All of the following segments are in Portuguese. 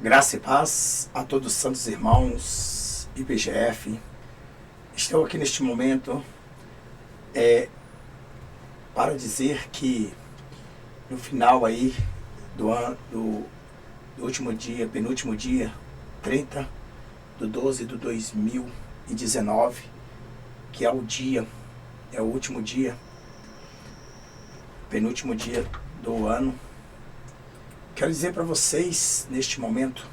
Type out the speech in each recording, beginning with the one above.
Graça e paz a todos os santos irmãos IBGF. Estou aqui neste momento para dizer que no final aí do ano, do último dia, penúltimo dia, 30/12/2019, que é o último dia, penúltimo dia do ano. Quero dizer para vocês, neste momento,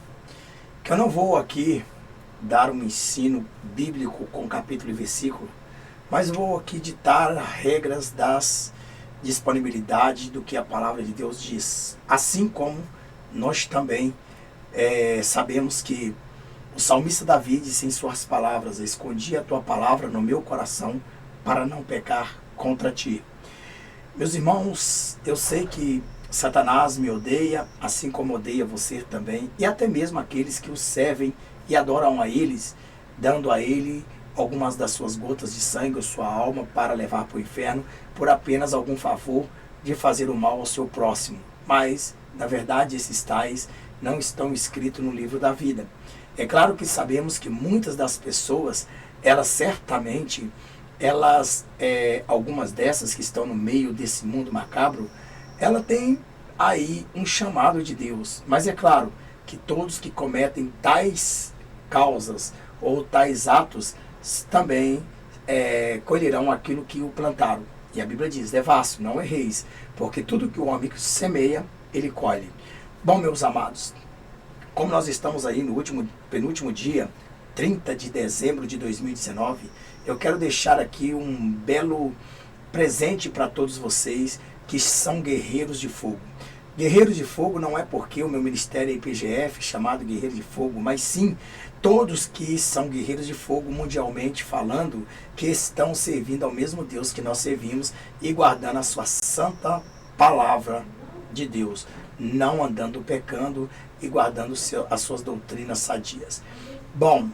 que eu não vou aqui dar um ensino bíblico com capítulo e versículo, mas vou aqui ditar regras das disponibilidade do que a palavra de Deus diz. Assim como nós também sabemos que o salmista Davi disse em suas palavras: escondi a tua palavra no meu coração para não pecar contra ti. Meus irmãos, eu sei que Satanás me odeia, assim como odeia você também, e até mesmo aqueles que o servem e adoram a eles, dando a ele algumas das suas gotas de sangue ou sua alma para levar para o inferno, por apenas algum favor de fazer o mal ao seu próximo. Mas, na verdade, esses tais não estão escritos no livro da vida. É claro que sabemos que muitas das pessoas, elas certamente, algumas dessas que estão no meio desse mundo macabro, ela tem aí um chamado de Deus. Mas é claro que todos que cometem tais causas ou tais atos também colherão aquilo que o plantaram. E a Bíblia diz: devasso, não erreis, porque tudo que o homem semeia, ele colhe. Bom, meus amados, como nós estamos aí no penúltimo dia, 30 de dezembro de 2019, eu quero deixar aqui um belo presente para todos vocês que são guerreiros de fogo. Guerreiros de fogo não é porque o meu ministério é IPGF, chamado Guerreiro de Fogo, mas sim todos que são guerreiros de fogo mundialmente falando, que estão servindo ao mesmo Deus que nós servimos e guardando a sua santa palavra de Deus, não andando pecando e guardando as suas doutrinas sadias. Bom,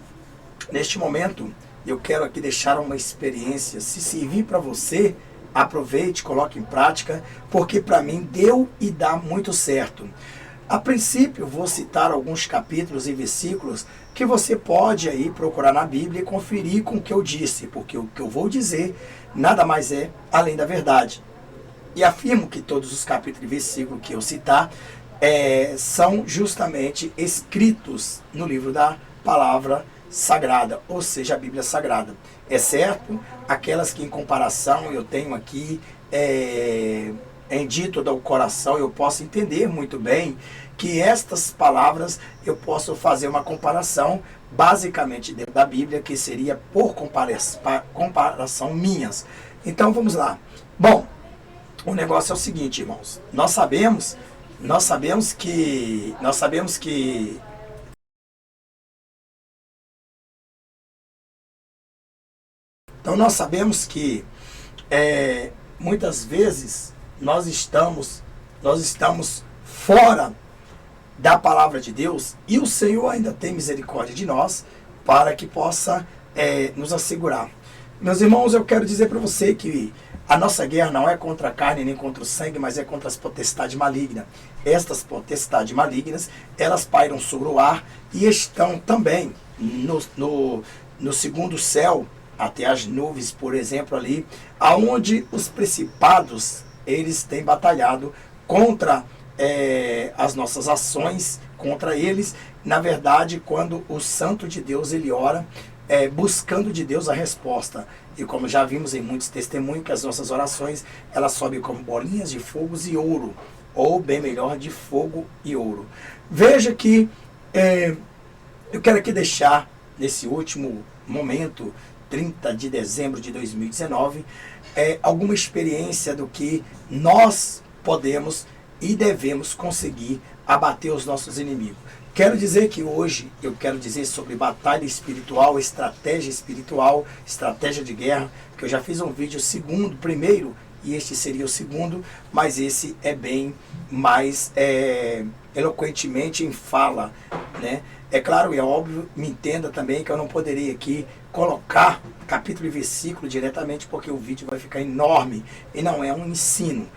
neste momento eu quero aqui deixar uma experiência. Se servir para você, aproveite, coloque em prática, porque para mim deu e dá muito certo. A princípio, vou citar alguns capítulos e versículos que você pode aí procurar na Bíblia e conferir com o que eu disse, porque o que eu vou dizer nada mais é além da verdade. E afirmo que todos os capítulos e versículos que eu citar são justamente escritos no livro da palavra sagrada, ou seja, a Bíblia Sagrada. Exceto aquelas que em comparação eu tenho aqui em dito do coração, eu posso entender muito bem que estas palavras eu posso fazer uma comparação basicamente dentro da Bíblia, que seria por comparação minhas. Então vamos lá. Bom, o negócio é o seguinte, irmãos. Nós sabemos que muitas vezes nós estamos fora da palavra de Deus, e o Senhor ainda tem misericórdia de nós para que possa nos assegurar. Meus irmãos, eu quero dizer para você que a nossa guerra não é contra a carne nem contra o sangue, mas é contra as potestades malignas. Estas potestades malignas, elas pairam sobre o ar e estão também no segundo céu, até as nuvens, por exemplo, ali, aonde os principados, eles têm batalhado contra as nossas ações, contra eles. Na verdade, quando o santo de Deus, ele ora, buscando de Deus a resposta. E como já vimos em muitos testemunhos, que as nossas orações, elas sobem como bolinhas de fogo e ouro, ou bem melhor, de fogo e ouro. Veja que eu quero aqui deixar, nesse último momento, 30 de dezembro de 2019, alguma experiência do que nós podemos e devemos conseguir abater os nossos inimigos. Quero dizer que hoje eu quero dizer sobre batalha espiritual, estratégia de guerra, que eu já fiz um vídeo primeiro, e este seria o segundo, mas esse é bem mais eloquentemente em fala, né? É claro e é óbvio, me entenda também que eu não poderia aqui colocar capítulo e versículo diretamente, porque o vídeo vai ficar enorme e não é um ensino.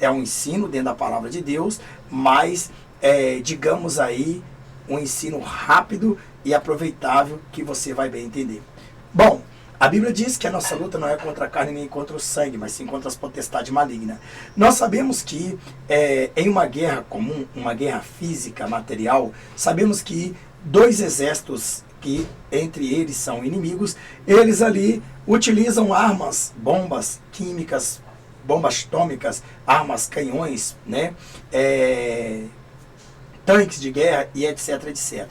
É um ensino dentro da palavra de Deus, mas digamos aí um ensino rápido e aproveitável que você vai bem entender. Bom, a Bíblia diz que a nossa luta não é contra a carne nem contra o sangue, mas sim contra as potestades malignas. Nós sabemos que em uma guerra comum, uma guerra física, material, sabemos que dois exércitos que entre eles são inimigos, eles ali utilizam armas, bombas químicas, bombas atômicas, armas, canhões, né? Tanques de guerra e etc, etc.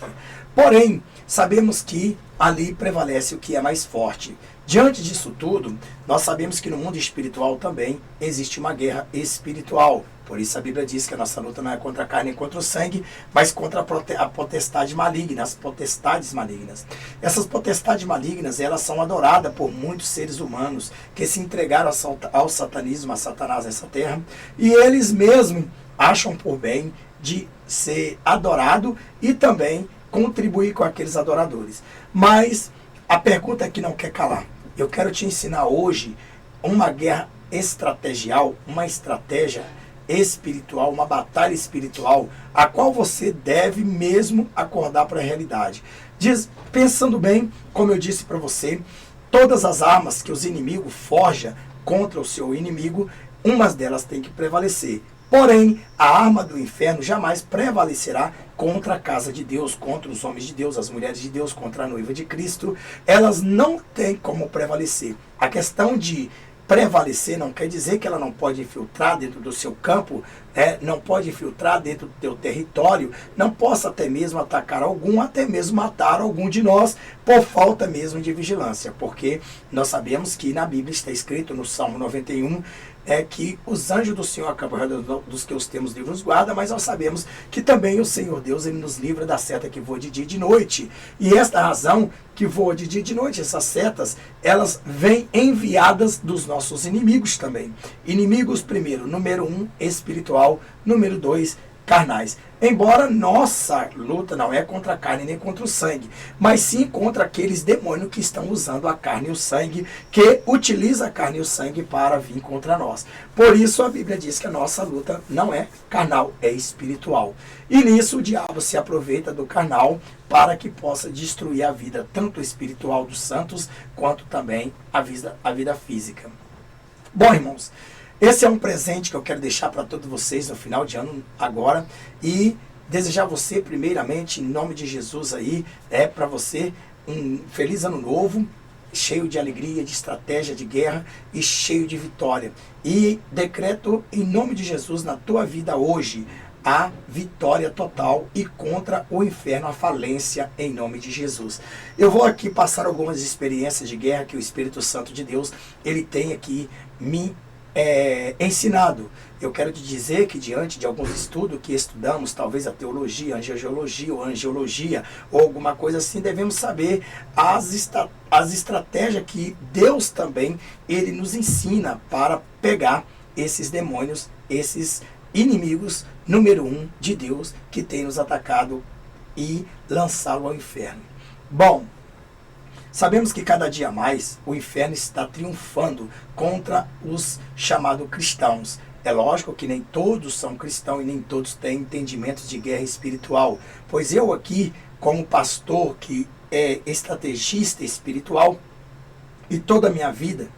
Porém, sabemos que ali prevalece o que é mais forte. Diante disso tudo, nós sabemos que no mundo espiritual também existe uma guerra espiritual. Por isso a Bíblia diz que a nossa luta não é contra a carne nem contra o sangue, mas contra a potestade maligna, as potestades malignas. Essas potestades malignas, elas são adoradas por muitos seres humanos que se entregaram ao satanismo, a Satanás nessa terra, e eles mesmos acham por bem de ser adorado e também contribuir com aqueles adoradores. Mas a pergunta é que não quer calar. Eu quero te ensinar hoje uma guerra estrategial, uma estratégia espiritual, uma batalha espiritual, a qual você deve mesmo acordar para a realidade. Pensando bem, como eu disse para você, todas as armas que os inimigos forjam contra o seu inimigo, umas delas tem que prevalecer. Porém, a arma do inferno jamais prevalecerá contra a casa de Deus, contra os homens de Deus, as mulheres de Deus, contra a noiva de Cristo. Elas não têm como prevalecer. A questão de prevalecer não quer dizer que ela não pode infiltrar dentro do seu campo, não pode infiltrar dentro do teu território, não possa até mesmo atacar algum, até mesmo matar algum de nós, por falta mesmo de vigilância. Porque nós sabemos que na Bíblia está escrito no Salmo 91, que os anjos do Senhor acampam ao redor dos que os temos livros guarda, mas nós sabemos que também o Senhor Deus, ele nos livra da seta que voa de dia e de noite. E esta razão que voa de dia e de noite, essas setas, elas vêm enviadas dos nossos inimigos também. Inimigos, primeiro, número 1, espiritual, número 2, carnais. Embora nossa luta não é contra a carne nem contra o sangue, mas sim contra aqueles demônios que estão usando a carne e o sangue, que utiliza a carne e o sangue para vir contra nós. Por isso a Bíblia diz que a nossa luta não é carnal, é espiritual. E nisso o diabo se aproveita do carnal para que possa destruir a vida, tanto espiritual dos santos, quanto também a vida física. Bom, irmãos, esse é um presente que eu quero deixar para todos vocês no final de ano agora e desejar você primeiramente, em nome de Jesus aí, para você um feliz ano novo, cheio de alegria, de estratégia de guerra e cheio de vitória. E decreto em nome de Jesus na tua vida hoje a vitória total e contra o inferno, a falência em nome de Jesus. Eu vou aqui passar algumas experiências de guerra que o Espírito Santo de Deus, ele tem aqui me ensinado. Eu quero te dizer que diante de alguns estudos que estudamos, talvez a teologia, a angiologia ou alguma coisa assim, devemos saber as estratégias que Deus também, ele nos ensina para pegar esses demônios, esses inimigos número 1 de Deus que tem nos atacado e lançá-lo ao inferno. Bom, sabemos que cada dia mais o inferno está triunfando contra os chamados cristãos. É lógico que nem todos são cristãos e nem todos têm entendimentos de guerra espiritual. Pois eu aqui, como pastor que é estrategista espiritual, e toda a minha vida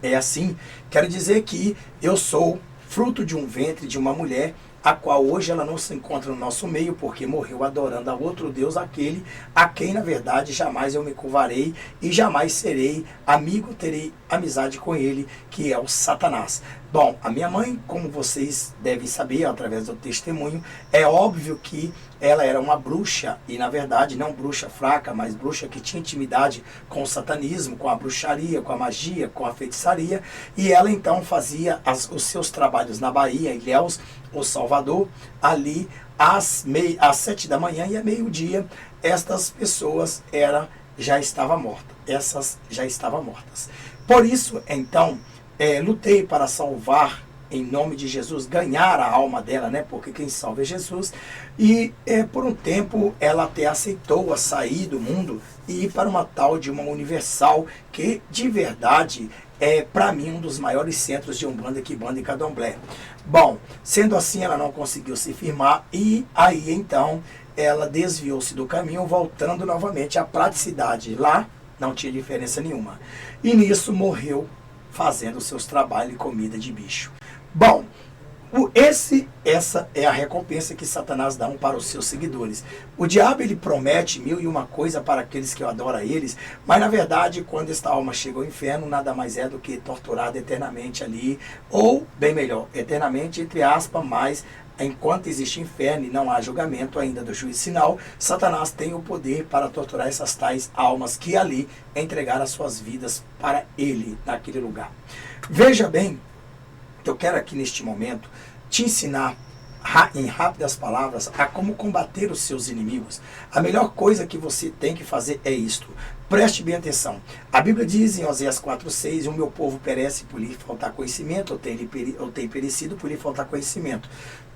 é assim, quero dizer que eu sou fruto de um ventre de uma mulher, a qual hoje ela não se encontra no nosso meio, porque morreu adorando a outro Deus, aquele a quem, na verdade, jamais eu me curvarei e jamais serei amigo, terei amizade com ele, que é o Satanás. Bom, a minha mãe, como vocês devem saber, através do testemunho, é óbvio que ela era uma bruxa, e na verdade não bruxa fraca, mas bruxa que tinha intimidade com o satanismo, com a bruxaria, com a magia, com a feitiçaria, e ela então fazia os seus trabalhos na Bahia, Ilhéus, ou Salvador, ali às 7 da manhã e a meio-dia, estas pessoas já estavam mortas. Essas já estavam mortas. Por isso, então, lutei para salvar, em nome de Jesus, ganhar a alma dela, né? Porque quem salva é Jesus. E por um tempo ela até aceitou a sair do mundo e ir para uma tal de uma Universal, que de verdade é para mim um dos maiores centros de Umbanda, Quimbanda e Candomblé. Bom, sendo assim ela não conseguiu se firmar e aí então ela desviou-se do caminho, voltando novamente à praticidade. Lá não tinha diferença nenhuma. E nisso morreu fazendo seus trabalhos e comida de bicho. Bom, essa é a recompensa que Satanás dá para os seus seguidores. O diabo, ele promete 1001 coisa para aqueles que adoram a eles, mas na verdade, quando esta alma chega ao inferno, nada mais é do que torturada eternamente ali, ou, bem melhor, eternamente, entre aspas, mas enquanto existe inferno e não há julgamento ainda do juízo final, Satanás tem o poder para torturar essas tais almas que ali entregaram as suas vidas para ele, naquele lugar. Veja bem, eu quero aqui neste momento te ensinar em rápidas palavras a como combater os seus inimigos. A melhor coisa que você tem que fazer é isto. Preste bem atenção. A Bíblia diz em Oséias 4,6: o meu povo perece por lhe faltar conhecimento, ou tem perecido por lhe faltar conhecimento.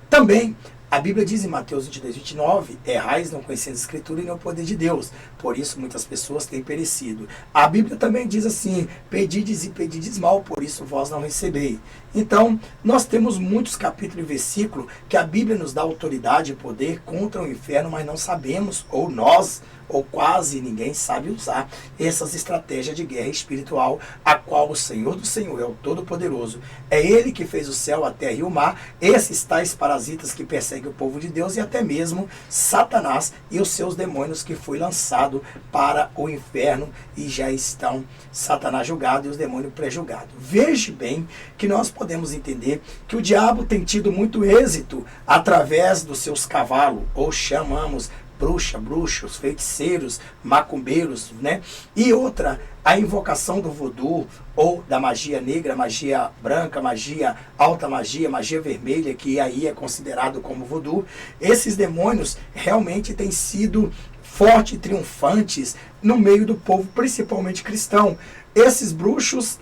Também, a Bíblia diz em Mateus 22:29, errais não conhecendo a Escritura e não o poder de Deus. Por isso muitas pessoas têm perecido. A Bíblia também diz assim, pedides e pedides mal, por isso vós não recebei. Então, nós temos muitos capítulos e versículos que a Bíblia nos dá autoridade e poder contra o inferno, mas não sabemos, ou nós, ou quase ninguém sabe usar essas estratégias de guerra espiritual, a qual o Senhor do Senhor é o Todo-Poderoso. É Ele que fez o céu, a terra e o mar, esses tais parasitas que perseguem o povo de Deus e até mesmo Satanás e os seus demônios que foi lançado para o inferno e já estão Satanás julgado e os demônios pré-julgados. Veja bem que nós podemos entender que o diabo tem tido muito êxito através dos seus cavalos, ou chamamos bruxos, feiticeiros, macumbeiros, né? E outra, a invocação do voodoo, ou da magia negra, magia branca, magia alta magia, magia vermelha, que aí é considerado como voodoo. Esses demônios realmente têm sido fortes e triunfantes no meio do povo, principalmente cristão. Esses bruxos,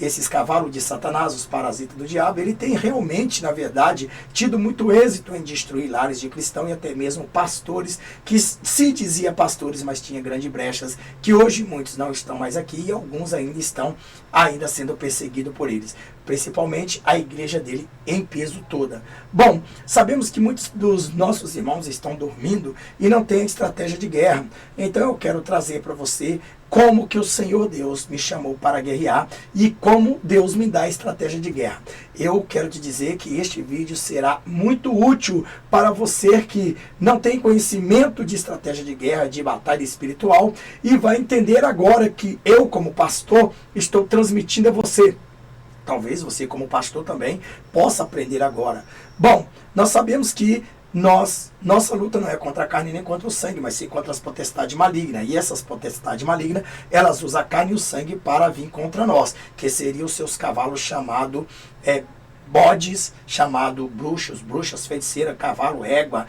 esses cavalos de Satanás, os parasitas do diabo, ele tem realmente, na verdade, tido muito êxito em destruir lares de cristão e até mesmo pastores, que se dizia pastores, mas tinha grandes brechas, que hoje muitos não estão mais aqui e alguns ainda estão sendo perseguidos por eles. Principalmente a igreja dele em peso toda. Bom, sabemos que muitos dos nossos irmãos estão dormindo e não têm estratégia de guerra. Então eu quero trazer para você como que o Senhor Deus me chamou para guerrear e como Deus me dá a estratégia de guerra. Eu quero te dizer que este vídeo será muito útil para você que não tem conhecimento de estratégia de guerra, de batalha espiritual, e vai entender agora que eu, como pastor, estou transmitindo a você. Talvez você, como pastor, também possa aprender agora. Bom, nós sabemos que nossa luta não é contra a carne nem contra o sangue, mas sim contra as potestades malignas. E essas potestades malignas, elas usam a carne e o sangue para vir contra nós, que seriam os seus cavalos chamados bodes, chamado bruxas, feiticeira, cavalo, égua,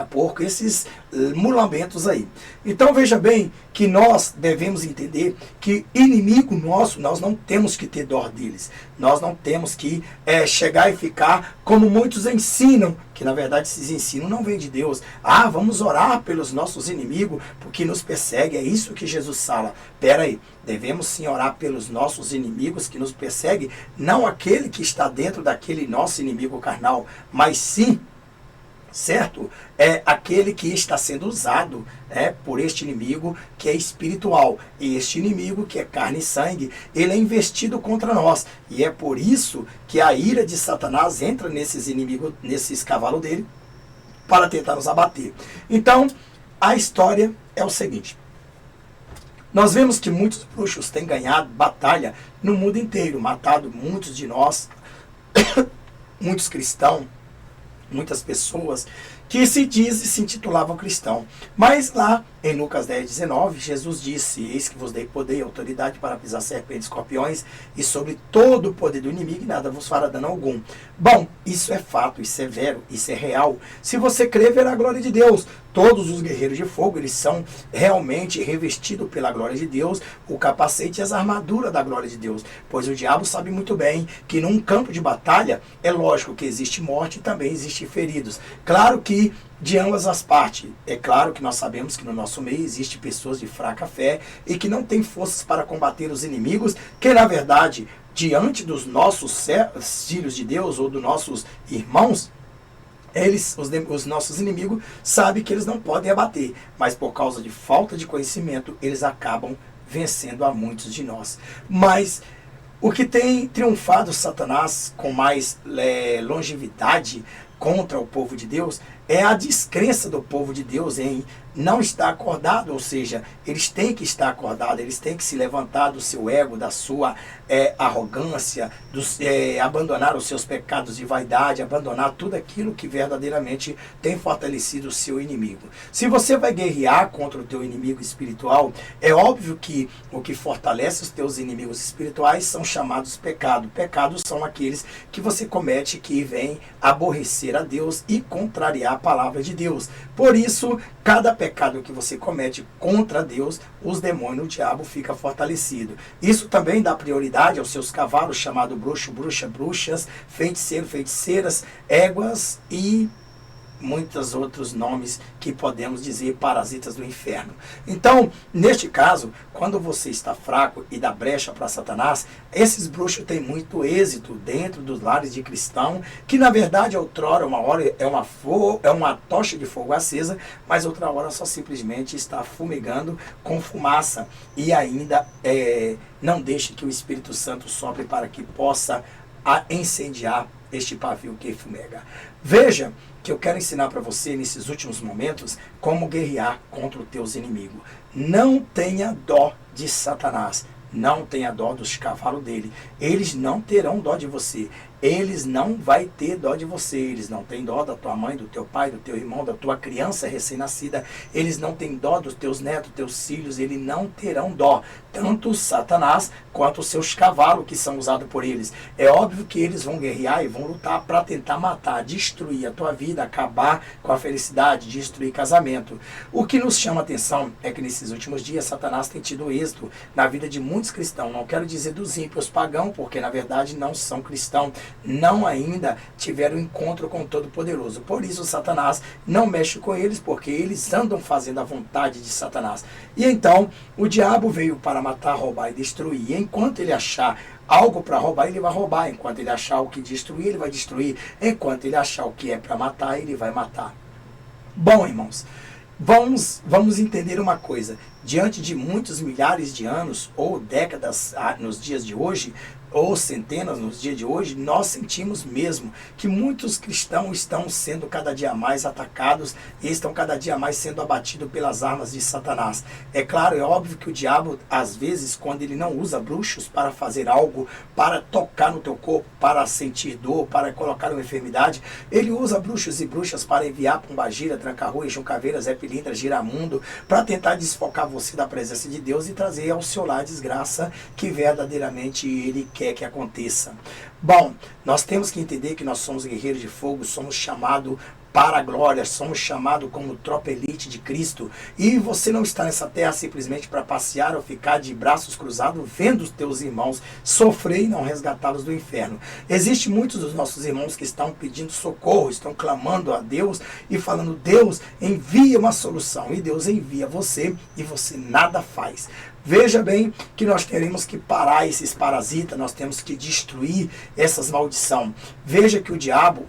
porco, esses mulamentos aí. Então veja bem que nós devemos entender que inimigo nosso, nós não temos que ter dó deles. Nós não temos que chegar e ficar como muitos ensinam, que na verdade esses ensinos não vêm de Deus. Vamos orar pelos nossos inimigos, porque nos perseguem. É isso que Jesus fala. Pera aí, devemos sim orar pelos nossos inimigos que nos perseguem, não aquele que está dentro daquele nosso inimigo carnal, mas sim, certo? É aquele que está sendo usado por este inimigo que é espiritual. E este inimigo, que é carne e sangue, ele é investido contra nós. E é por isso que a ira de Satanás entra nesses inimigos, nesses cavalos dele, para tentar nos abater. Então, a história é o seguinte. Nós vemos que muitos bruxos têm ganhado batalha no mundo inteiro, matado muitos de nós, muitos cristãos, muitas pessoas que se intitulavam cristão. Mas lá em Lucas 10:19, Jesus disse: eis que vos dei poder e autoridade para pisar serpentes, escorpiões e sobre todo o poder do inimigo, e nada vos fará dano algum. Bom, isso é fato, isso é vero, isso é real. Se você crer, verá a glória de Deus. Todos os guerreiros de fogo, eles são realmente revestidos pela glória de Deus, o capacete e as armaduras da glória de Deus. Pois o diabo sabe muito bem que num campo de batalha, é lógico que existe morte e também existe feridos. Claro que de ambas as partes. É claro que nós sabemos que no nosso meio existe pessoas de fraca fé e que não têm forças para combater os inimigos, que na verdade, diante dos nossos filhos de Deus ou dos nossos irmãos, os nossos inimigos, sabem que eles não podem abater, mas por causa de falta de conhecimento, eles acabam vencendo a muitos de nós. Mas o que tem triunfado Satanás com mais longevidade contra o povo de Deus é a descrença do povo de Deus em não estar acordado, ou seja, eles têm que estar acordados, eles têm que se levantar do seu ego, da sua arrogância, abandonar os seus pecados de vaidade, abandonar tudo aquilo que verdadeiramente tem fortalecido o seu inimigo. Se você vai guerrear contra o teu inimigo espiritual, é óbvio que o que fortalece os teus inimigos espirituais são chamados pecados. Pecados são aqueles que você comete que vêm aborrecer a Deus e contrariar a palavra de Deus. Por isso, cada pecado que você comete contra Deus, os demônios, o diabo fica fortalecido. Isso também dá prioridade aos seus cavalos, chamado bruxo, bruxa, bruxas, feiticeiro, feiticeiras, éguas e muitos outros nomes que podemos dizer parasitas do inferno. Então, neste caso, quando você está fraco e dá brecha para Satanás, esses bruxos têm muito êxito dentro dos lares de cristão, que na verdade outrora, uma hora é uma tocha de fogo acesa, mas outra hora só simplesmente está fumegando com fumaça e ainda não deixe que o Espírito Santo sopre para que possa incendiar este pavio que fumega. Veja que eu quero ensinar para você nesses últimos momentos como guerrear contra os teus inimigos. Não tenha dó de Satanás. Não tenha dó dos cavalos dele. Eles não terão dó de você. Eles não vão ter dó de você. Eles não têm dó da tua mãe, do teu pai, do teu irmão, da tua criança recém-nascida. Eles não têm dó dos teus netos, teus filhos. Eles não terão dó. Tanto Satanás quanto os seus cavalos que são usados por eles. É óbvio que eles vão guerrear e vão lutar para tentar matar, destruir a tua vida, acabar com a felicidade, destruir casamento. O que nos chama a atenção é que nesses últimos dias Satanás tem tido êxito na vida de muitos cristãos. Não quero dizer dos ímpios pagãos, porque na verdade não são cristãos, não ainda tiveram encontro com o Todo-Poderoso. Por isso Satanás não mexe com eles, porque eles andam fazendo a vontade de Satanás. E então o diabo veio para matar, roubar e destruir. E enquanto ele achar algo para roubar, ele vai roubar. Enquanto ele achar o que destruir, ele vai destruir. Enquanto ele achar o que é para matar, ele vai matar. Bom, irmãos, vamos entender uma coisa. Diante de muitos milhares de anos ou décadas nos dias de hoje, ou centenas nos dias de hoje, nós sentimos mesmo que muitos cristãos estão sendo cada dia mais atacados e estão cada dia mais sendo abatidos pelas armas de Satanás. É claro, é óbvio que o diabo, às vezes, quando ele não usa bruxos para fazer algo, para tocar no teu corpo, para sentir dor, para colocar uma enfermidade, ele usa bruxos e bruxas para enviar pombagira, tranca-rua, juncaveira, Zé Pilintra, giramundo, para tentar desfocar você da presença de Deus e trazer ao seu lar a desgraça que verdadeiramente ele quer que aconteça. Bom, nós temos que entender que nós somos guerreiros de fogo, somos chamados para a glória, somos chamados como tropa elite de Cristo, e você não está nessa terra simplesmente para passear ou ficar de braços cruzados vendo os teus irmãos sofrer e não resgatá-los do inferno. Existem muitos dos nossos irmãos que estão pedindo socorro, estão clamando a Deus e falando: Deus, envia uma solução, e Deus envia você e você nada faz. Veja bem que nós teremos que parar esses parasitas, nós temos que destruir essas maldições. Veja que o diabo,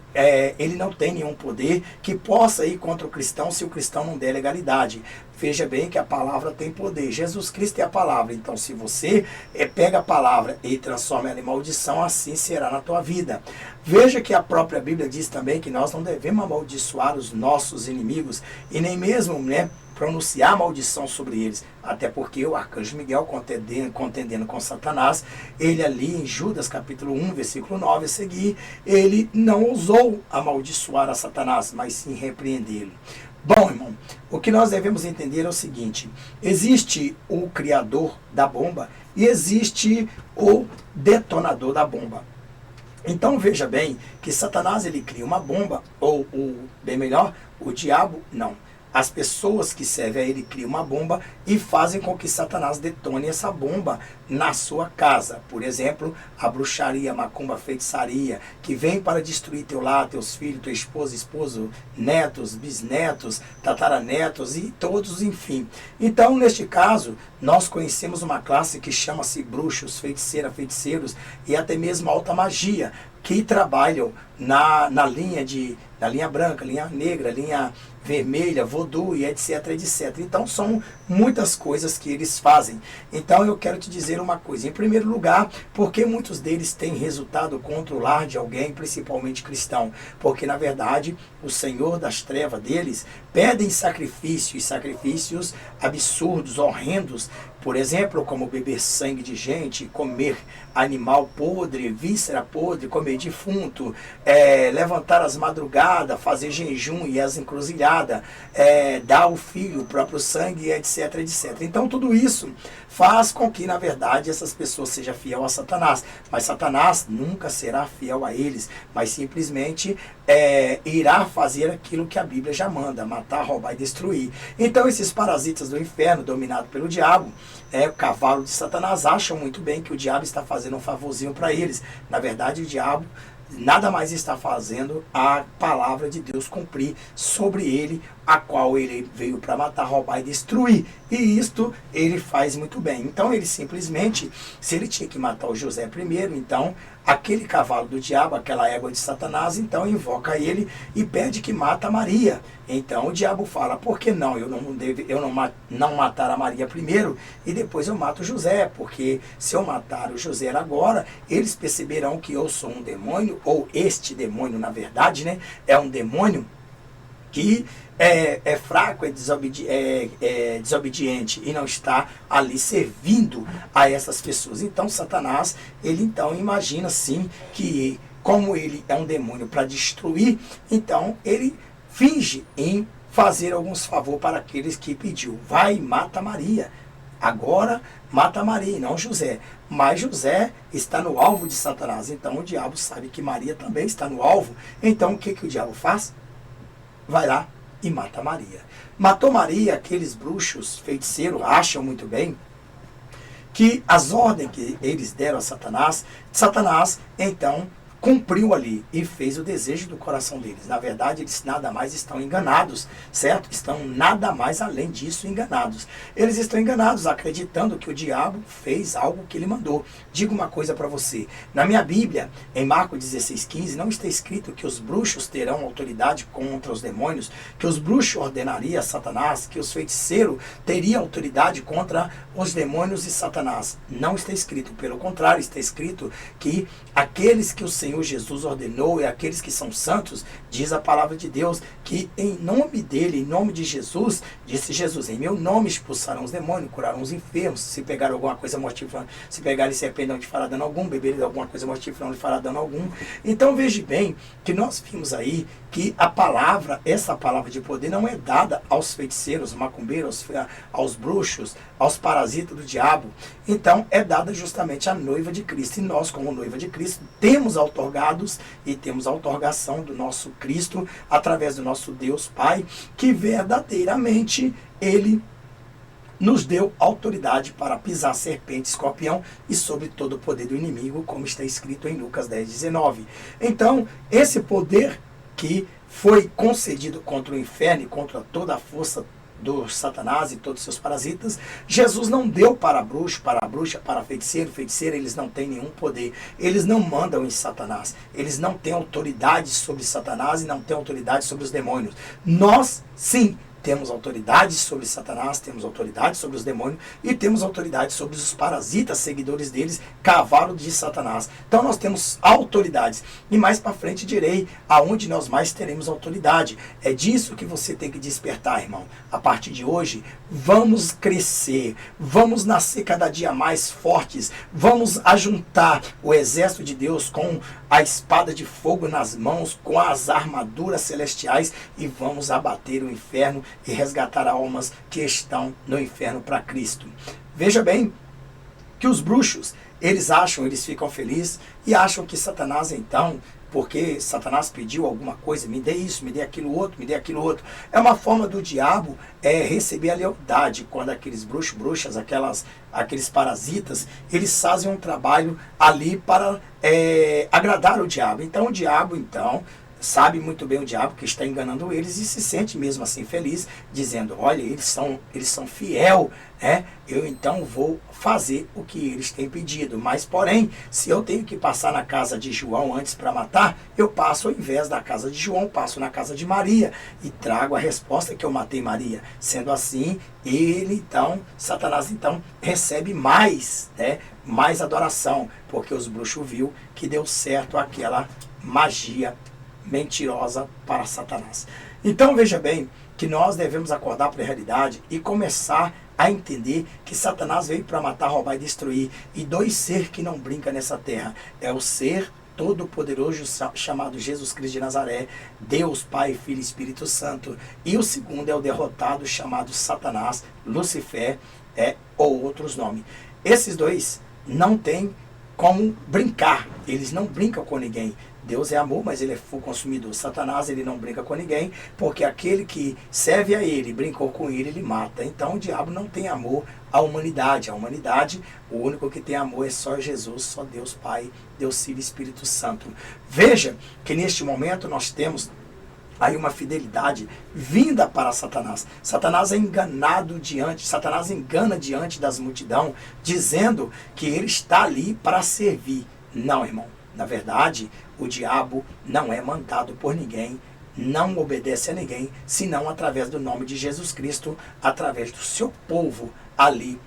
ele não tem nenhum poder que possa ir contra o cristão se o cristão não der legalidade. Veja bem que a palavra tem poder. Jesus Cristo é a palavra. Então, se você pega a palavra e transforma ela em maldição, assim será na tua vida. Veja que a própria Bíblia diz também que nós não devemos amaldiçoar os nossos inimigos e nem mesmo, pronunciar maldição sobre eles, até porque o arcanjo Miguel, contendendo com Satanás, ele ali em Judas capítulo 1, versículo 9 a seguir, ele não ousou amaldiçoar a Satanás, mas sim repreendê-lo. Bom, irmão, o que nós devemos entender é o seguinte: existe o criador da bomba e existe o detonador da bomba. Então veja bem que Satanás ele cria uma bomba, ou bem melhor, o diabo não. As pessoas que servem a ele criam uma bomba e fazem com que Satanás detone essa bomba na sua casa. Por exemplo, a bruxaria, a macumba, a feitiçaria, que vem para destruir teu lar, teus filhos, tua esposa, esposo, netos, bisnetos, tataranetos e todos, enfim. Então, neste caso, nós conhecemos uma classe que chama-se bruxos, feiticeira, feiticeiros e até mesmo alta magia, que trabalham na linha de da linha branca, linha negra, linha vermelha, voodoo e etc, etc. Então são muitas coisas que eles fazem. Então eu quero te dizer uma coisa. Em primeiro lugar, porque muitos deles têm resultado contra o lar de alguém, principalmente cristão? Porque na verdade o Senhor das trevas deles pedem sacrifícios, sacrifícios absurdos, horrendos. Por exemplo, como beber sangue de gente, comer animal podre, víscera podre, comer defunto, levantar as madrugadas, fazer jejum e as encruzilhadas, dar ao filho o próprio sangue, etc, etc. Então tudo isso faz com que, na verdade, essas pessoas sejam fiel a Satanás. Mas Satanás nunca será fiel a eles, mas simplesmente irá fazer aquilo que a Bíblia já manda, matar, roubar e destruir. Então esses parasitas do inferno, dominados pelo diabo, o cavalo de Satanás, acham muito bem que o diabo está fazendo um favorzinho para eles. Na verdade, o diabo nada mais está fazendo a palavra de Deus cumprir sobre ele, a qual ele veio para matar, roubar e destruir. E isto ele faz muito bem. Então ele simplesmente, se ele tinha que matar o José primeiro, então aquele cavalo do diabo, aquela égua de Satanás, então invoca ele e pede que mata Maria. Então o diabo fala, por que não? Eu não matar a Maria primeiro e depois eu mato José, porque se eu matar o José agora, eles perceberão que eu sou um demônio, ou este demônio, na verdade, né, é um demônio que é fraco, é desobediente e não está ali servindo a essas pessoas. Então Satanás, ele então imagina sim que como ele é um demônio para destruir, então ele finge em fazer alguns favores para aqueles que pediu. Vai e mata Maria. Agora mata Maria e não José. Mas José está no alvo de Satanás. Então o diabo sabe que Maria também está no alvo. Então o que o diabo faz? Vai lá e mata Maria. Matou Maria, aqueles bruxos, feiticeiros, acham muito bem que as ordens que eles deram a Satanás, então cumpriu ali e fez o desejo do coração deles. Na verdade, eles nada mais estão enganados, certo? Estão nada mais além disso enganados. Eles estão enganados, acreditando que o diabo fez algo que ele mandou. Digo uma coisa para você. Na minha Bíblia, em Marcos 16:15, não está escrito que os bruxos terão autoridade contra os demônios, que os bruxos ordenariam a Satanás, que os feiticeiros teriam autoridade contra os demônios e Satanás. Não está escrito. Pelo contrário, está escrito que aqueles que o Senhor Jesus ordenou e aqueles que são santos, diz a palavra de Deus, que em nome dele, em nome de Jesus, disse Jesus, em meu nome expulsarão os demônios, curarão os enfermos, se pegar alguma coisa mortífera, se pegarem serpente não te fará dano algum, beberem alguma coisa mortífera não lhe fará dano algum. Então veja bem que nós vimos aí que a palavra, essa palavra de poder não é dada aos feiticeiros, macumbeiros, aos bruxos, aos parasitas do diabo. Então é dada justamente à noiva de Cristo. E nós, como noiva de Cristo, temos outorgados e temos a outorgação do nosso Cristo através do nosso Deus Pai, que verdadeiramente Ele nos deu autoridade para pisar serpente, escorpião e sobre todo o poder do inimigo, como está escrito em Lucas 10:19. Então, esse poder que foi concedido contra o inferno e contra toda a força do Satanás e todos os seus parasitas, Jesus não deu para bruxo, para bruxa, para feiticeiro. Feiticeiro, eles não têm nenhum poder. Eles não mandam em Satanás. Eles não têm autoridade sobre Satanás e não têm autoridade sobre os demônios. Nós, sim, temos autoridade sobre Satanás, temos autoridade sobre os demônios e temos autoridade sobre os parasitas, seguidores deles, cavalo de Satanás. Então nós temos autoridades. E mais para frente direi aonde nós mais teremos autoridade. É disso que você tem que despertar, irmão. A partir de hoje, vamos crescer, vamos nascer cada dia mais fortes, vamos ajuntar o exército de Deus com a espada de fogo nas mãos, com as armaduras celestiais e vamos abater o inferno e resgatar almas que estão no inferno para Cristo. Veja bem que os bruxos, eles ficam felizes e acham que Satanás então, porque Satanás pediu alguma coisa, me dê isso, me dê aquilo outro, me dê aquilo outro. É uma forma do diabo receber a lealdade, quando aqueles bruxos, bruxas, aqueles parasitas, eles fazem um trabalho ali para agradar o diabo. Então o diabo, então, sabe muito bem o diabo que está enganando eles e se sente mesmo assim feliz, dizendo, olha, eles são fiel, né? Eu então vou fazer o que eles têm pedido. Mas, porém, se eu tenho que passar na casa de João antes para matar, eu passo ao invés da casa de João, passo na casa de Maria e trago a resposta que eu matei Maria. Sendo assim, Satanás então recebe mais, né? Mais adoração, porque os bruxos viu que deu certo aquela magia mentirosa para Satanás. Então veja bem que nós devemos acordar para a realidade e começar a entender que Satanás veio para matar, roubar e destruir. E dois seres que não brincam nessa terra. É o ser todo-poderoso chamado Jesus Cristo de Nazaré, Deus, Pai, Filho e Espírito Santo. E o segundo é o derrotado chamado Satanás, Lucifer, ou outros nomes. Esses dois não têm como brincar, eles não brincam com ninguém. Deus é amor, mas ele é fogo consumidor. Satanás, ele não brinca com ninguém, porque aquele que serve a ele, brincou com ele mata. Então o diabo não tem amor à humanidade. A humanidade, o único que tem amor é só Jesus, só Deus Pai, Deus Filho e Espírito Santo. Veja que neste momento nós temos aí uma fidelidade vinda para Satanás. Satanás Satanás engana diante das multidão, dizendo que ele está ali para servir. Não, irmão. Na verdade, o diabo não é mandado por ninguém, não obedece a ninguém, senão através do nome de Jesus Cristo, através do seu povo ali,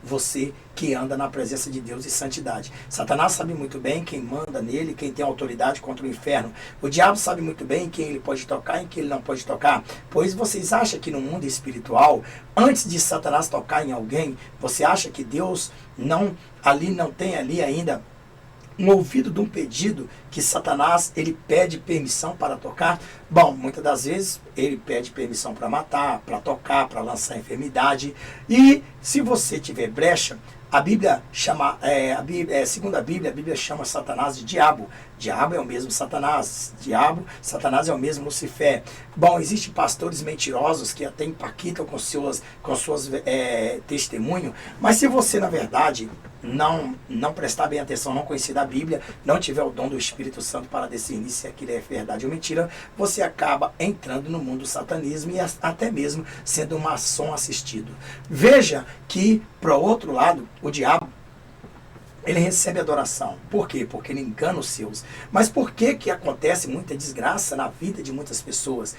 você que anda na presença de Deus e santidade. Satanás sabe muito bem quem manda nele, quem tem autoridade contra o inferno. O diabo sabe muito bem quem ele pode tocar e quem ele não pode tocar. Pois vocês acham que no mundo espiritual, antes de Satanás tocar em alguém, você acha que Deus não tem ali ainda um ouvido de um pedido que Satanás ele pede permissão para tocar? Bom, muitas das vezes ele pede permissão para matar, para tocar, para lançar enfermidade. E se você tiver brecha, a Bíblia chama, segundo a Bíblia chama Satanás de diabo. Diabo é o mesmo Satanás. Satanás é o mesmo Lucifer. Bom, existem pastores mentirosos que até empaquitam com suas testemunhos. Mas se você, na verdade, não prestar bem atenção, não conhecer da Bíblia, não tiver o dom do Espírito Santo para discernir se aquilo é verdade ou mentira, você acaba entrando no mundo do satanismo e até mesmo sendo um maçom assistido. Veja que, para o outro lado, o diabo, ele recebe adoração. Por quê? Porque ele engana os seus. Mas por que acontece muita desgraça na vida de muitas pessoas?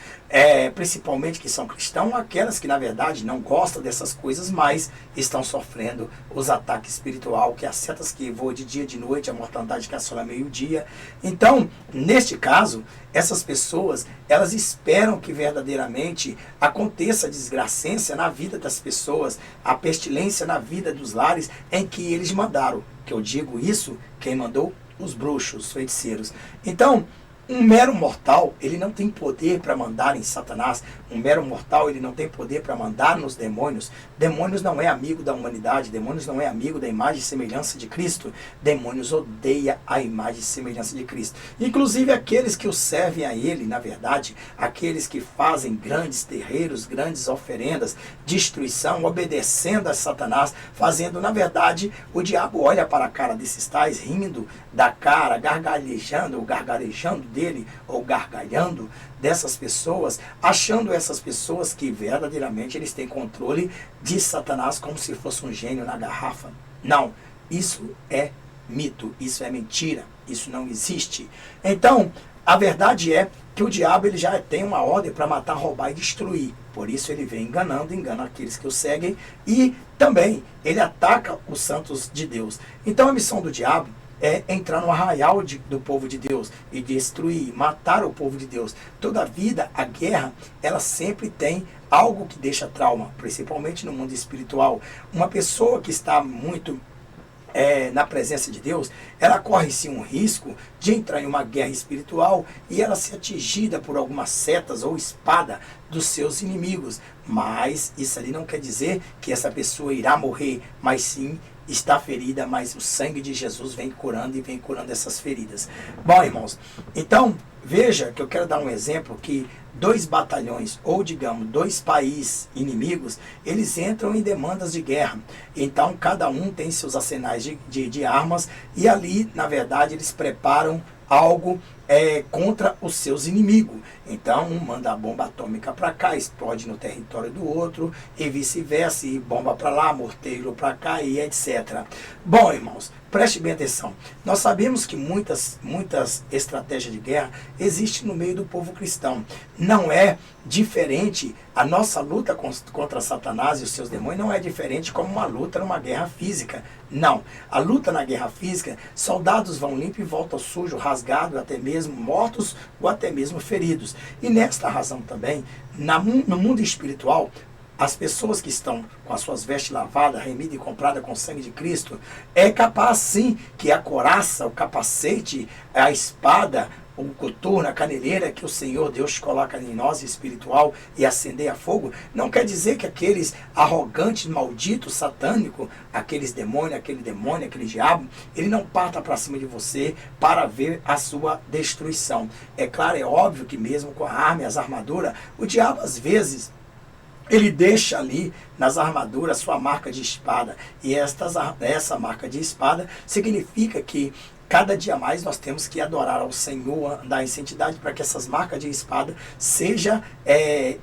Principalmente que são cristãos, aquelas que na verdade não gostam dessas coisas, mas estão sofrendo os ataques espirituais, que as setas que voam de dia e de noite, a mortandade que assola meio-dia. Então, neste caso, essas pessoas, elas esperam que verdadeiramente aconteça a desgracência na vida das pessoas, a pestilência na vida dos lares em que eles mandaram. Que eu digo isso, quem mandou? Os bruxos, os feiticeiros. Então, um mero mortal, ele não tem poder para mandar em Satanás. Um mero mortal, ele não tem poder para mandar nos demônios. Demônios não é amigo da humanidade. Demônios não é amigo da imagem e semelhança de Cristo. Demônios odeia a imagem e semelhança de Cristo. Inclusive aqueles que o servem a ele, na verdade, aqueles que fazem grandes terreiros, grandes oferendas, destruição, obedecendo a Satanás, fazendo, na verdade, o diabo olha para a cara desses tais, rindo da cara, gargalejando dele, ou gargalhando dessas pessoas, achando essas pessoas que verdadeiramente eles têm controle de Satanás como se fosse um gênio na garrafa. Não, isso é mito, isso é mentira, isso não existe. Então, a verdade é que o diabo ele já tem uma ordem para matar, roubar e destruir. Por isso ele vem engana aqueles que o seguem e também ele ataca os santos de Deus. Então a missão do diabo é entrar no arraial do povo de Deus e destruir, matar o povo de Deus. Toda vida, a guerra, ela sempre tem algo que deixa trauma, principalmente no mundo espiritual. Uma pessoa que está muito na presença de Deus, ela corre sim um risco de entrar em uma guerra espiritual e ela ser atingida por algumas setas ou espada dos seus inimigos. Mas isso ali não quer dizer que essa pessoa irá morrer, mas sim está ferida, mas o sangue de Jesus vem curando essas feridas. Bom, irmãos, então veja que eu quero dar um exemplo que 2 batalhões, ou digamos, 2 países inimigos, eles entram em demandas de guerra. Então, cada um tem seus arsenais de armas, e ali, na verdade, eles preparam algo contra os seus inimigos. Então, um manda a bomba atômica para cá, explode no território do outro, e vice-versa, e bomba para lá, morteiro para cá, e etc. Bom, irmãos, preste bem atenção. Nós sabemos que muitas estratégias de guerra existem no meio do povo cristão. Não é diferente, a nossa luta contra Satanás e os seus demônios não é diferente como uma luta numa guerra física. Não. A luta na guerra física, soldados vão limpos e voltam sujos, rasgados, até mesmo mortos ou até mesmo feridos. E nesta razão também, no mundo espiritual, as pessoas que estão com as suas vestes lavadas, remidas e compradas com o sangue de Cristo, é capaz sim que a couraça, o capacete, a espada, o coturno, a caneleira que o Senhor Deus coloca em nós, espiritual, e acender a fogo, não quer dizer que aqueles arrogantes, malditos, satânicos, aqueles demônios, aquele diabo, ele não parta para cima de você para ver a sua destruição. É claro, é óbvio que mesmo com a arma e as armaduras, o diabo às vezes ele deixa ali nas armaduras sua marca de espada. E essa marca de espada significa que cada dia mais nós temos que adorar ao Senhor, andar em santidade, para que essas marcas de espada seja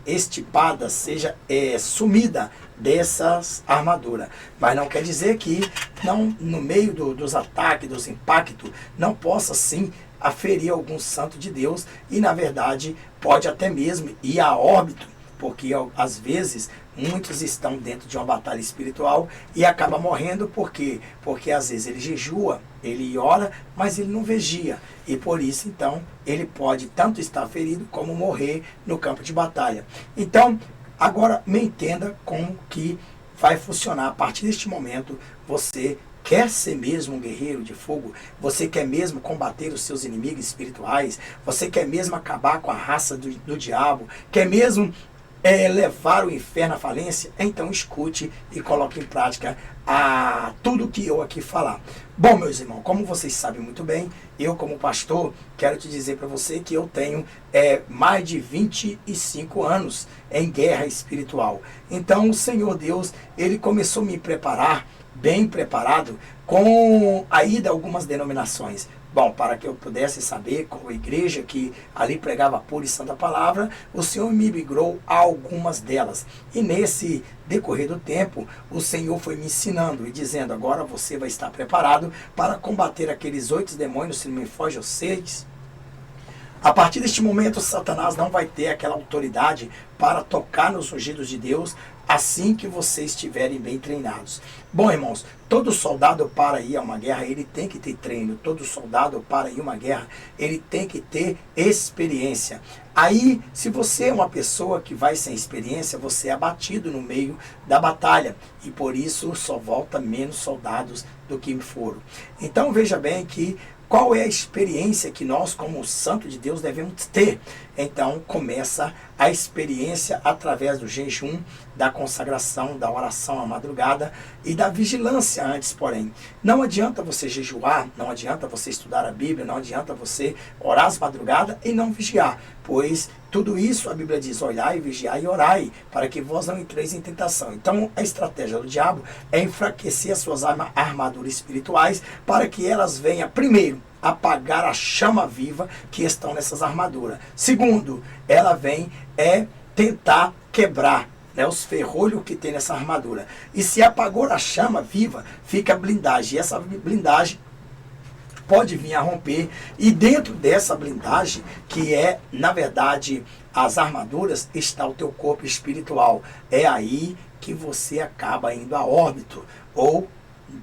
extirpada, seja sumida dessas armaduras. Mas não quer dizer que não, no meio dos ataques, dos impactos, não possa sim aferir algum santo de Deus, e na verdade pode até mesmo ir a óbito, porque às vezes muitos estão dentro de uma batalha espiritual e acaba morrendo. Por quê? Porque às vezes ele jejua, ele ora, mas ele não vigia. E por isso, então, ele pode tanto estar ferido como morrer no campo de batalha. Então, agora me entenda como que vai funcionar. A partir deste momento, você quer ser mesmo um guerreiro de fogo? Você quer mesmo combater os seus inimigos espirituais? Você quer mesmo acabar com a raça do diabo? Quer mesmo levar o inferno à falência? Então escute e coloque em prática tudo que eu aqui falar. Bom, meus irmãos, como vocês sabem muito bem, eu como pastor, quero te dizer para você que eu tenho mais de 25 anos em guerra espiritual. Então o Senhor Deus, ele começou a me preparar, bem preparado, com a ida a algumas denominações. Bom, para que eu pudesse saber qual igreja que ali pregava pura e santa palavra, o Senhor me migrou a algumas delas. E nesse decorrer do tempo, o Senhor foi me ensinando e dizendo: agora você vai estar preparado para combater aqueles 8 demônios, se não me foge aos 6. A partir deste momento, Satanás não vai ter aquela autoridade para tocar nos ungidos de Deus, assim que vocês estiverem bem treinados. Bom, irmãos, todo soldado para ir a uma guerra, ele tem que ter treino. Todo soldado para ir a uma guerra, ele tem que ter experiência. Aí, se você é uma pessoa que vai sem experiência, você é abatido no meio da batalha. E por isso só volta menos soldados do que foram. Então veja bem que qual é a experiência que nós, como santo de Deus, devemos ter? Então, começa a experiência através do jejum, da consagração, da oração à madrugada e da vigilância antes, porém. Não adianta você jejuar, não adianta você estudar a Bíblia, não adianta você orar às madrugadas e não vigiar, pois tudo isso a Bíblia diz: olhai, vigiai e orai, para que vós não entreis em tentação. Então, a estratégia do diabo é enfraquecer as suas armaduras espirituais, para que elas venham, primeiro, apagar a chama viva que estão nessas armaduras. Segundo, ela vem tentar quebrar os ferrolhos que tem nessa armadura. E se apagou a chama viva, fica a blindagem. E essa blindagem pode vir a romper. E dentro dessa blindagem, que é, na verdade, as armaduras, está o teu corpo espiritual. É aí que você acaba indo a óbito, ou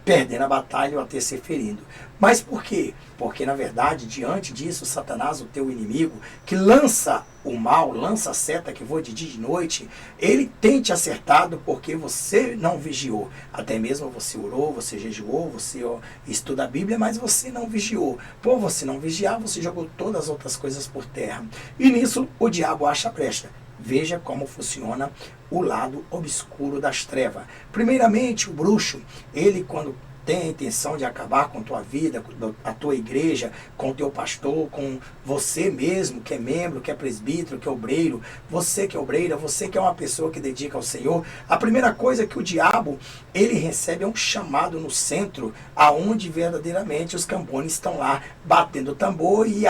perdendo a batalha ou até se ferindo. Mas por quê? Porque, na verdade, diante disso, Satanás, o teu inimigo, que lança o mal, lança a seta que voa de dia e de noite, ele tem te acertado porque você não vigiou. Até mesmo você orou, você jejuou, você estuda a Bíblia, mas você não vigiou. Por você não vigiar, você jogou todas as outras coisas por terra. E nisso, o diabo acha brecha. Veja como funciona o lado obscuro das trevas. Primeiramente, o bruxo, ele quando tem a intenção de acabar com a tua vida, com a tua igreja, com o teu pastor, com você mesmo, que é membro, que é presbítero, que é obreiro, você que é obreira, você que é uma pessoa que dedica ao Senhor, a primeira coisa que o diabo, ele recebe é um chamado no centro, aonde verdadeiramente os cambones estão lá batendo o tambor e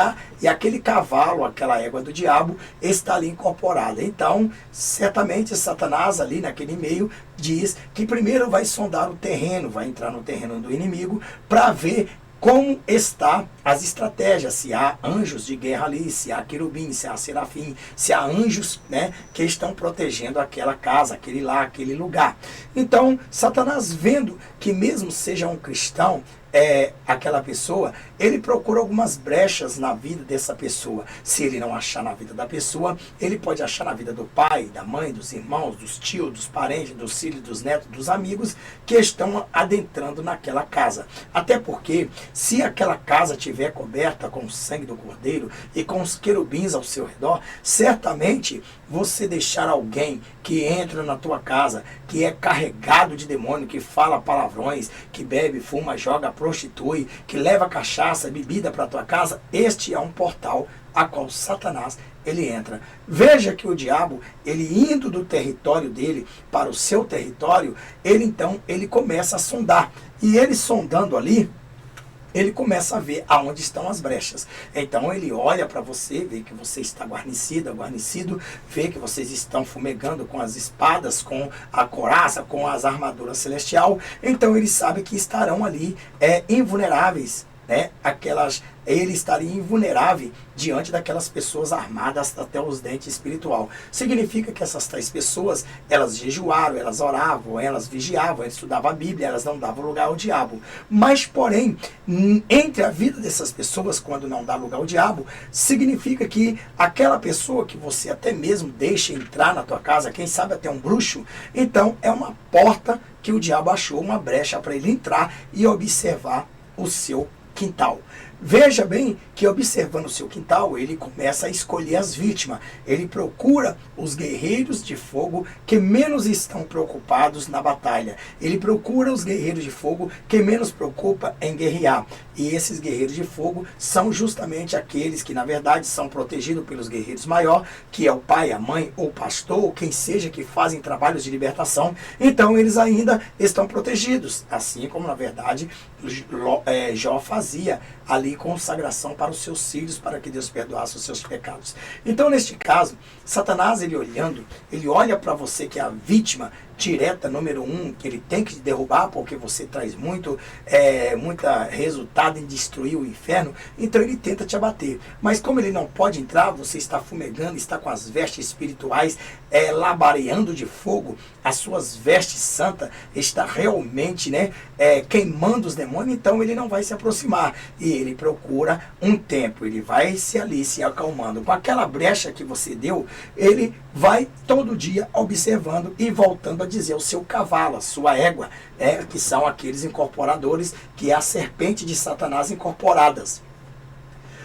aquele cavalo, aquela égua do diabo está ali incorporada. Então, certamente Satanás ali naquele meio diz que primeiro vai sondar o terreno, vai entrar no terreno do inimigo para ver como está as estratégias, se há anjos de guerra ali, se há querubim, se há serafim, se há anjos, né, que estão protegendo aquela casa, aquele lugar. Então, Satanás, vendo que mesmo seja um cristão, aquela pessoa, ele procura algumas brechas na vida dessa pessoa. Se ele não achar na vida da pessoa, ele pode achar na vida do pai, da mãe, dos irmãos, dos tios, dos parentes, dos filhos, dos netos, dos amigos que estão adentrando naquela casa. Até porque, se aquela casa tiver coberta com o sangue do cordeiro e com os querubins ao seu redor, certamente você deixar alguém que entra na tua casa, que é carregado de demônio, que fala palavrões, que bebe, fuma, joga, prostitui, que leva cachaça, bebida para a tua casa, este é um portal a qual Satanás ele entra. Veja que o diabo, ele indo do território dele para o seu território, ele começa a sondar. E ele sondando ali, ele começa a ver aonde estão as brechas. Então ele olha para você, vê que você está guarnecido, vê que vocês estão fumegando com as espadas, com a couraça, com as armaduras celestial. Então ele sabe que estarão ali invulneráveis, né? Ele estaria invulnerável diante daquelas pessoas armadas até os dentes espiritual. Significa que essas tais pessoas, elas jejuaram, elas oravam, elas vigiavam, elas estudavam a Bíblia, elas não davam lugar ao diabo. Mas, porém, entre a vida dessas pessoas, quando não dá lugar ao diabo, significa que aquela pessoa que você até mesmo deixa entrar na tua casa, quem sabe até um bruxo, então é uma porta que o diabo achou, uma brecha para ele entrar e observar o seu quintal. Veja bem que observando o seu quintal, ele começa a escolher as vítimas. Ele procura os guerreiros de fogo que menos estão preocupados na batalha. Ele procura os guerreiros de fogo que menos preocupa em guerrear. E esses guerreiros de fogo são justamente aqueles que, na verdade, são protegidos pelos guerreiros maior, que é o pai, a mãe, ou o pastor, ou quem seja que fazem trabalhos de libertação. Então, eles ainda estão protegidos. Assim como, na verdade, Jó fazia ali consagração para os seus filhos, para que Deus perdoasse os seus pecados. Então, neste caso, Satanás, ele olhando, ele olha para você que é a vítima direta, número 1, que ele tem que te derrubar, porque você traz muito resultado em destruir o inferno, então ele tenta te abater. Mas como ele não pode entrar, você está fumegando, está com as vestes espirituais, labareando de fogo, as suas vestes santas, está realmente queimando os demônios, então ele não vai se aproximar. E ele procura um tempo, ele vai se acalmando. Com aquela brecha que você deu, ele vai todo dia observando e voltando a dizer ao seu cavalo, a sua égua, que são aqueles incorporadores, que é a serpente de Satanás incorporadas.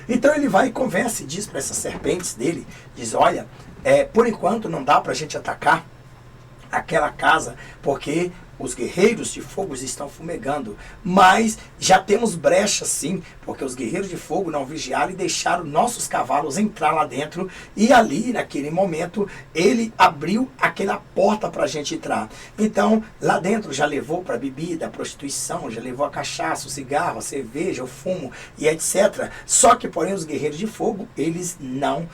Então ele vai e conversa e diz para essas serpentes dele, diz, olha, por enquanto não dá para a gente atacar aquela casa, porque os guerreiros de fogo estão fumegando, mas já temos brechas sim, porque os guerreiros de fogo não vigiaram e deixaram nossos cavalos entrar lá dentro, e ali, naquele momento, ele abriu aquela porta para a gente entrar. Então, lá dentro já levou para a bebida, a prostituição, já levou a cachaça, o cigarro, a cerveja, o fumo e etc. Só que, porém, os guerreiros de fogo, eles não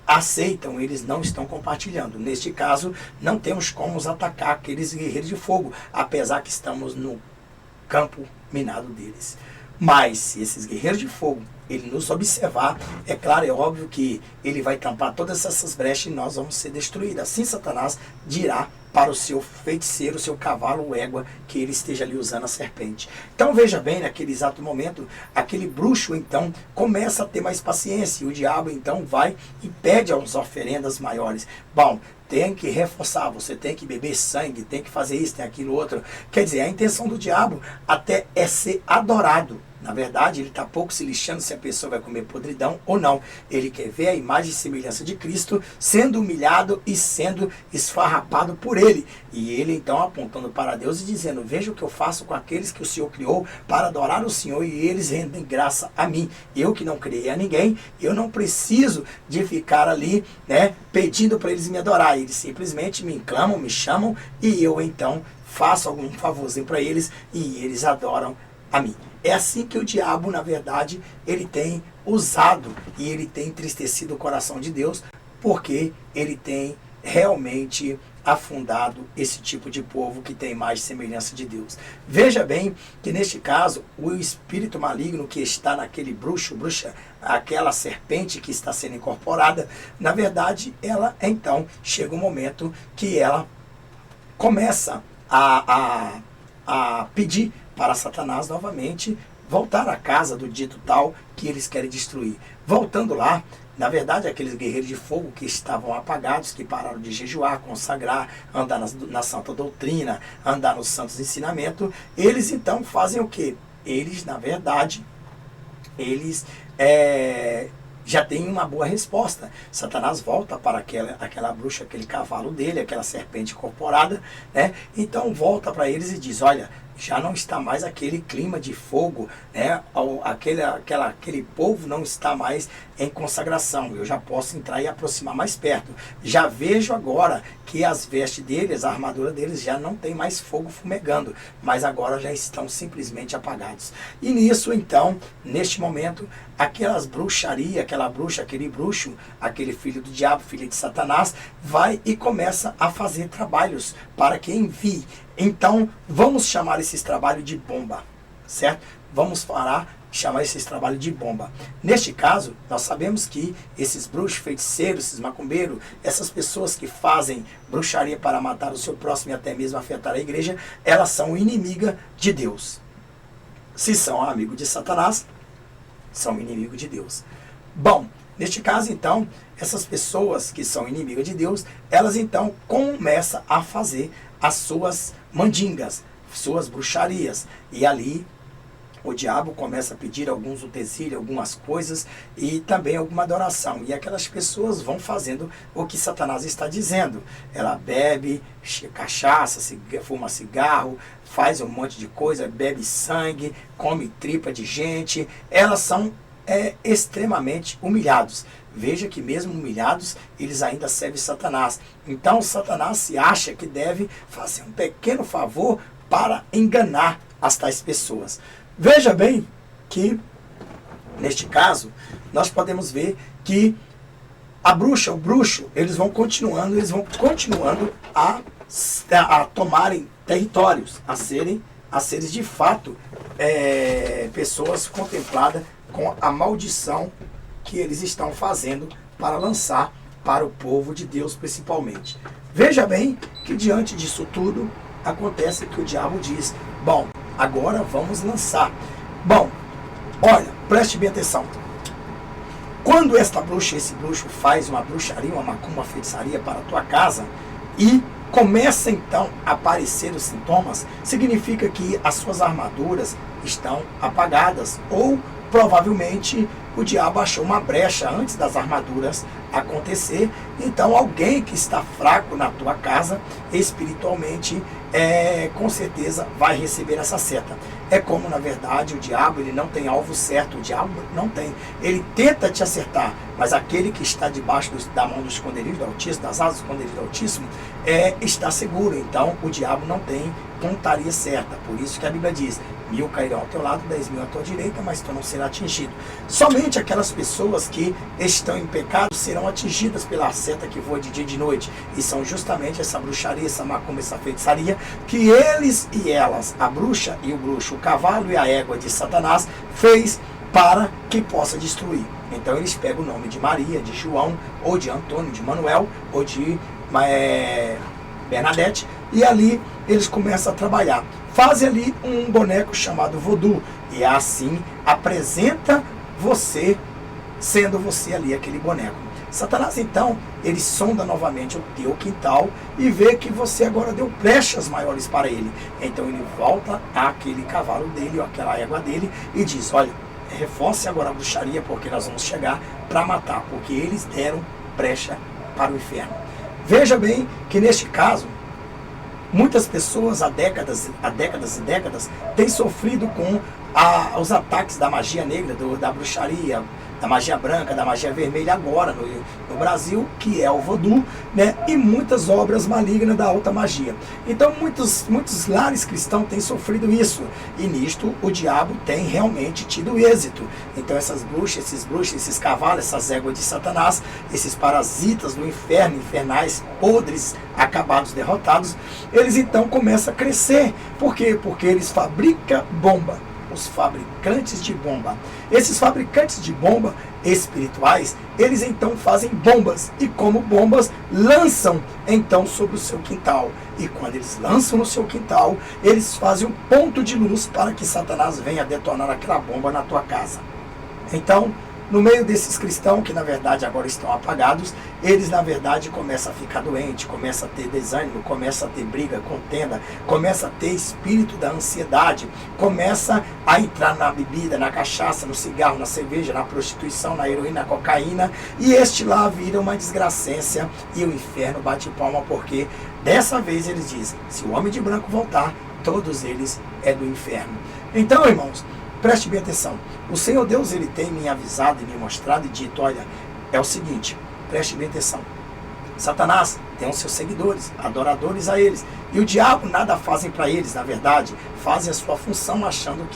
aceitam, eles não estão compartilhando. Neste caso, não temos como atacar aqueles guerreiros de fogo, apesar que estamos no campo minado deles. Mas, se esses guerreiros de fogo, ele nos observar, é claro, é óbvio que ele vai tampar todas essas brechas e nós vamos ser destruídos. Assim, Satanás dirá para o seu feiticeiro, o seu cavalo, o égua, que ele esteja ali usando a serpente. Então veja bem, naquele exato momento, aquele bruxo então começa a ter mais paciência, e o diabo então vai e pede as oferendas maiores. Bom, tem que reforçar, você tem que beber sangue, tem que fazer isso, tem aquilo outro. Quer dizer, a intenção do diabo até é ser adorado. Na verdade, ele está pouco se lixando se a pessoa vai comer podridão ou não. Ele quer ver a imagem e semelhança de Cristo sendo humilhado e sendo esfarrapado por ele. E ele então apontando para Deus e dizendo: veja o que eu faço com aqueles que o Senhor criou para adorar o Senhor, e eles rendem graça a mim. Eu que não criei a ninguém, eu não preciso de ficar ali, né, pedindo para eles me adorar. Eles simplesmente me clamam, me chamam, e eu então faço algum favorzinho para eles e eles adoram a mim. É assim que o diabo, na verdade, ele tem usado e ele tem entristecido o coração de Deus, porque ele tem realmente afundado esse tipo de povo que tem mais semelhança de Deus. Veja bem que neste caso, o espírito maligno que está naquele bruxa, aquela serpente que está sendo incorporada, na verdade, ela então chega um momento que ela começa a pedir para Satanás novamente voltar à casa do dito tal que eles querem destruir. Voltando lá, na verdade, aqueles guerreiros de fogo que estavam apagados, que pararam de jejuar, consagrar, andar na santa doutrina, andar nos santos ensinamentos, eles então fazem o quê? Eles, na verdade, já tem uma boa resposta. Satanás volta para aquela bruxa, aquele cavalo dele, aquela serpente incorporada, né? Então volta para eles e diz: olha, já não está mais aquele clima de fogo, né? Aquele povo não está mais em consagração. Eu já posso entrar e aproximar mais perto. Já vejo agora que as vestes deles, a armadura deles já não tem mais fogo fumegando, mas agora já estão simplesmente apagados. E nisso, então, neste momento, aquelas bruxarias, aquela bruxa, aquele bruxo, aquele filho do diabo, filho de Satanás, vai e começa a fazer trabalhos para que envie. Então, vamos chamar esses trabalhos de bomba, certo? Vamos chamar esses trabalhos de bomba. Neste caso, nós sabemos que esses bruxos, feiticeiros, esses macumbeiros, essas pessoas que fazem bruxaria para matar o seu próximo e até mesmo afetar a igreja, elas são inimigas de Deus. Se são amigos de Satanás, são inimigos de Deus. Bom, neste caso, então, essas pessoas que são inimigas de Deus, elas então começam a fazer as suas mandingas, suas bruxarias. E ali o diabo começa a pedir alguns utensílios, algumas coisas e também alguma adoração. E aquelas pessoas vão fazendo o que Satanás está dizendo. Ela bebe cachaça, fuma cigarro, faz um monte de coisa, bebe sangue, come tripa de gente. Elas são extremamente humilhados. Veja que mesmo humilhados, eles ainda servem Satanás. Então Satanás se acha que deve fazer um pequeno favor para enganar as tais pessoas. Veja bem que, neste caso, nós podemos ver que a bruxa, o bruxo, eles vão continuando a tomarem territórios, a seres de fato pessoas contempladas com a maldição que eles estão fazendo para lançar para o povo de Deus principalmente. Veja bem que diante disso tudo, acontece que o diabo diz: bom, agora vamos lançar. Bom, olha, preste bem atenção. Quando esta bruxa, esse bruxo faz uma bruxaria, uma macumba, uma feitiçaria para a tua casa e começa então a aparecer os sintomas, significa que as suas armaduras estão apagadas ou provavelmente o diabo achou uma brecha antes das armaduras acontecer. Então alguém que está fraco na tua casa espiritualmente com certeza vai receber essa seta. É como, na verdade, o diabo ele não tem alvo certo. O diabo não tem. Ele tenta te acertar, mas aquele que está debaixo da mão do esconderijo do Altíssimo, das asas do esconderijo do Altíssimo, está seguro. Então o diabo não tem pontaria certa. Por isso que a Bíblia diz: 1000 cairão ao teu lado, 10.000 à tua direita, mas tu não será atingido. Somente aquelas pessoas que estão em pecado serão atingidas pela seta que voa de dia e de noite. E são justamente essa bruxaria, essa macumba, essa feitiçaria, que eles e elas, a bruxa e o bruxo, o cavalo e a égua de Satanás, fez para que possa destruir. Então eles pegam o nome de Maria, de João, ou de Antônio, de Manuel, ou de Bernadette, e ali eles começam a trabalhar. Fazem ali um boneco chamado voodoo, e assim apresenta você, sendo você ali aquele boneco. Satanás então, ele sonda novamente o teu quintal e vê que você agora deu brechas maiores para ele. Então ele volta àquele cavalo dele, ou àquela égua dele, e diz: olha, reforce agora a bruxaria, porque nós vamos chegar para matar, porque eles deram brecha para o inferno. Veja bem que neste caso, Muitas pessoas há décadas e décadas têm sofrido com os ataques da magia negra, da bruxaria, da magia branca, da magia vermelha agora no Brasil, que é o voodoo, né? E muitas obras malignas da alta magia. Então muitos lares cristãos têm sofrido isso, e nisto o diabo tem realmente tido êxito. Então essas bruxas, esses cavalos, essas éguas de Satanás, esses parasitas do inferno, infernais, podres, acabados, derrotados, eles então começam a crescer. Por quê? Porque eles fabricam bomba. Os fabricantes de bomba. Esses fabricantes de bomba espirituais, eles então fazem bombas, e como bombas, lançam então sobre o seu quintal. E quando eles lançam no seu quintal, eles fazem um ponto de luz para que Satanás venha detonar aquela bomba na tua casa. Então, no meio desses cristãos, que na verdade agora estão apagados, eles na verdade começam a ficar doentes, começam a ter desânimo, começam a ter briga, contenda, começam a ter espírito da ansiedade, começa a entrar na bebida, na cachaça, no cigarro, na cerveja, na prostituição, na heroína, na cocaína, e este lá vira uma desgracência, e o inferno bate palma, porque dessa vez eles dizem, se o homem de branco voltar, todos eles é do inferno. Então, irmãos, preste bem atenção. O Senhor Deus, ele tem me avisado e me mostrado e dito, olha, é o seguinte, preste bem atenção. Satanás tem os seus seguidores, adoradores a eles. E o diabo nada fazem para eles, na verdade, fazem a sua função achando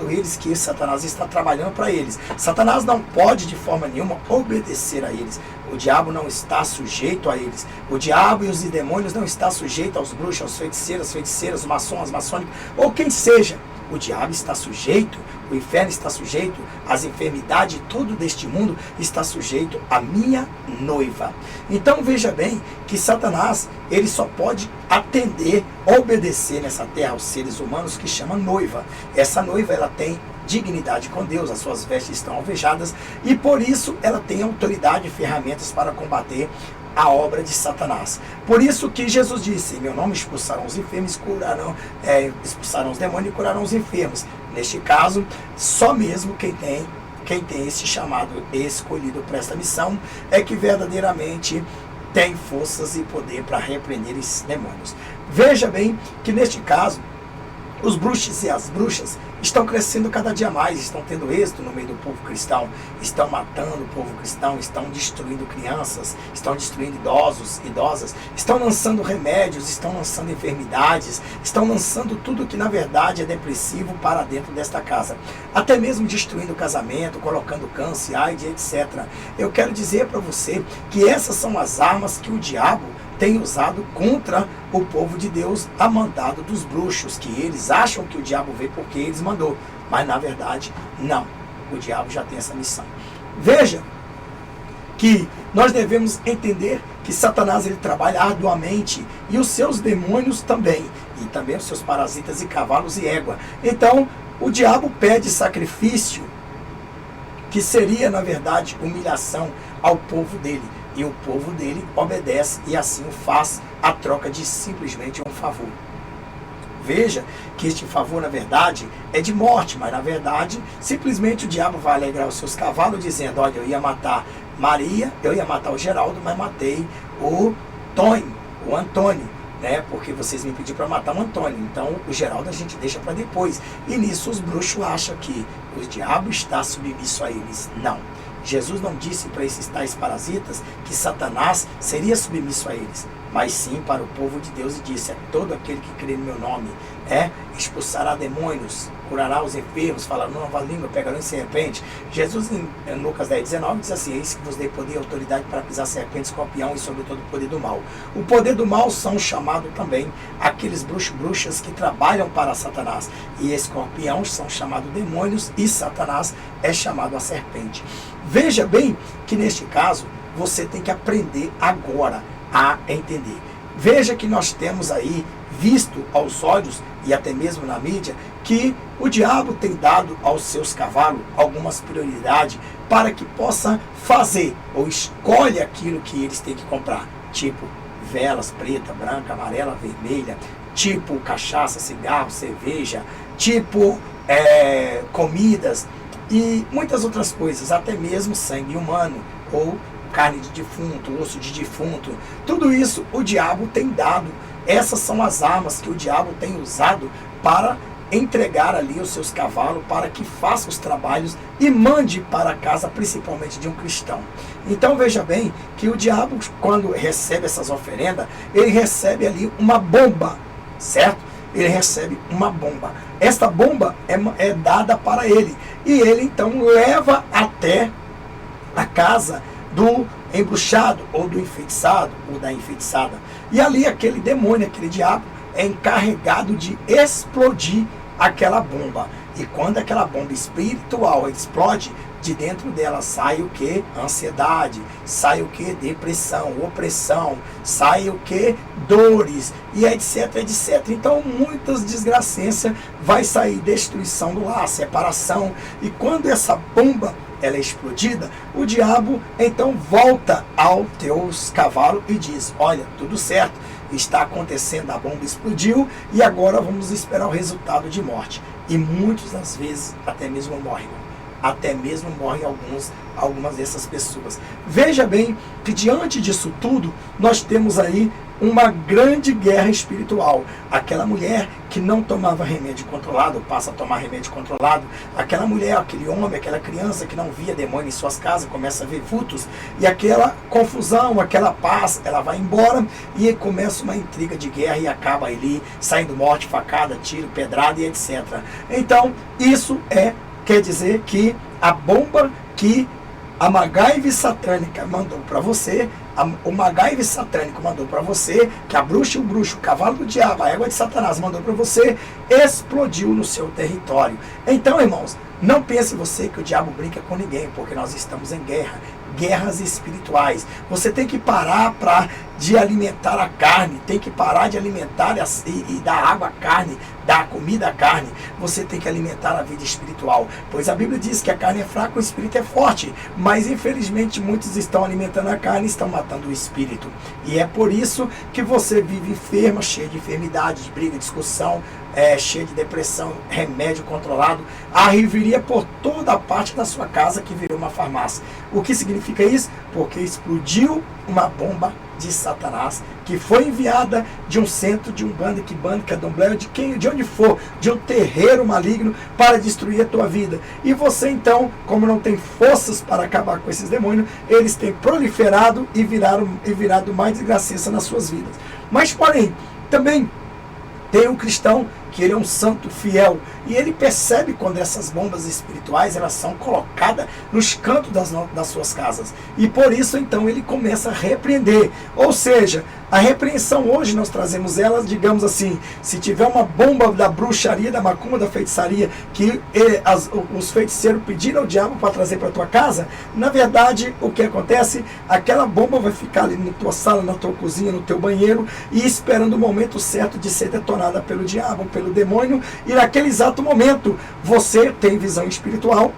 eles que Satanás está trabalhando para eles. Satanás não pode de forma nenhuma obedecer a eles. O diabo não está sujeito a eles. O diabo e os demônios não estão sujeitos aos bruxos, aos feiticeiras, maçons, maçônicos, ou quem seja. O diabo está sujeito, o inferno está sujeito, as enfermidades, tudo deste mundo está sujeito à minha noiva. Então veja bem que Satanás, ele só pode atender, obedecer nessa terra aos seres humanos que chama noiva. Essa noiva, ela tem dignidade com Deus, as suas vestes estão alvejadas, e por isso ela tem autoridade e ferramentas para combater a obra de Satanás. Por isso que Jesus disse, em meu nome expulsarão os enfermos, expulsarão os demônios e curarão os enfermos. Neste caso, só mesmo quem tem esse chamado escolhido para esta missão é que verdadeiramente tem forças e poder para repreender esses demônios. Veja bem que neste caso, os bruxos e as bruxas estão crescendo cada dia mais, estão tendo êxito no meio do povo cristão, estão matando o povo cristão, estão destruindo crianças, estão destruindo idosos, idosas, estão lançando remédios, estão lançando enfermidades, estão lançando tudo que na verdade é depressivo para dentro desta casa. Até mesmo destruindo o casamento, colocando câncer, AIDS, etc. Eu quero dizer para você que essas são as armas que o diabo tem usado contra o povo de Deus, a mandado dos bruxos, que eles acham que o diabo veio porque eles mandou, mas na verdade não, o diabo já tem essa missão. Veja que nós devemos entender que Satanás, ele trabalha arduamente, e os seus demônios também, e também os seus parasitas e cavalos e égua. Então o diabo pede sacrifício, que seria na verdade humilhação ao povo dele. E o povo dele obedece e assim o faz a troca de simplesmente um favor. Veja que este favor, na verdade, é de morte, mas na verdade, simplesmente o diabo vai alegrar os seus cavalos dizendo, olha, eu ia matar Maria, eu ia matar o Geraldo, mas matei o Tonho, o Antônio, né? Porque vocês me pediram para matar o Antônio, então o Geraldo a gente deixa para depois. E nisso os bruxos acham que o diabo está submisso a eles. Não. Jesus não disse para esses tais parasitas que Satanás seria submisso a eles, mas sim para o povo de Deus, e disse, todo aquele que crê no meu nome, expulsará demônios, curará os enfermos, falará nova língua, pegarão em serpente. Jesus em Lucas 10:19 diz assim, eis que vos dei poder e autoridade para pisar serpente, escorpião e sobre todo o poder do mal. O poder do mal são chamados também aqueles bruxas que trabalham para Satanás, e escorpiões são chamados demônios, e Satanás é chamado a serpente. Veja bem que neste caso você tem que aprender agora a entender. Veja que nós temos aí visto aos olhos e até mesmo na mídia que o diabo tem dado aos seus cavalos algumas prioridades para que possa fazer ou escolhe aquilo que eles têm que comprar, tipo velas preta, branca, amarela, vermelha, tipo cachaça, cigarro, cerveja, tipo comidas e muitas outras coisas, até mesmo sangue humano ou carne de defunto, osso de defunto. Tudo isso o diabo tem dado. Essas são as armas que o diabo tem usado para entregar ali os seus cavalos, para que faça os trabalhos e mande para a casa, principalmente de um cristão. Então veja bem que o diabo, quando recebe essas oferendas, ele recebe ali uma bomba, certo? Ele recebe uma bomba. Esta bomba é dada para ele. E ele então leva até a casa do embruxado, ou do enfeitiçado, ou da enfeitiçada. E ali aquele demônio, aquele diabo, é encarregado de explodir aquela bomba. E quando aquela bomba espiritual explode, de dentro dela sai o que? Ansiedade, sai o que? Depressão, opressão, sai o que? Dores, e etc, etc. Então muitas desgraças vai sair, destruição do lar, separação. E quando essa bomba ela é explodida, o diabo então volta aos teus cavalos e diz: olha, tudo certo, está acontecendo, a bomba explodiu e agora vamos esperar o resultado de morte. E muitas das vezes até mesmo morrem. Até mesmo morrem algumas dessas pessoas. Veja bem que diante disso tudo, nós temos aí uma grande guerra espiritual. Aquela mulher que não tomava remédio controlado, passa a tomar remédio controlado. Aquela mulher, aquele homem, aquela criança que não via demônio em suas casas, começa a ver vultos. E aquela confusão, aquela paz, ela vai embora e começa uma intriga de guerra e acaba ali saindo morte, facada, tiro, pedrada e etc. Então, isso quer dizer que a bomba que a MacGyver satânica mandou para você, o MacGyver satânico mandou para você, que a bruxa e o bruxo, o cavalo do diabo, a égua de Satanás mandou para você, explodiu no seu território. Então, irmãos, não pense você que o diabo brinca com ninguém, porque nós estamos em guerra. Guerras espirituais. Você tem que parar de alimentar a carne, tem que parar de alimentar e dar água à carne, dar comida à carne. Você tem que alimentar a vida espiritual, pois a Bíblia diz que a carne é fraca, o espírito é forte, mas infelizmente muitos estão alimentando a carne e estão matando o espírito. E é por isso que você vive enferma, cheio de enfermidades, de briga, discussão, cheio de depressão, remédio controlado, arriviria por toda a parte da sua casa que virou uma farmácia. O que significa isso? Porque explodiu uma bomba de Satanás, que foi enviada de um centro, de um bando, candomblé, de onde for, de um terreiro maligno para destruir a tua vida. E você então, como não tem forças para acabar com esses demônios, eles têm proliferado e virado mais desgraça nas suas vidas. Mas porém, também tem um cristão que ele é um santo fiel, e ele percebe quando essas bombas espirituais elas são colocadas nos cantos das suas casas, e por isso então ele começa a repreender. Ou seja, a repreensão hoje nós trazemos elas, digamos assim, se tiver uma bomba da bruxaria, da macumba, da feitiçaria, que os feiticeiros pediram ao diabo para trazer para tua casa, na verdade o que acontece? Aquela bomba vai ficar ali na tua sala, na tua cozinha, no teu banheiro, e esperando o momento certo de ser detonada pelo diabo, pelo demônio, e naquele exato momento você tem visão espiritual.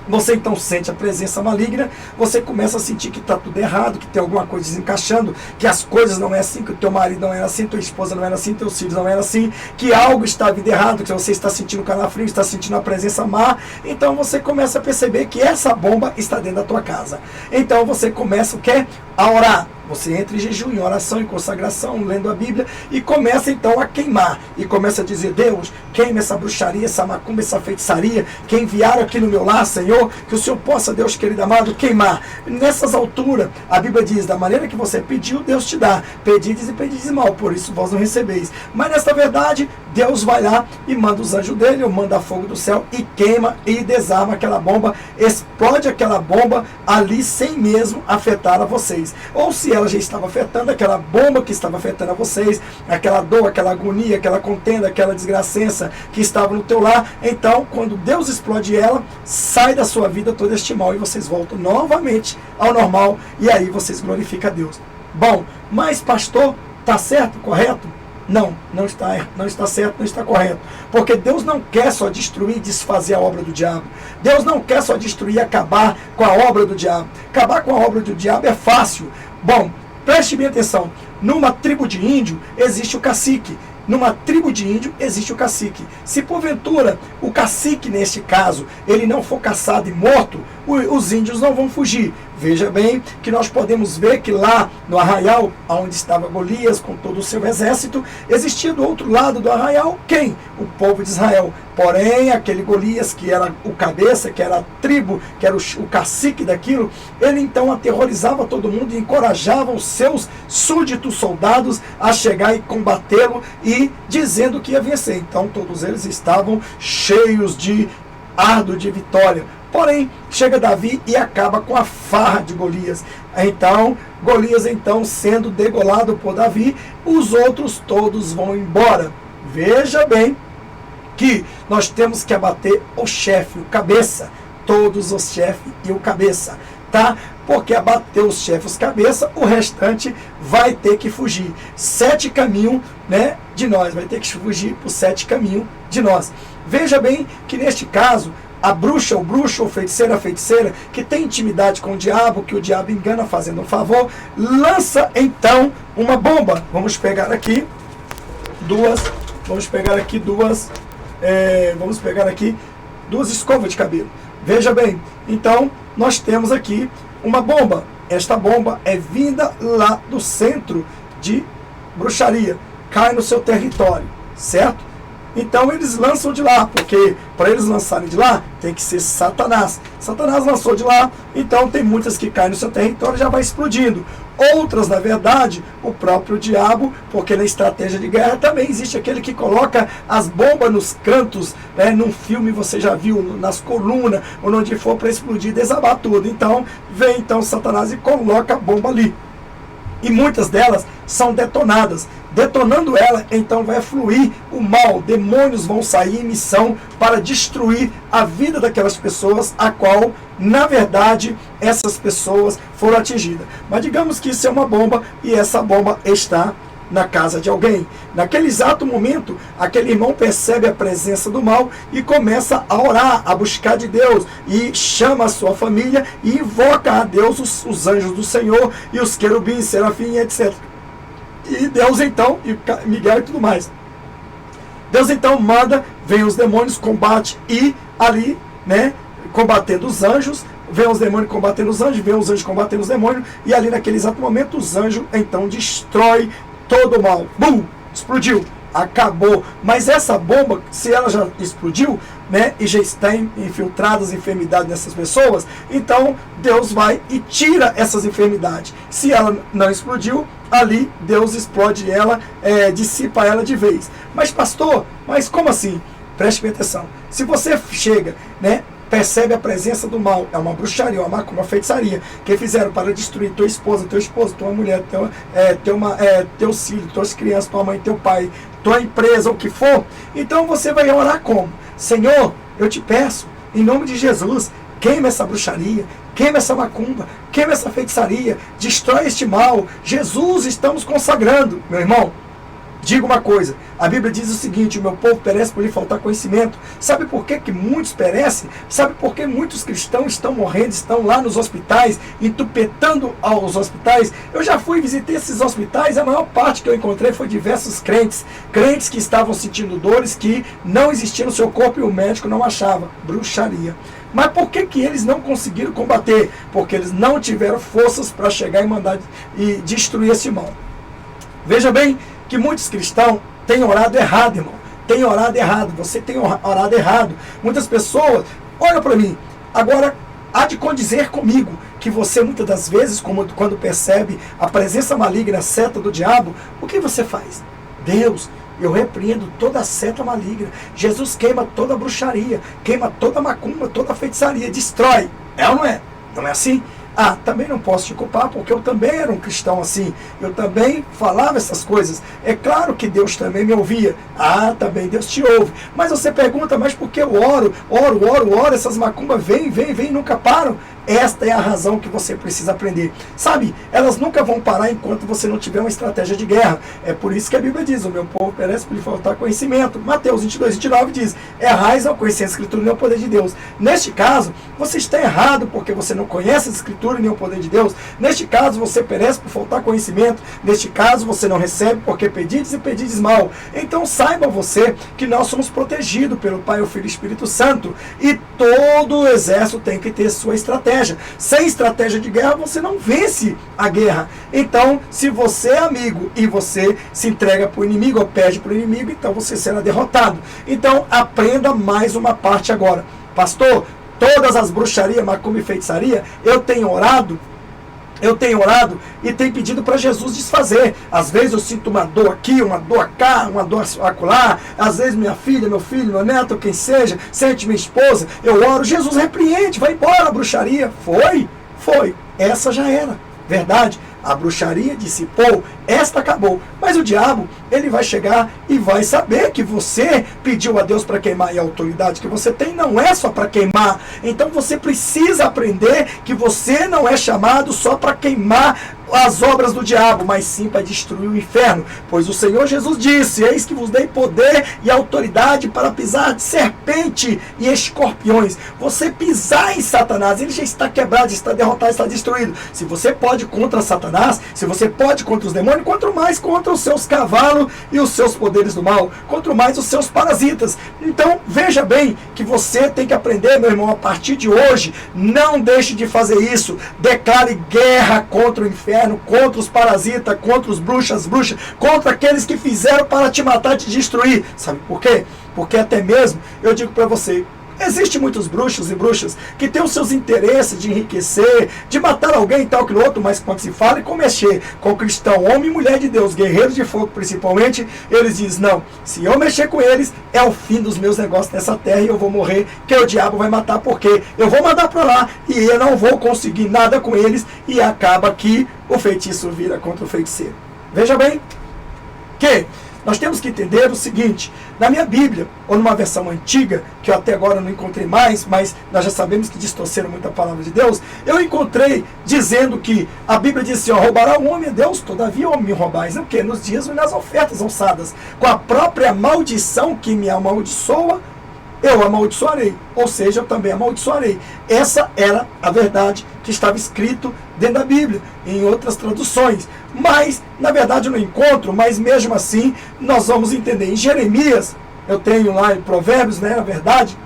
Você então sente a presença maligna, você começa a sentir que está tudo errado, que tem alguma coisa desencaixando, que as coisas não é assim, que o teu marido não era assim, tua esposa não era assim, teus filhos não eram assim, que algo está vindo errado, que você está sentindo calafrio, está sentindo a presença má. Então você começa a perceber que essa bomba está dentro da tua casa. Então você começa o quê? A orar. Você entra em jejum, em oração, em consagração, lendo a Bíblia, e começa então a queimar. E começa a dizer: Deus, queima essa bruxaria, essa macumba, essa feitiçaria, que enviaram aqui no meu lar, Senhor, que o Senhor possa, Deus querido amado, queimar. Nessas alturas, a Bíblia diz: da maneira que você pediu, Deus te dá. Pedides e pedides mal, por isso vós não recebeis. Mas nesta verdade, Deus vai lá e manda os anjos dele, ou manda fogo do céu, e queima e desarma aquela bomba, explode aquela bomba ali sem mesmo afetar a vocês. Ou se ela já estava afetando, aquela bomba que estava afetando a vocês, aquela dor, aquela agonia, aquela contenda, aquela desgracença que estava no teu lar, então quando Deus explode ela, sai da sua vida todo este mal e vocês voltam novamente ao normal, e aí vocês glorificam a Deus. Bom, mas pastor, está certo, correto? Não está certo, não está correto. Porque Deus não quer só destruir e desfazer a obra do diabo. Deus não quer só destruir e acabar com a obra do diabo. Acabar com a obra do diabo é fácil. Bom, preste bem atenção. Numa tribo de índio existe o cacique. Numa tribo de índio existe o cacique. Se porventura o cacique, neste caso, ele não for caçado e morto, os índios não vão fugir. Veja bem que nós podemos ver que lá no arraial, onde estava Golias com todo o seu exército, existia do outro lado do arraial quem? O povo de Israel. Porém, aquele Golias, que era o cabeça, que era a tribo, que era o cacique daquilo, ele então aterrorizava todo mundo e encorajava os seus súditos soldados a chegar e combatê-lo e dizendo que ia vencer. Então todos eles estavam cheios de ardor de vitória. Porém, chega Davi e acaba com a farra de Golias. Então, Golias sendo degolado por Davi, os outros todos vão embora. Veja bem que nós temos que abater o chefe, o cabeça, todos os chefes e o cabeça, tá? Porque abater os chefes, os cabeça, o restante vai ter que fugir. 7 caminhos, né, de nós, vai ter que fugir por 7 caminhos de nós. Veja bem que neste caso, a bruxa, o bruxo, ou feiticeira, a feiticeira, que tem intimidade com o diabo, que o diabo engana fazendo um favor, lança então uma bomba. Vamos pegar aqui duas escovas de cabelo. Veja bem, então nós temos aqui uma bomba. Esta bomba é vinda lá do centro de bruxaria, cai no seu território, certo? Então eles lançam de lá, porque para eles lançarem de lá, tem que ser Satanás. Satanás lançou de lá, então tem muitas que caem no seu território e já vai explodindo. Outras, na verdade, o próprio diabo, porque na estratégia de guerra também existe aquele que coloca as bombas nos cantos, né? Num filme você já viu, nas colunas, ou onde for para explodir, desabar tudo. Então, vem então Satanás e coloca a bomba ali. E muitas delas são detonadas. Detonando ela, então vai fluir o mal. Demônios vão sair em missão para destruir a vida daquelas pessoas, a qual, na verdade, essas pessoas foram atingidas. Mas digamos que isso é uma bomba e essa bomba está na casa de alguém. Naquele exato momento, aquele irmão percebe a presença do mal e começa a orar, a buscar de Deus, e chama a sua família e invoca a Deus os anjos do Senhor e os querubins, serafim, etc. E Deus então, e Miguel e tudo mais. Deus então manda, vem os demônios, combate, e ali, né, combatendo os anjos, vem os demônios combatendo os anjos, vem os anjos combatendo os demônios, e ali naquele exato momento os anjos então destrói todo o mal. Bum! Explodiu. Acabou. Mas essa bomba, se ela já explodiu, né, e já está infiltradas enfermidades nessas pessoas, então Deus vai e tira essas enfermidades. Se ela não explodiu, ali Deus explode ela, dissipa ela de vez. Mas pastor, mas como assim? Preste bem atenção. Se você chega, né, percebe a presença do mal, é uma bruxaria, uma feitiçaria, que fizeram para destruir tua esposa, teu esposo, tua mulher, teus filhos, tuas crianças, tua mãe, teu pai, tua empresa, o que for, então você vai orar como? Senhor, eu te peço, em nome de Jesus, queima essa bruxaria, queima essa macumba, queima essa feitiçaria, destrói este mal. Jesus, estamos consagrando, meu irmão. Diga uma coisa, a Bíblia diz o seguinte: o meu povo perece por lhe faltar conhecimento. Sabe por que muitos perecem? Sabe por que muitos cristãos estão morrendo, estão lá nos hospitais, entupetando aos hospitais? Eu já fui visitar esses hospitais, a maior parte que eu encontrei foi diversos crentes que estavam sentindo dores que não existiam no seu corpo e o médico não achava. Bruxaria. Mas por que eles não conseguiram combater? Porque eles não tiveram forças para chegar e mandar e destruir esse mal. Veja bem que muitos cristãos têm orado errado, irmão. Tem orado errado. Você tem orado errado. Muitas pessoas, olha para mim, agora há de condizer comigo que você muitas das vezes, quando percebe a presença maligna, a seta do diabo, o que você faz? Deus, eu repreendo toda a seta maligna. Jesus queima toda a bruxaria, queima toda a macumba, toda a feitiçaria, destrói. É ou não é? Não é assim? Ah, também não posso te culpar, porque eu também era um cristão assim. Eu também falava essas coisas. É claro que Deus também me ouvia. Ah, também Deus te ouve. Mas você pergunta, mas por que eu oro, essas macumbas vêm e nunca param? Esta é a razão que você precisa aprender. Sabe, elas nunca vão parar enquanto você não tiver uma estratégia de guerra. É por isso que a Bíblia diz: o meu povo perece por lhe faltar conhecimento. Mateus 22:29 diz: errais ao conhecer a Escritura e nem o poder de Deus. Neste caso, você está errado porque você não conhece a Escritura e nem o poder de Deus. Neste caso, você perece por faltar conhecimento. Neste caso, você não recebe porque pedides e pedides mal. Então saiba você que nós somos protegidos pelo Pai, o Filho e o Espírito Santo. E todo o exército tem que ter sua estratégia. estratégia. Sem estratégia de guerra, você não vence a guerra. Então, se você é amigo e você se entrega para o inimigo ou perde para o inimigo, então você será derrotado. Então, aprenda mais uma parte agora. Pastor, todas as bruxarias, macumba e feitiçaria, eu tenho orado e tenho pedido para Jesus desfazer. Às vezes eu sinto uma dor aqui, uma dor cá, uma dor acolá. Às vezes minha filha, meu filho, meu neto, quem seja, sente minha esposa. Eu oro, Jesus repreende, vai embora a bruxaria. Foi. Essa já era. Verdade? A bruxaria dissipou, esta acabou. Mas o diabo, ele vai chegar e vai saber que você pediu a Deus para queimar, e a autoridade que você tem não é só para queimar. Então você precisa aprender que você não é chamado só para queimar as obras do diabo, mas sim para destruir o inferno. Pois o Senhor Jesus disse: eis que vos dei poder e autoridade para pisar de serpente e escorpiões. Você pisar em Satanás, ele já está quebrado, está derrotado, está destruído. Se você pode contra Satanás, se você pode contra os demônios, quanto mais contra os seus cavalos e os seus poderes do mal, quanto mais os seus parasitas. Então veja bem que você tem que aprender, meu irmão, a partir de hoje, não deixe de fazer isso. Declare guerra contra o inferno, contra os parasitas, contra os bruxas, contra aqueles que fizeram para te matar, te destruir. Sabe por quê? Porque até mesmo, eu digo para você, existem muitos bruxos e bruxas que têm os seus interesses de enriquecer, de matar alguém e tal que o outro, mas quando se fala em como mexer com o cristão, homem e mulher de Deus, guerreiros de fogo principalmente, eles dizem: não, se eu mexer com eles, é o fim dos meus negócios nessa terra e eu vou morrer, que o diabo vai matar, porque eu vou mandar para lá e eu não vou conseguir nada com eles, e acaba que o feitiço vira contra o feiticeiro. Veja bem que nós temos que entender o seguinte: na minha Bíblia, ou numa versão antiga, que eu até agora não encontrei mais, mas nós já sabemos que distorceram muito a palavra de Deus, eu encontrei dizendo que a Bíblia diz assim: ó, roubará o homem a Deus, todavia me roubais. O quê? Nos dízimos e nas ofertas alçadas. Com a própria maldição que me amaldiçoa, eu amaldiçoarei. Ou seja, eu também amaldiçoarei. Essa era a verdade que estava escrito dentro da Bíblia, em outras traduções. Mas, na verdade, eu não encontro, mas mesmo assim, nós vamos entender. Em Jeremias, eu tenho lá em Provérbios, né, na verdade,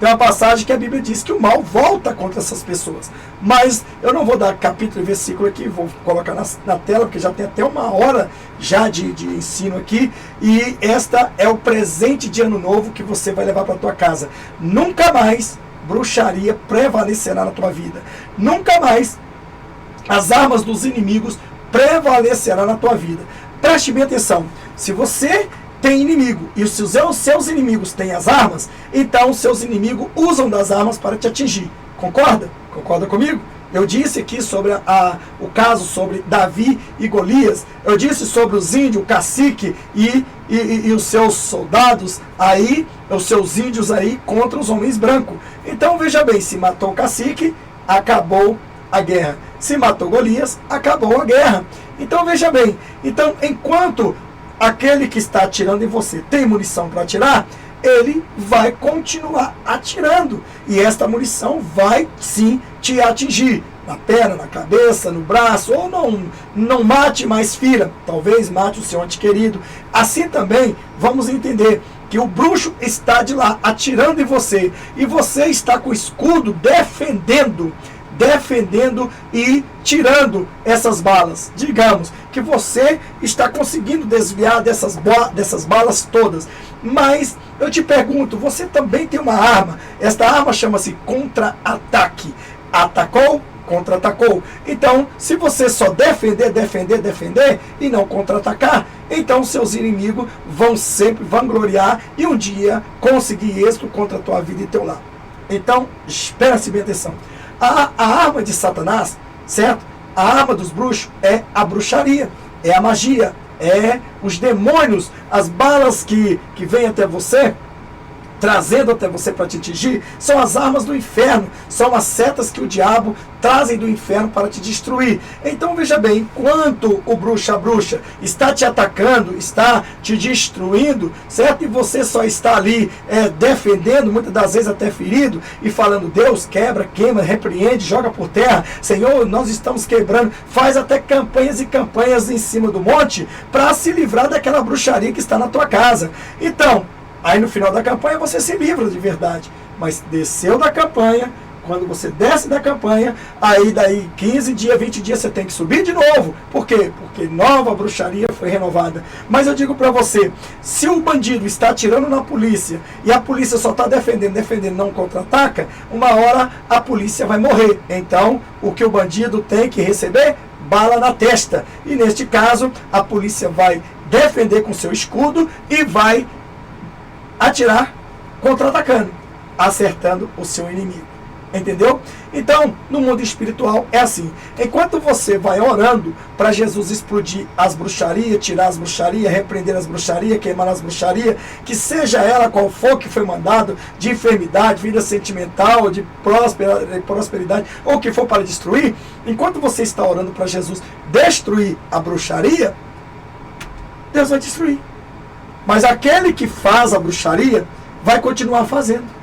tem uma passagem que a Bíblia diz que o mal volta contra essas pessoas. Mas eu não vou dar capítulo e versículo aqui, vou colocar na tela, porque já tem até uma hora já de ensino aqui. E esta é o presente de ano novo que você vai levar para a tua casa. Nunca mais bruxaria prevalecerá na tua vida. Nunca mais as armas dos inimigos prevalecerão na tua vida. Preste bem atenção. Se você tem inimigo e os seus inimigos têm as armas, então os seus inimigos usam das armas para te atingir. Concorda? Concorda comigo? Eu disse aqui sobre o caso sobre Davi e Golias. Eu disse sobre os índios, o cacique e os seus soldados aí, os seus índios aí contra os homens brancos. Então veja bem, se matou o cacique, acabou a guerra. Se matou Golias, acabou a guerra. Então veja bem, então enquanto aquele que está atirando em você tem munição para atirar, ele vai continuar atirando. E esta munição vai sim te atingir. Na perna, na cabeça, no braço, ou não mate, mas fira. Talvez mate o seu ente querido. Assim também, vamos entender que o bruxo está de lá atirando em você. E você está com o escudo defendendo e tirando essas balas. Digamos que você está conseguindo desviar dessas balas todas. Mas eu te pergunto, você também tem uma arma. Esta arma chama-se contra-ataque. Atacou? Contra-atacou. Então, se você só defender e não contra-atacar, então seus inimigos vão sempre vangloriar e um dia conseguir êxito contra a tua vida e teu lar. Então, espera-se bem atenção. A arma de Satanás, certo? A arma dos bruxos é a bruxaria, é a magia, é os demônios, as balas que vêm até você, trazendo até você para te atingir, são as armas do inferno, são as setas que o diabo trazem do inferno para te destruir. Então veja bem, enquanto o bruxo, a bruxa está te atacando, está te destruindo, certo? E você só está ali defendendo, muitas das vezes até ferido, e falando: Deus, quebra, queima, repreende, joga por terra, Senhor, nós estamos quebrando. Faz até campanhas e campanhas em cima do monte para se livrar daquela bruxaria que está na tua casa. Então, aí no final da campanha você se livra de verdade. Mas desceu da campanha, Quando você desce da campanha, aí daí 15 dias, 20 dias você tem que subir de novo. Por quê? Porque nova bruxaria foi renovada. Mas eu digo para você, se o bandido está atirando na polícia e a polícia só está defendendo, não contra-ataca, uma hora a polícia vai morrer. Então, o que o bandido tem que receber? Bala na testa. E neste caso, a polícia vai defender com seu escudo e vai atirar contra-atacando, acertando o seu inimigo. Entendeu? Então, no mundo espiritual é assim. Enquanto você vai orando para Jesus explodir as bruxarias, tirar as bruxarias, repreender as bruxarias, queimar as bruxarias, que seja ela qual for que foi mandado, de enfermidade, vida sentimental, de prosperidade, ou o que for para destruir, enquanto você está orando para Jesus destruir a bruxaria, Deus vai destruir. Mas aquele que faz a bruxaria vai continuar fazendo.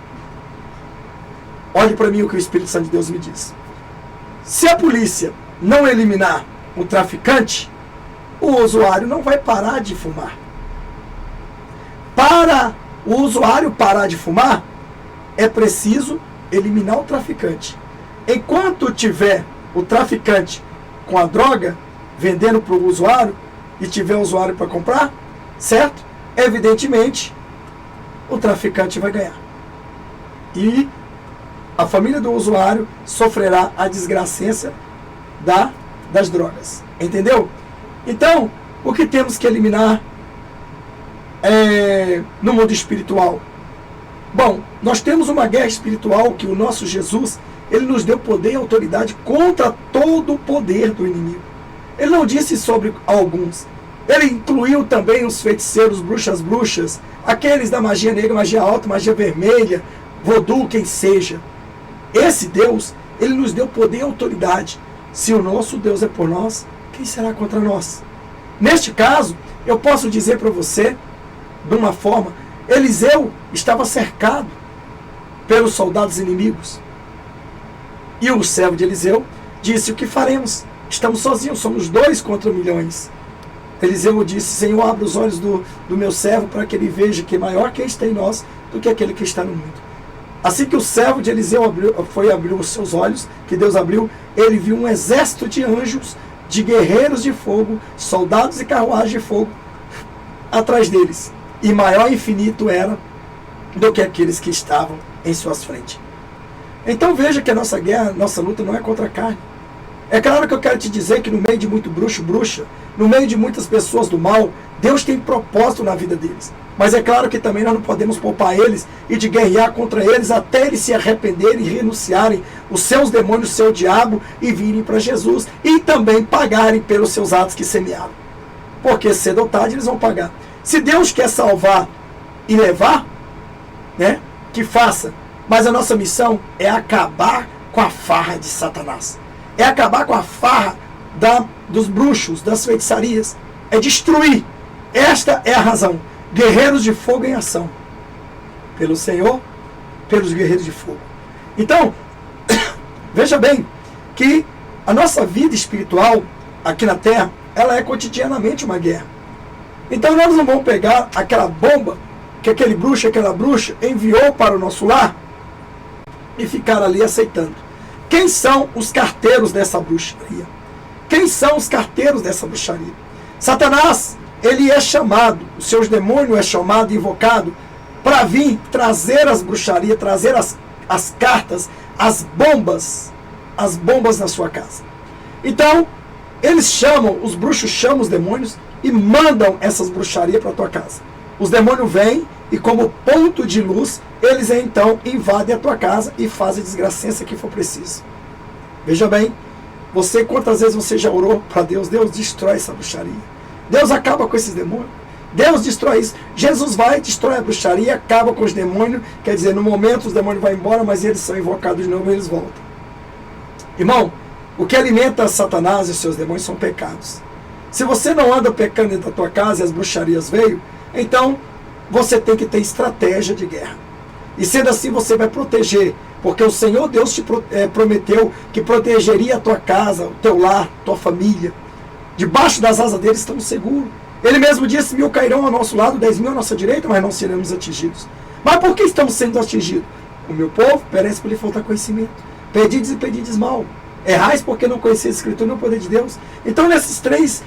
Olhe para mim o que o Espírito Santo de Deus me diz. Se a polícia não eliminar o traficante, o usuário não vai parar de fumar. Para o usuário parar de fumar, é preciso eliminar o traficante. Enquanto tiver o traficante com a droga, vendendo para o usuário, e tiver usuário para comprar, certo? Evidentemente, o traficante vai ganhar. E a família do usuário sofrerá a desgraceça das drogas. Entendeu? Então, o que temos que eliminar no mundo espiritual? Bom, nós temos uma guerra espiritual que o nosso Jesus, ele nos deu poder e autoridade contra todo o poder do inimigo. Ele não disse sobre alguns. Ele incluiu também os feiticeiros, bruxas, aqueles da magia negra, magia alta, magia vermelha, voodoo, quem seja. Esse Deus, ele nos deu poder e autoridade. Se o nosso Deus é por nós, quem será contra nós? Neste caso, eu posso dizer para você, de uma forma, Eliseu estava cercado pelos soldados inimigos. E o servo de Eliseu disse: o que faremos? Estamos sozinhos, somos 2 contra milhões. Eliseu disse: Senhor, abre os olhos do meu servo para que ele veja que maior quem está em nós do que aquele que está no mundo. Assim que o servo de Eliseu abriu os seus olhos, que Deus abriu, ele viu um exército de anjos, de guerreiros de fogo, soldados e carruagens de fogo atrás deles. E maior e infinito era do que aqueles que estavam em suas frentes. Então veja que a nossa guerra, nossa luta não é contra a carne. É claro que eu quero te dizer que no meio de muito bruxo, bruxa, no meio de muitas pessoas do mal, Deus tem propósito na vida deles. Mas é claro que também nós não podemos poupar eles e de guerrear contra eles até eles se arrependerem e renunciarem os seus demônios, o seu diabo e virem para Jesus e também pagarem pelos seus atos que semearam. Porque cedo ou tarde eles vão pagar. Se Deus quer salvar e levar, né, que faça. Mas a nossa missão é acabar com a farra de Satanás. É acabar com a farra dos bruxos, das feitiçarias. É destruir. Esta é a razão. Guerreiros de fogo em ação. Pelo Senhor, pelos guerreiros de fogo. Então, veja bem que a nossa vida espiritual aqui na Terra, ela é cotidianamente uma guerra. Então nós não vamos pegar aquela bomba que aquele bruxo, aquela bruxa enviou para o nosso lar e ficar ali aceitando. Quem são os carteiros dessa bruxaria? Quem são os carteiros dessa bruxaria? Satanás, ele é chamado, os seus demônios é chamado, invocado, para vir trazer as bruxarias, trazer as cartas, as bombas na sua casa. Então, eles chamam, os bruxos chamam os demônios e mandam essas bruxarias para a tua casa. Os demônios vêm e, como ponto de luz, eles então invadem a tua casa e fazem a desgracença que for preciso. Veja bem, quantas vezes você já orou para Deus? Deus destrói essa bruxaria. Deus acaba com esses demônios. Deus destrói isso. Jesus vai, destrói a bruxaria, acaba com os demônios. Quer dizer, no momento os demônios vão embora, mas eles são invocados de novo e eles voltam. Irmão, o que alimenta Satanás e os seus demônios são pecados. Se você não anda pecando dentro da tua casa e as bruxarias veio, então você tem que ter estratégia de guerra. E sendo assim você vai proteger, porque o Senhor Deus te prometeu que protegeria a tua casa, o teu lar, tua família. Debaixo das asas dele estamos seguros. Ele mesmo disse: 1000 cairão ao nosso lado, 10.000 à nossa direita, mas não seremos atingidos. Mas por que estamos sendo atingidos? O meu povo perece por lhe faltar conhecimento. Pedides e pedides mal. Errais porque não conheceis a Escritura e o poder de Deus. Então, nesses três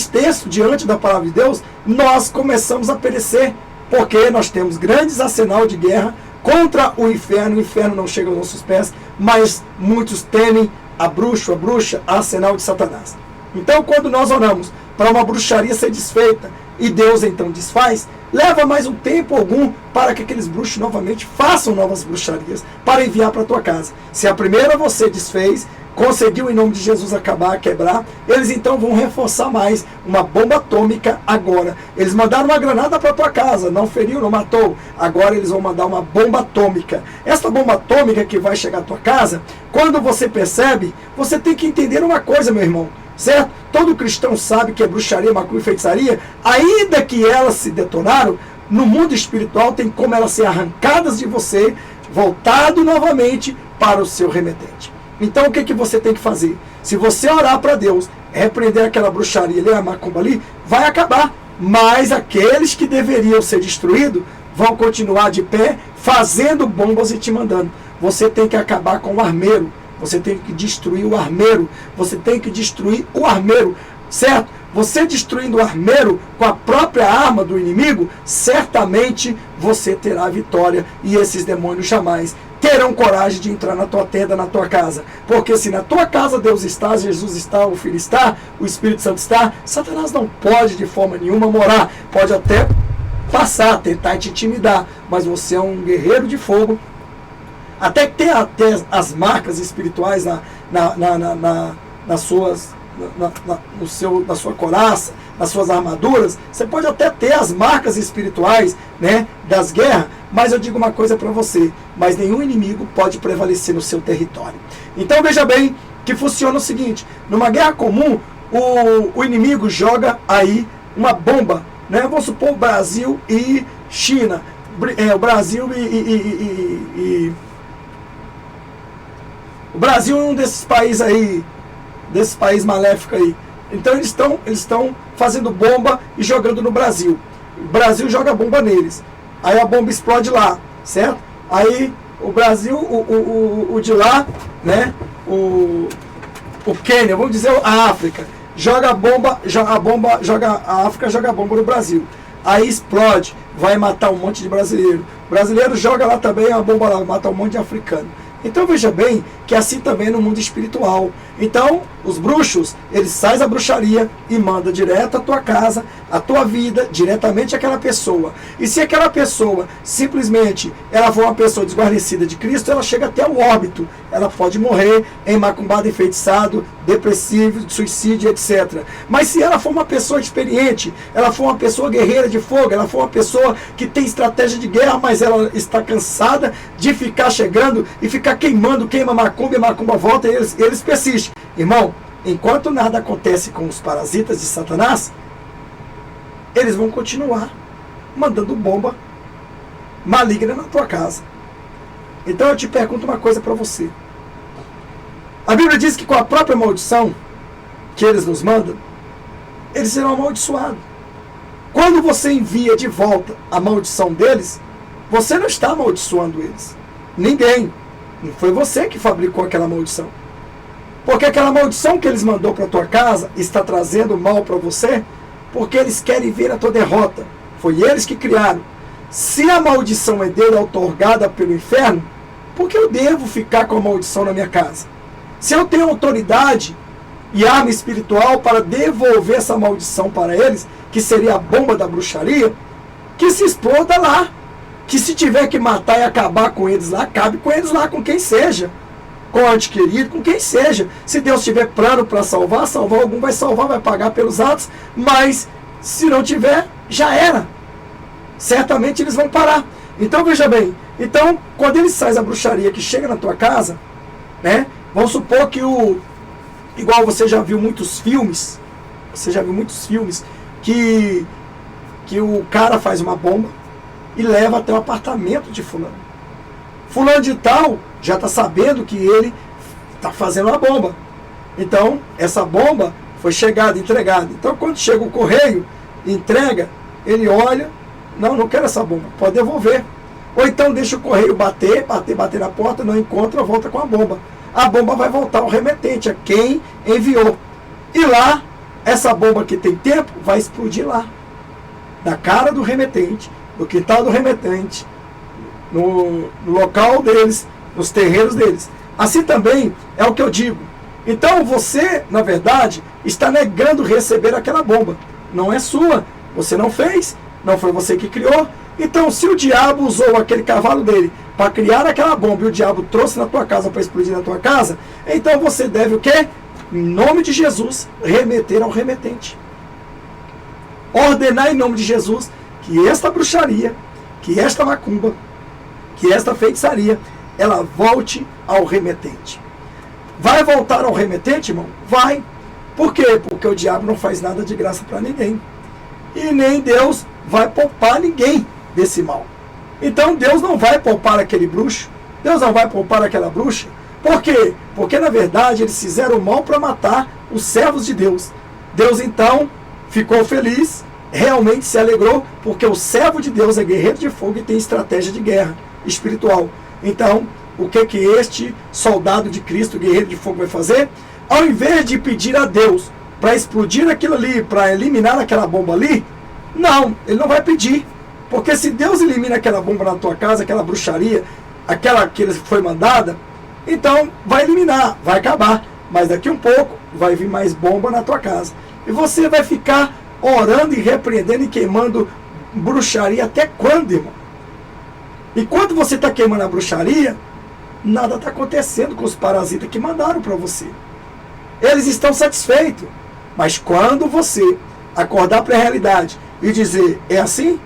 textos, diante da palavra de Deus, nós começamos a perecer. Porque nós temos grandes arsenal de guerra contra o inferno não chega aos nossos pés, mas muitos temem a bruxa, arsenal de Satanás. Então, quando nós oramos para uma bruxaria ser desfeita, e Deus então desfaz, leva mais um tempo algum para que aqueles bruxos novamente façam novas bruxarias para enviar para a tua casa. Se a primeira você desfez, conseguiu em nome de Jesus acabar, quebrar, eles então vão reforçar mais uma bomba atômica agora. Eles mandaram uma granada para a tua casa, não feriu, não matou. Agora eles vão mandar uma bomba atômica. Essa bomba atômica que vai chegar à tua casa, quando você percebe, você tem que entender uma coisa, meu irmão. Certo? Todo cristão sabe que é bruxaria, macumba e feitiçaria, ainda que elas se detonaram, no mundo espiritual tem como elas ser arrancadas de você, voltado novamente para o seu remetente. Então o que você tem que fazer? Se você orar para Deus, repreender aquela bruxaria ali, a macumba ali, vai acabar. Mas aqueles que deveriam ser destruídos vão continuar de pé, fazendo bombas e te mandando. Você tem que acabar com o armeiro. Você tem que destruir o armeiro. Você tem que destruir o armeiro. Certo? Você destruindo o armeiro com a própria arma do inimigo, certamente você terá vitória. E esses demônios jamais terão coragem de entrar na tua tenda, na tua casa. Porque se na tua casa Deus está, Jesus está, o Filho está, o Espírito Santo está, Satanás não pode de forma nenhuma morar. Pode até passar, tentar te intimidar. Mas você é um guerreiro de fogo. Até que tem até as marcas espirituais nas sua coraça, nas suas armaduras. Você pode até ter as marcas espirituais, né, das guerras, mas eu digo uma coisa para você: mas nenhum inimigo pode prevalecer no seu território. Então veja bem que funciona o seguinte: numa guerra comum, o inimigo joga aí uma bomba, né? Vamos supor Brasil e China, o Brasil o Brasil é um desses países aí, desses países maléficos aí. Então eles estão fazendo bomba e jogando no Brasil. O Brasil joga bomba neles. Aí a bomba explode lá, certo? Aí o Brasil, o de lá, né? O Quênia, vamos dizer a África, joga a África joga a bomba no Brasil. Aí explode, vai matar um monte de brasileiro. O brasileiro joga lá também a bomba lá, mata um monte de africano. Então veja bem que é assim também no mundo espiritual. Então os bruxos, eles saem da bruxaria e mandam direto à tua casa, à tua vida, diretamente àquela pessoa. E se aquela pessoa simplesmente ela for uma pessoa desguarnecida de Cristo, ela chega até o óbito. Ela pode morrer macumbado, enfeitiçado, depressivo, suicídio, etc. Mas se ela for uma pessoa experiente, ela for uma pessoa guerreira de fogo, ela for uma pessoa que tem estratégia de guerra, mas ela está cansada de ficar chegando e ficar queima macumba e macumba volta, e eles persistem. Irmão, enquanto nada acontece com os parasitas de Satanás, eles vão continuar mandando bomba maligna na tua casa. Então eu te pergunto uma coisa para você. A Bíblia diz que com a própria maldição que eles nos mandam, eles serão amaldiçoados. Quando você envia de volta a maldição deles, você não está amaldiçoando eles. Ninguém. Não foi você que fabricou aquela maldição. Porque aquela maldição que eles mandou para a tua casa está trazendo mal para você, porque eles querem ver a tua derrota. Foi eles que criaram. Se a maldição é dele, outorgada pelo inferno, por que eu devo ficar com a maldição na minha casa? Se eu tenho autoridade e arma espiritual para devolver essa maldição para eles, que seria a bomba da bruxaria, que se exploda lá. Que se tiver que matar e acabar com eles lá, acabe com eles lá, com quem seja. Com o ente querido, com quem seja. Se Deus tiver plano para salvar algum vai salvar, vai pagar pelos atos, mas se não tiver, já era. Certamente eles vão parar. Então veja bem, então quando eles saem da bruxaria que chega na tua casa, né? Vamos supor que igual você já viu muitos filmes, que o cara faz uma bomba e leva até o apartamento de fulano. Fulano de tal já está sabendo que ele está fazendo uma bomba. Então, essa bomba foi entregada. Então, quando chega o correio, entrega, ele olha, não quero essa bomba, pode devolver. Ou então deixa o correio bater na porta, não encontra, volta com a bomba. A bomba vai voltar ao remetente, a quem enviou. E lá, essa bomba que tem tempo, vai explodir lá. Na cara do remetente, no quintal do remetente, no local deles, nos terreiros deles. Assim também é o que eu digo. Então você, na verdade, está negando receber aquela bomba. Não é sua, você não fez, não foi você que criou. Então, se o diabo usou aquele cavalo dele para criar aquela bomba e o diabo trouxe na tua casa para explodir na tua casa, então você deve o quê? Em nome de Jesus, remeter ao remetente. Ordenar em nome de Jesus que esta bruxaria, que esta macumba, que esta feitiçaria, ela volte ao remetente. Vai voltar ao remetente, irmão? Vai. Por quê? Porque o diabo não faz nada de graça para ninguém. E nem Deus vai poupar ninguém desse mal. Então Deus não vai poupar aquele bruxo, Deus não vai poupar aquela bruxa. Por quê? Porque na verdade eles fizeram o mal para matar os servos de Deus. Deus então ficou feliz, realmente se alegrou, porque o servo de Deus é guerreiro de fogo e tem estratégia de guerra espiritual. Então, o que este soldado de Cristo, guerreiro de fogo, vai fazer? Ao invés de pedir a Deus para explodir aquilo ali, para eliminar aquela bomba ali, não, ele não vai pedir. Porque se Deus elimina aquela bomba na tua casa, aquela bruxaria, aquela que foi mandada, então vai eliminar, vai acabar. Mas daqui um pouco vai vir mais bomba na tua casa. E você vai ficar orando e repreendendo e queimando bruxaria até quando, irmão? E quando você está queimando a bruxaria, nada está acontecendo com os parasitas que mandaram para você. Eles estão satisfeitos. Mas quando você acordar para a realidade e dizer, é assim?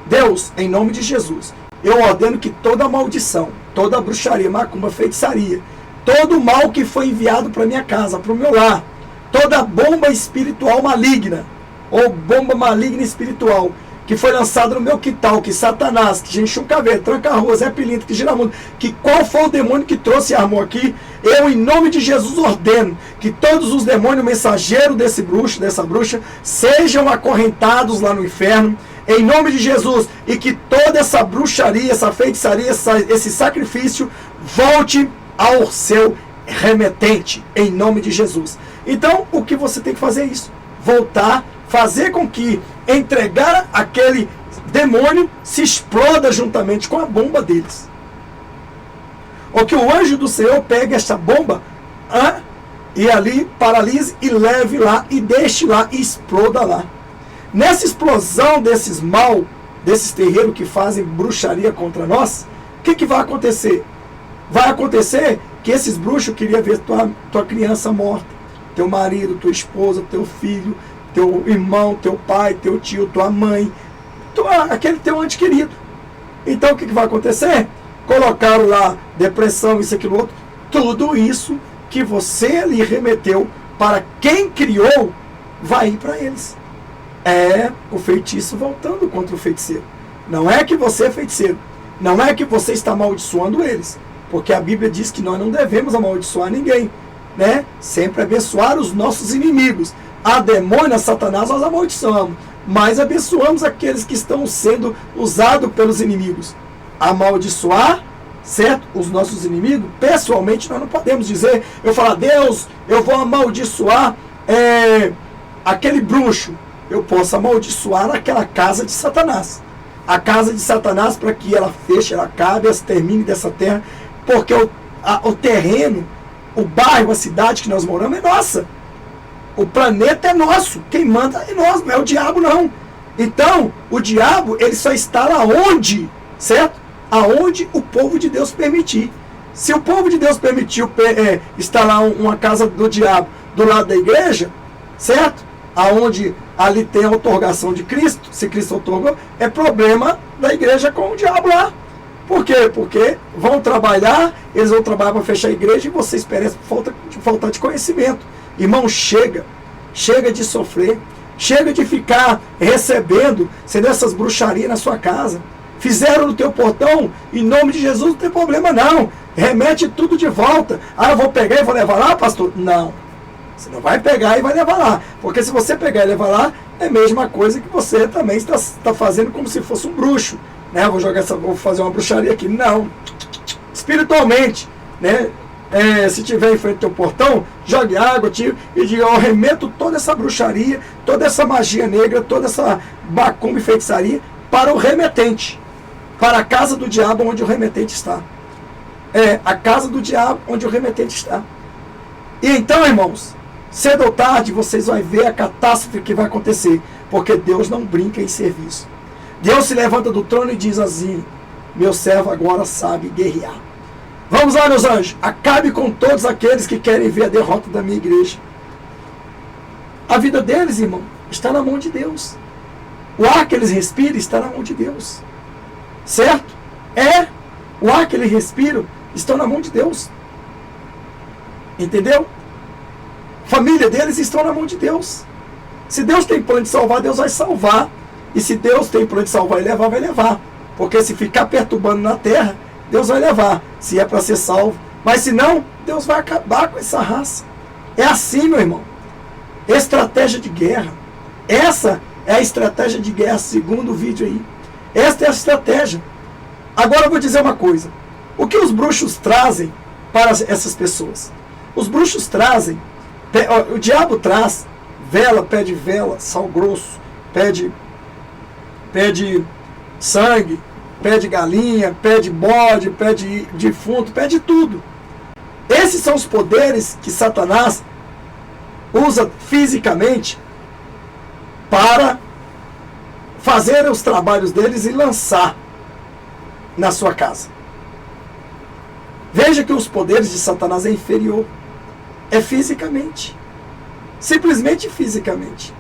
Deus, em nome de Jesus, eu ordeno que toda maldição, toda bruxaria, macumba, feitiçaria, todo mal que foi enviado para minha casa, para o meu lar, toda bomba espiritual maligna, ou bomba maligna espiritual, que foi lançada no meu quintal, que Satanás, que Genchum Caveira, Tranca-Rua, Zé Pilintra, que Giramundo, que qual foi o demônio que trouxe e armou aqui, eu, em nome de Jesus, ordeno que todos os demônios mensageiros desse bruxo, dessa bruxa, sejam acorrentados lá no inferno, em nome de Jesus, e que toda essa bruxaria, essa feitiçaria, esse sacrifício volte ao seu remetente, em nome de Jesus. Então, o que você tem que fazer é isso, voltar, fazer com que entregar aquele demônio se exploda juntamente com a bomba deles. Ou que o anjo do Senhor pegue esta bomba e ali paralise e leve lá e deixe lá e exploda lá. Nessa explosão desses mal, desses terreiros que fazem bruxaria contra nós, o que vai acontecer? Vai acontecer que esses bruxos queriam ver tua criança morta, teu marido, tua esposa, teu filho, teu irmão, teu pai, teu tio, tua mãe, aquele teu ente querido. Então o que vai acontecer? Colocaram lá depressão, isso, aquilo, outro. Tudo isso que você lhe remeteu para quem criou, vai ir para eles. É o feitiço voltando contra o feiticeiro. Não é que você é feiticeiro. Não é que você está amaldiçoando eles. Porque a Bíblia diz que nós não devemos amaldiçoar ninguém, né? Sempre abençoar os nossos inimigos. A demônio, a Satanás, nós amaldiçoamos, mas abençoamos aqueles que estão sendo usados pelos inimigos. Amaldiçoar, certo? Os nossos inimigos, pessoalmente, nós não podemos dizer, eu falar, Deus, eu vou amaldiçoar aquele bruxo. Eu posso amaldiçoar aquela casa de Satanás. A casa de Satanás, para que ela feche, ela acabe, ela termine dessa terra, porque o terreno, o bairro, a cidade que nós moramos é nossa. O planeta é nosso, quem manda é nós, não é o diabo não. Então, o diabo, ele só está lá onde, certo? Aonde o povo de Deus permitir. Se o povo de Deus permitiu estar lá uma casa do diabo do lado da igreja, certo? Aonde ali tem a outorgação de Cristo, se Cristo outorgou, é problema da igreja com o diabo lá. Por quê? Porque vão trabalhar, eles vão trabalhar para fechar a igreja e vocês perecem por falta de conhecimento. Irmão, chega de sofrer, chega de ficar recebendo, sendo essas bruxarias na sua casa. Fizeram no teu portão, em nome de Jesus, não tem problema não. Remete tudo de volta. Ah, eu vou pegar e vou levar lá, pastor? Não. Você não vai pegar e vai levar lá. Porque se você pegar e levar lá, é a mesma coisa que você também está fazendo como se fosse um bruxo. né? Vou fazer uma bruxaria aqui. Não. Espiritualmente, né? Se tiver em frente ao teu portão, jogue água, tiro, e diga: eu arremeto toda essa bruxaria, toda essa magia negra, toda essa macumba e feitiçaria para o remetente, para a casa do diabo onde o remetente está. A casa do diabo onde o remetente está. E então, irmãos, cedo ou tarde vocês vão ver a catástrofe que vai acontecer, porque Deus não brinca em serviço. Deus se levanta do trono e diz assim: meu servo agora sabe guerrear. Vamos lá, meus anjos, acabe com todos aqueles que querem ver a derrota da minha igreja. A vida deles, irmão, está na mão de Deus. O ar que eles respiram está na mão de Deus. Certo? O ar que eles respiram está na mão de Deus. Entendeu? Família deles estão na mão de Deus. Se Deus tem plano de salvar, Deus vai salvar. E se Deus tem plano de salvar e levar, vai levar. Porque se ficar perturbando na terra, Deus vai levar, se é para ser salvo. Mas se não, Deus vai acabar com essa raça. É assim, meu irmão. Estratégia de guerra. Essa é a estratégia de guerra, segundo o vídeo aí. Esta é a estratégia. Agora eu vou dizer uma coisa. O que os bruxos trazem para essas pessoas? Os bruxos trazem, o diabo traz vela, sal grosso, pede sangue, pede galinha, pede bode, pede defunto, pede tudo. Esses são os poderes que Satanás usa fisicamente para fazer os trabalhos deles e lançar na sua casa. Veja que os poderes de Satanás é inferior. É fisicamente. Simplesmente fisicamente.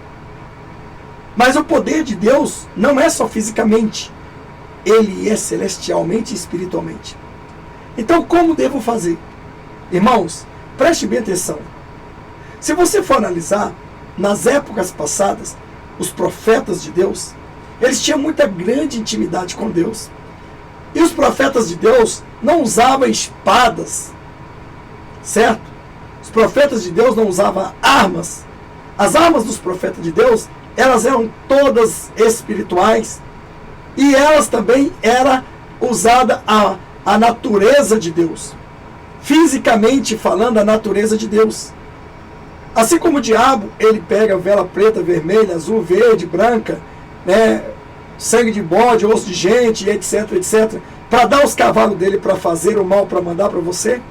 Mas o poder de Deus não é só fisicamente. Ele é celestialmente e espiritualmente. Então, como devo fazer? Irmãos, preste bem atenção. Se você for analisar, nas épocas passadas, os profetas de Deus, eles tinham muita grande intimidade com Deus. E os profetas de Deus não usavam espadas, certo? Os profetas de Deus não usavam armas. As armas dos profetas de Deus, elas eram todas espirituais. E elas também era usada a natureza de Deus. Fisicamente falando, a natureza de Deus. Assim como o diabo, ele pega vela preta, vermelha, azul, verde, branca, né, sangue de bode, osso de gente, etc, etc, para dar os cavalos dele para fazer o mal, para mandar para você.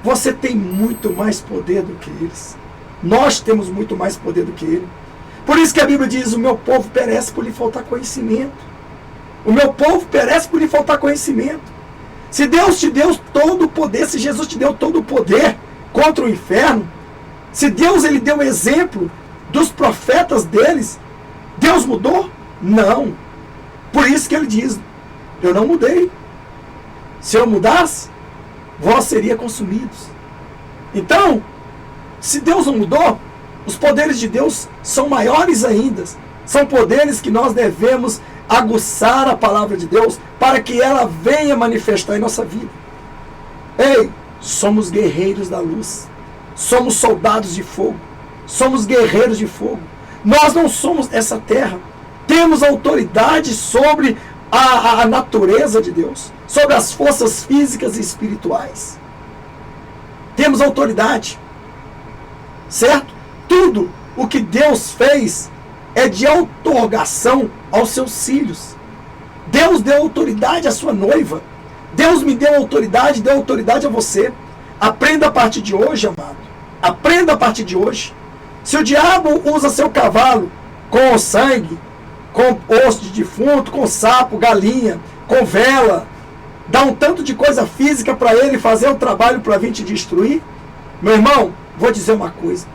Você tem muito mais poder do que eles. Nós temos muito mais poder do que ele. Por isso que a Bíblia diz: o meu povo perece por lhe faltar conhecimento. O meu povo perece por lhe faltar conhecimento. Se Deus te deu todo o poder, se Jesus te deu todo o poder contra o inferno, se Deus ele deu exemplo dos profetas deles, Deus mudou? Não. Por isso que ele diz: eu não mudei. Se eu mudasse, vós seria consumidos. Então, se Deus não mudou, os poderes de Deus são maiores ainda. São poderes que nós devemos aguçar a palavra de Deus para que ela venha manifestar em nossa vida. Ei, somos guerreiros da luz. Somos soldados de fogo. Somos guerreiros de fogo. Nós não somos dessa terra. Temos autoridade sobre a natureza de Deus, sobre as forças físicas e espirituais. Temos autoridade. Certo? Tudo o que Deus fez é de outorgação aos seus filhos. Deus deu autoridade à sua noiva. Deus me deu autoridade a você. Aprenda a partir de hoje, amado. Aprenda a partir de hoje. Se o diabo usa seu cavalo com sangue, com osso de defunto, com sapo, galinha, com vela, dá um tanto de coisa física para ele fazer o trabalho para vir te destruir, meu irmão, vou dizer uma coisa.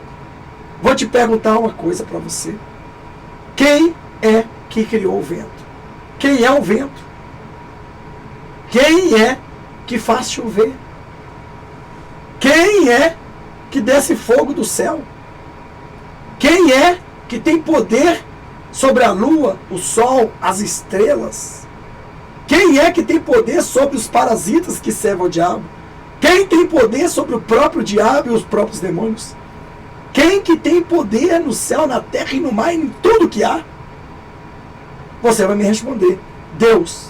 Vou te perguntar uma coisa para você. Quem é que criou o vento? Quem é o vento? Quem é que faz chover? Quem é que desce fogo do céu? Quem é que tem poder sobre a lua, o sol, as estrelas? Quem é que tem poder sobre os parasitas que servem ao diabo? Quem tem poder sobre o próprio diabo e os próprios demônios? Quem que tem poder no céu, na terra e no mar e em tudo que há? Você vai me responder: Deus.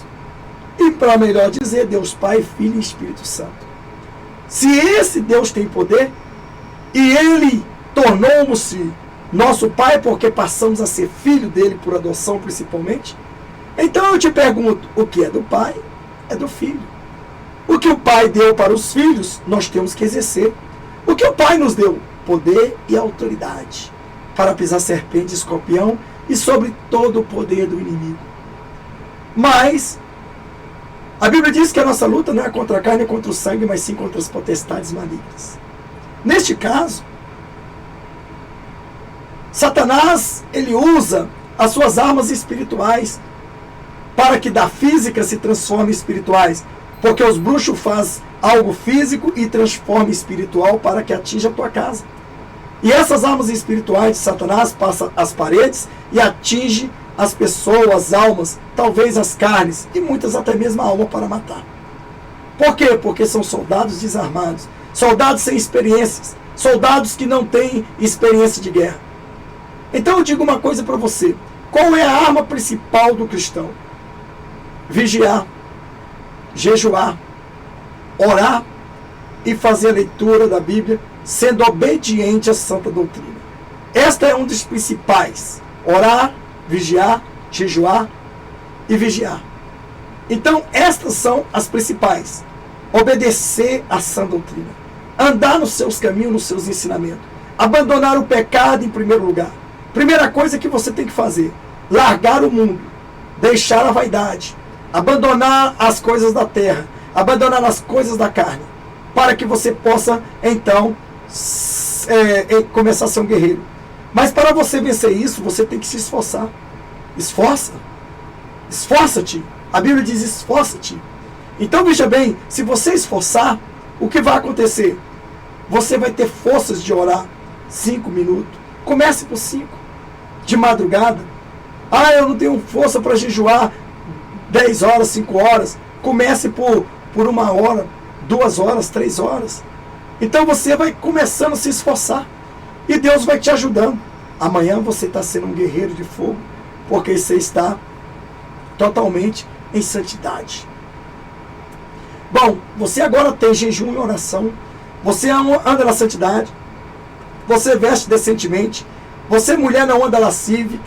E para melhor dizer, Deus Pai, Filho e Espírito Santo. Se esse Deus tem poder, e Ele tornou-se nosso Pai porque passamos a ser filho dele por adoção principalmente, então eu te pergunto, o que é do Pai é do Filho. O que o Pai deu para os filhos, nós temos que exercer. O que o Pai nos deu? Poder e autoridade para pisar serpente e escorpião e sobre todo o poder do inimigo. Mas a Bíblia diz que a nossa luta não é contra a carne e contra o sangue, mas sim contra as potestades malignas. Neste caso, Satanás, ele usa as suas armas espirituais para que da física se transforme em espirituais. Porque os bruxos fazem algo físico e transformam em espiritual para que atinja a tua casa. E essas armas espirituais de Satanás passam as paredes e atinge as pessoas, as almas, talvez as carnes, e muitas até mesmo a alma para matar. Por quê? Porque são soldados desarmados, soldados sem experiências, soldados que não têm experiência de guerra. Então eu digo uma coisa para você, qual é a arma principal do cristão? Vigiar, jejuar, orar e fazer a leitura da Bíblia, sendo obediente à santa doutrina. Esta é um dos principais, orar, vigiar, jejuar e vigiar. Então, estas são as principais. Obedecer à sã doutrina. Andar nos seus caminhos, nos seus ensinamentos. Abandonar o pecado em primeiro lugar. Primeira coisa que você tem que fazer. Largar o mundo. Deixar a vaidade. Abandonar as coisas da terra. Abandonar as coisas da carne. Para que você possa, então, começar a ser um guerreiro. Mas para você vencer isso, você tem que se esforçar. Esforça. Esforça-te. A Bíblia diz esforça-te. Então veja bem, se você esforçar, o que vai acontecer? Você vai ter forças de orar 5 minutos. Comece por 5. De madrugada. Ah, eu não tenho força para jejuar 10 horas, 5 horas. Comece por 1 hora, 2 horas, 3 horas. Então você vai começando a se esforçar. E Deus vai te ajudando. Amanhã você está sendo um guerreiro de fogo, porque você está totalmente em santidade. Bom, você agora tem jejum e oração. Você anda na santidade. Você veste decentemente. Você, mulher, não anda lascívica.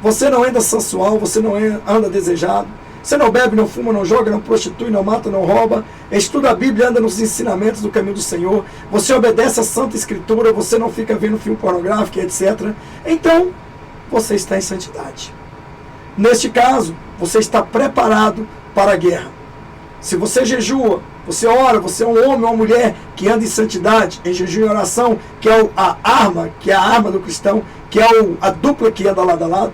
Você não anda sensual. Você não anda desejado. Você não bebe, não fuma, não joga, não prostitui, não mata, não rouba. Estuda a Bíblia, anda nos ensinamentos do caminho do Senhor. Você obedece a Santa Escritura. Você não fica vendo filme pornográfico, etc. Então, você está em santidade. Neste caso, você está preparado para a guerra. Se você jejua, você ora, você é um homem ou uma mulher que anda em santidade, em jejum e oração, que é a arma do cristão, que é a dupla que anda lado a lado.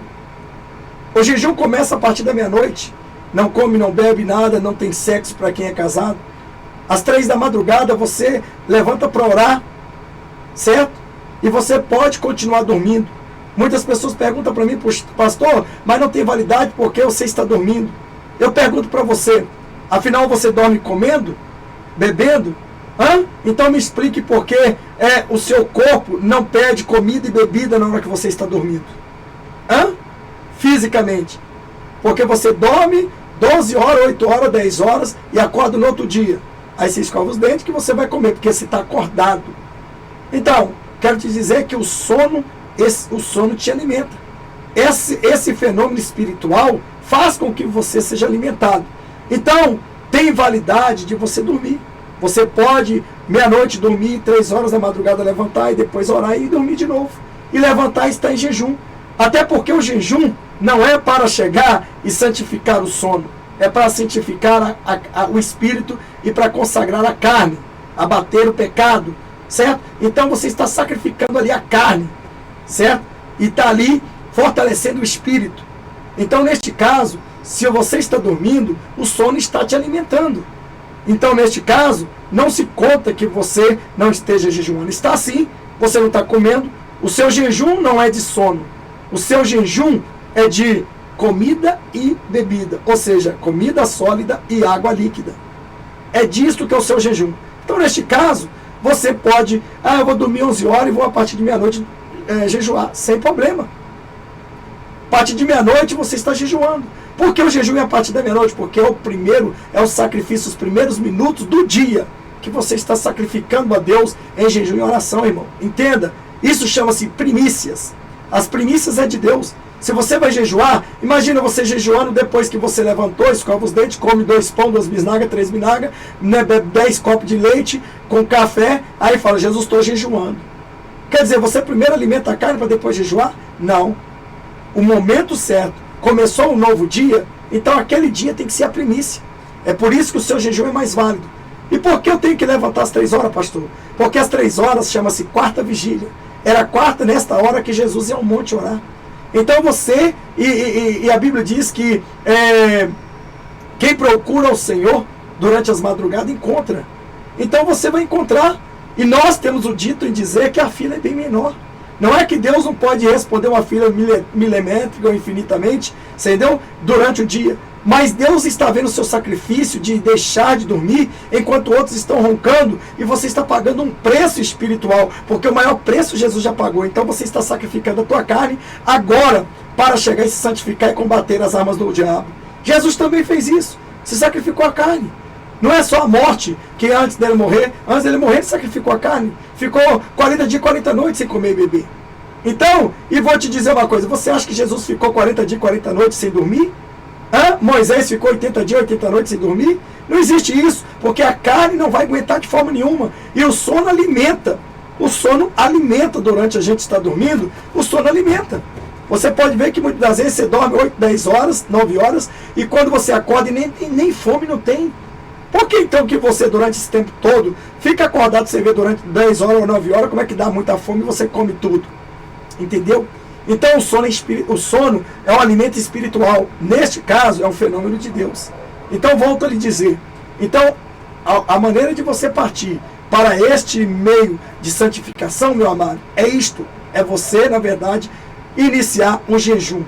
O jejum começa a partir da meia-noite. Não come, não bebe nada, não tem sexo para quem é casado. Às 3 da madrugada você levanta para orar, certo? E você pode continuar dormindo. Muitas pessoas perguntam para mim, pastor, mas não tem validade porque você está dormindo. Eu pergunto para você, afinal você dorme comendo? Bebendo? Então me explique por que o seu corpo não pede comida e bebida na hora que você está dormindo. Fisicamente. Porque você dorme 12 horas, 8 horas, 10 horas e acorda no outro dia. Aí você escova os dentes que você vai comer, porque você está acordado. Então, quero te dizer que o sono te alimenta. Esse fenômeno espiritual faz com que você seja alimentado. Então, tem validade de você dormir. Você pode, meia-noite, dormir, 3 horas da madrugada, levantar e depois orar e dormir de novo. E levantar e estar em jejum. Até porque o jejum não é para chegar e santificar o sono. É para santificar o espírito e para consagrar a carne. Abater o pecado. Certo? Então você está sacrificando ali a carne. Certo? E está ali fortalecendo o espírito. Então neste caso, se você está dormindo, o sono está te alimentando. Então neste caso, não se conta que você não esteja jejuando. Está sim, você não está comendo. O seu jejum não é de sono. O seu jejum é de comida e bebida. Ou seja, comida sólida e água líquida. É disto que é o seu jejum. Então neste caso, você pode, eu vou dormir 11 horas e vou a partir de meia-noite jejuar, sem problema. A partir de meia-noite você está jejuando. Por que o jejum é a partir da meia-noite? Porque é o sacrifício, os primeiros minutos do dia que você está sacrificando a Deus em jejum e oração, irmão. Entenda, isso chama-se primícias. As primícias é de Deus. Se você vai jejuar, imagina você jejuando depois que você levantou, escova os dentes, come 2 pão, 2 bisnagas, 3 bisnagas, né, bebe 10 copos de leite com café, aí fala, Jesus, estou jejuando. Quer dizer, você primeiro alimenta a carne para depois jejuar? Não. O momento certo, começou um novo dia, então aquele dia tem que ser a primícia. É por isso que o seu jejum é mais válido. E por que eu tenho que levantar às 3 horas, pastor? Porque às 3 horas chama-se quarta vigília. Era a quarta nesta hora que Jesus ia ao monte orar. Então você, e a Bíblia diz que quem procura o Senhor durante as madrugadas encontra. Então você vai encontrar. E nós temos o dito em dizer que a fila é bem menor. Não é que Deus não pode responder uma fila milimétrica ou infinitamente, entendeu? Durante o dia. Mas Deus está vendo o seu sacrifício de deixar de dormir enquanto outros estão roncando e você está pagando um preço espiritual, porque o maior preço Jesus já pagou. Então você está sacrificando a tua carne agora para chegar e se santificar e combater as armas do diabo. Jesus também fez isso, se sacrificou a carne. Não é só a morte, que antes dele morrer ele sacrificou a carne. Ficou 40 dias e 40 noites sem comer e beber. Então, e vou te dizer uma coisa, você acha que Jesus ficou 40 dias e 40 noites sem dormir? Moisés ficou 80 dias e 80 noites sem dormir? Não existe isso, porque a carne não vai aguentar de forma nenhuma. E o sono alimenta. O sono alimenta durante a gente estar dormindo, o sono alimenta. Você pode ver que muitas das vezes você dorme 8, 10 horas, 9 horas, e quando você acorda nem fome não tem. Por que então que você durante esse tempo todo fica acordado, você vê durante 10 horas ou 9 horas como é que dá muita fome e você come tudo? Entendeu? Então o sono é um alimento espiritual. Neste caso é um fenômeno de Deus. Então volto a lhe dizer. Então a maneira de você partir para este meio de santificação, meu amado, é isto. É você, na verdade, iniciar um jejum.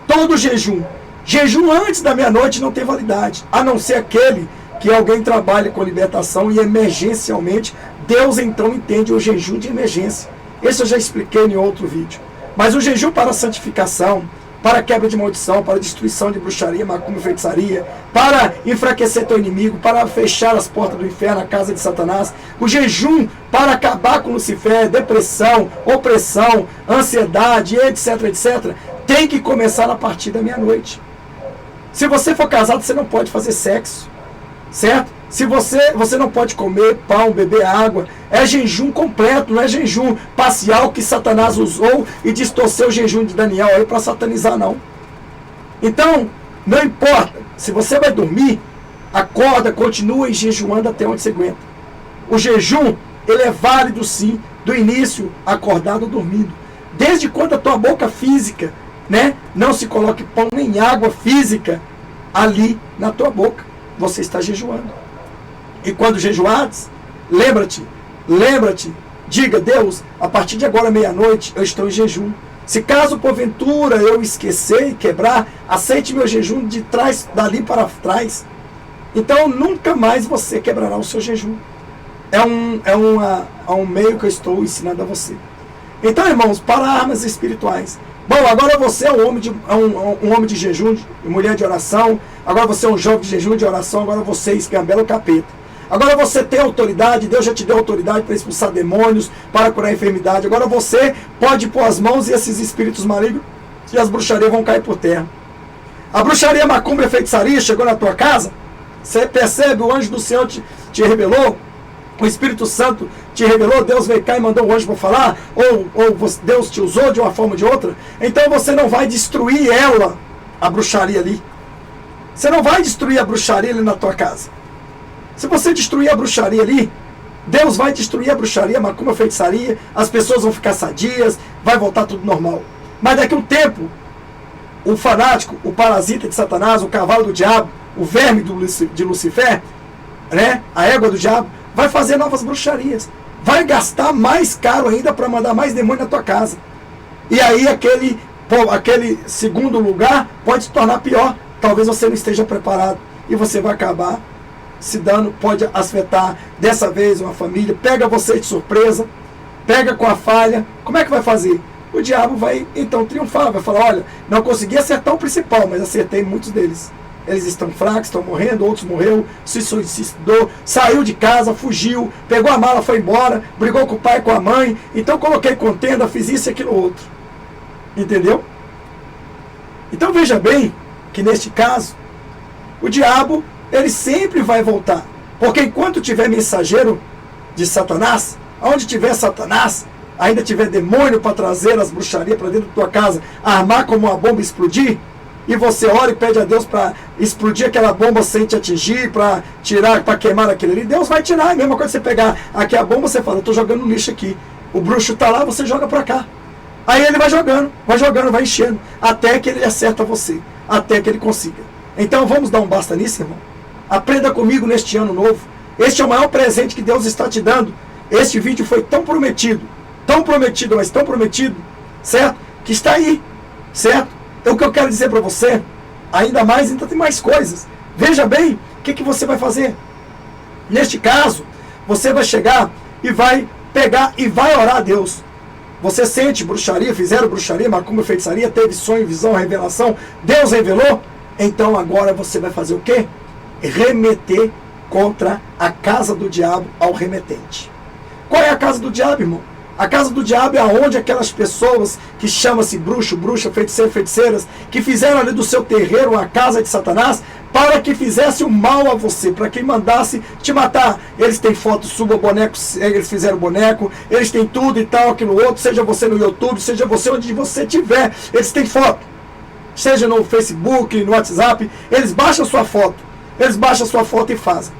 Todo jejum. Jejum antes da meia-noite não tem validade. A não ser aquele que alguém trabalha com libertação e emergencialmente, Deus então entende o jejum de emergência. Esse eu já expliquei em outro vídeo. Mas o jejum para a santificação, para a quebra de maldição, para a destruição de bruxaria, macumba e feitiçaria, para enfraquecer teu inimigo, para fechar as portas do inferno, a casa de Satanás, o jejum para acabar com Lucifer, depressão, opressão, ansiedade, etc, etc, tem que começar a partir da meia-noite. Se você for casado, você não pode fazer sexo. Certo? Se você não pode comer pão, beber água, é jejum completo, não é jejum parcial que Satanás usou e distorceu o jejum de Daniel aí para satanizar, não. Então, não importa, se você vai dormir, acorda, continua jejuando até onde você aguenta. O jejum, ele é válido sim, do início, acordado ou dormindo. Desde quando a tua boca física, né, não se coloque pão nem água física ali na tua boca. Você está jejuando. E quando jejuares, lembra-te, diga, Deus, a partir de agora, meia-noite, eu estou em jejum. Se caso, porventura, eu esquecer e quebrar, aceite meu jejum de trás, dali para trás. Então, nunca mais você quebrará o seu jejum. É um meio que eu estou ensinando a você. Então, irmãos, para armas espirituais. Bom, agora você é um homem de jejum, mulher de oração. Agora você é um jovem de jejum de oração. Agora você escambela o capeta. Agora você tem autoridade. Deus já te deu autoridade para expulsar demônios, para curar a enfermidade. Agora você pode pôr as mãos e esses espíritos malignos e as bruxarias vão cair por terra. A bruxaria, macumba e feitiçaria chegou na tua casa. Você percebe, o anjo do Senhor te revelou. O Espírito Santo te revelou, Deus veio cá e mandou um anjo para falar, ou Deus te usou de uma forma ou de outra, então você não vai destruir a bruxaria ali. Você não vai destruir a bruxaria ali na tua casa. Se você destruir a bruxaria ali, Deus vai destruir a bruxaria, macumba, feitiçaria, as pessoas vão ficar sadias, vai voltar tudo normal. Mas daqui a um tempo, o fanático, o parasita de Satanás, o cavalo do diabo, o verme de Lucifer, né, a égua do diabo, vai fazer novas bruxarias. Vai gastar mais caro ainda para mandar mais demônio na tua casa. E aí aquele segundo lugar pode se tornar pior. Talvez você não esteja preparado. E você vai acabar se dando, pode afetar dessa vez uma família. Pega você de surpresa. Pega com a falha. Como é que vai fazer? o diabo vai então triunfar, vai falar, olha, não consegui acertar o principal, mas acertei muitos deles. Eles estão fracos, estão morrendo, outros morreu, se suicidou, saiu de casa, fugiu, pegou a mala, foi embora, brigou com o pai, com a mãe, então coloquei contenda, fiz isso e aquilo outro. Entendeu? Então veja bem que neste caso, o diabo, ele sempre vai voltar. Porque enquanto tiver mensageiro de Satanás, onde tiver Satanás, ainda tiver demônio para trazer as bruxarias para dentro da tua casa, armar como uma bomba e explodir, e você ora e pede a Deus para explodir aquela bomba sem te atingir, para tirar, para queimar aquilo ali, Deus vai tirar. A mesma coisa você pegar aqui a bomba, você fala, eu estou jogando no lixo aqui. O bruxo está lá, você joga para cá. Aí ele vai jogando, vai enchendo, até que ele acerta você, até que ele consiga. Então vamos dar um basta nisso, irmão? Aprenda comigo neste ano novo. Este é o maior presente que Deus está te dando. Este vídeo foi tão prometido, mas tão prometido, certo? Que está aí, certo? O que eu quero dizer para você, ainda tem mais coisas. Veja bem, o que você vai fazer? Neste caso, você vai chegar e vai pegar e vai orar a Deus. Você sente bruxaria, fizeram bruxaria, macumba, feitiçaria, teve sonho, visão, revelação, Deus revelou? Então agora você vai fazer o quê? Remeter contra a casa do diabo ao remetente. Qual é a casa do diabo, irmão? A casa do diabo é onde aquelas pessoas que chamam-se bruxo, bruxa, feiticeiro, feiticeiras, que fizeram ali do seu terreiro uma casa de Satanás, para que fizesse o mal a você, para que mandasse te matar. Eles têm fotos, suba boneco, eles fizeram boneco, eles têm tudo e tal, aquilo outro, seja você no YouTube, seja você onde você estiver, eles têm foto. Seja no Facebook, no WhatsApp, eles baixam sua foto e fazem.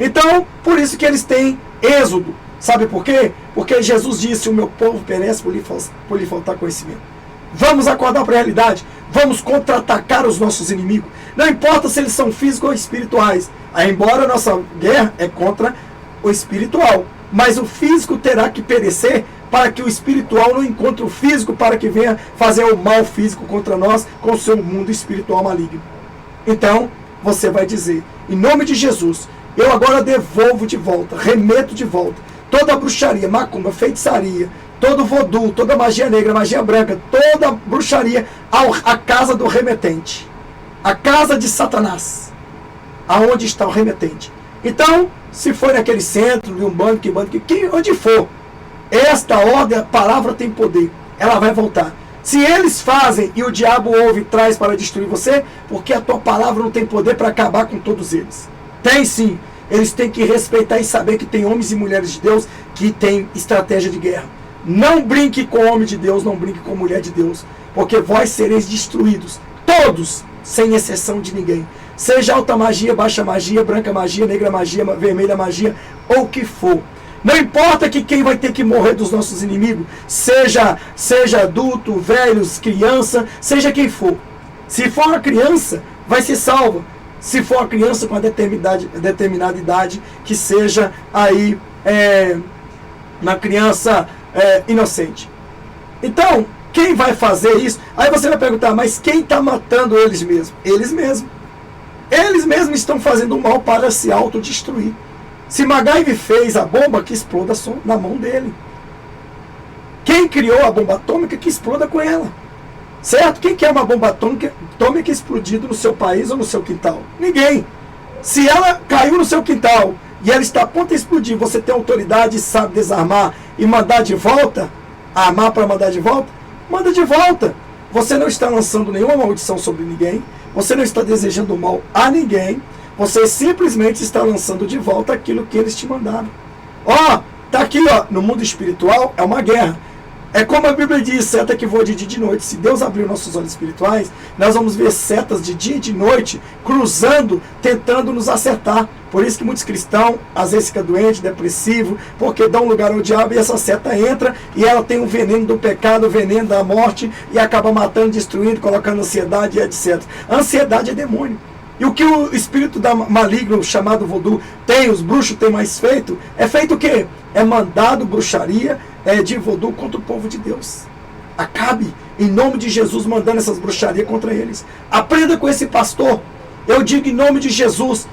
Então, por isso que eles têm êxodo. Sabe por quê? Porque Jesus disse, o meu povo perece por lhe faltar conhecimento. Vamos acordar para a realidade. Vamos contra-atacar os nossos inimigos. Não importa se eles são físicos ou espirituais. Embora a nossa guerra é contra o espiritual. Mas o físico terá que perecer para que o espiritual não encontre o físico para que venha fazer o mal físico contra nós com o seu mundo espiritual maligno. Então, você vai dizer, em nome de Jesus, eu agora devolvo de volta, remeto de volta, toda a bruxaria, macumba, feitiçaria, todo voodoo, toda magia negra, magia branca, toda bruxaria à casa do remetente. A casa de Satanás. Aonde está o remetente. Então, se for naquele centro, de um banco, onde for, esta ordem, a palavra tem poder. Ela vai voltar. Se eles fazem e o diabo ouve e traz para destruir você, porque a tua palavra não tem poder para acabar com todos eles. Tem sim. Eles têm que respeitar e saber que tem homens e mulheres de Deus que têm estratégia de guerra. Não brinque com homem de Deus, não brinque com mulher de Deus, porque vós sereis destruídos, todos, sem exceção de ninguém. Seja alta magia, baixa magia, branca magia, negra magia, vermelha magia, ou o que for. Não importa que quem vai ter que morrer dos nossos inimigos, seja adulto, velhos, criança, seja quem for. Se for uma criança, vai ser salva. Se for uma criança com uma determinada idade, que seja aí uma criança inocente. Então, quem vai fazer isso? Aí você vai perguntar, mas quem está matando eles mesmos? Eles mesmos. Eles mesmos estão fazendo mal para se autodestruir. Se MacGyver fez a bomba, que exploda na mão dele. Quem criou a bomba atômica, que exploda com ela. Certo? Quem quer uma bomba atômica explodida no seu país ou no seu quintal? Ninguém. Se ela caiu no seu quintal e ela está a ponto de explodir, você tem autoridade e sabe desarmar e mandar de volta, armar para mandar de volta, manda de volta. Você não está lançando nenhuma maldição sobre ninguém, você não está desejando mal a ninguém, você simplesmente está lançando de volta aquilo que eles te mandaram. Tá aqui, no mundo espiritual é uma guerra. É como a Bíblia diz, seta que voa de dia e de noite. Se Deus abrir nossos olhos espirituais, nós vamos ver setas de dia e de noite, cruzando, tentando nos acertar. Por isso que muitos cristãos, às vezes ficam doentes, depressivos, porque dão lugar ao diabo e essa seta entra e ela tem o veneno do pecado, o veneno da morte e acaba matando, destruindo, colocando ansiedade e etc. A ansiedade é demônio. E o que o espírito maligno, chamado voodoo, tem, os bruxos têm mais feito, é feito o quê? É mandado bruxaria de voodoo contra o povo de Deus. Acabe, em nome de Jesus, mandando essas bruxarias contra eles. Aprenda com esse pastor. Eu digo em nome de Jesus,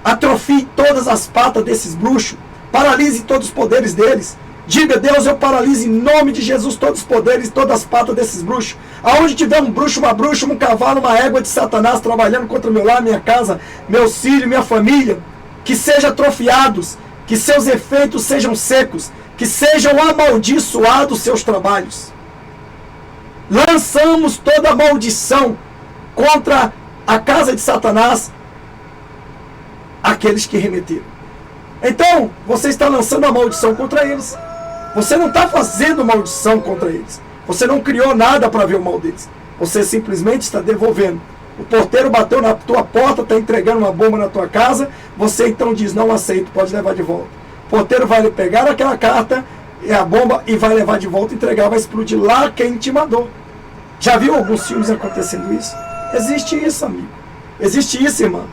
atrofie todas as patas desses bruxos, paralise todos os poderes deles. Diga, Deus, eu paraliso em nome de Jesus todos os poderes, todas as patas desses bruxos. Aonde tiver um bruxo, uma bruxa, um cavalo, uma égua de Satanás trabalhando contra o meu lar, minha casa, meus filhos, minha família, que sejam atrofiados, que seus efeitos sejam secos, que sejam amaldiçoados seus trabalhos. Lançamos toda a maldição contra a casa de Satanás, aqueles que remeteram. Então, você está lançando a maldição contra eles. Você não está fazendo maldição contra eles. Você não criou nada para ver o mal deles. Você simplesmente está devolvendo. O porteiro bateu na tua porta, está entregando uma bomba na tua casa. Você então diz, não aceito, pode levar de volta. O porteiro vai lhe pegar aquela carta e a bomba e vai levar de volta, entregar, vai explodir lá quem te mandou. Já viu alguns filmes acontecendo isso? Existe isso, amigo. Existe isso, irmã.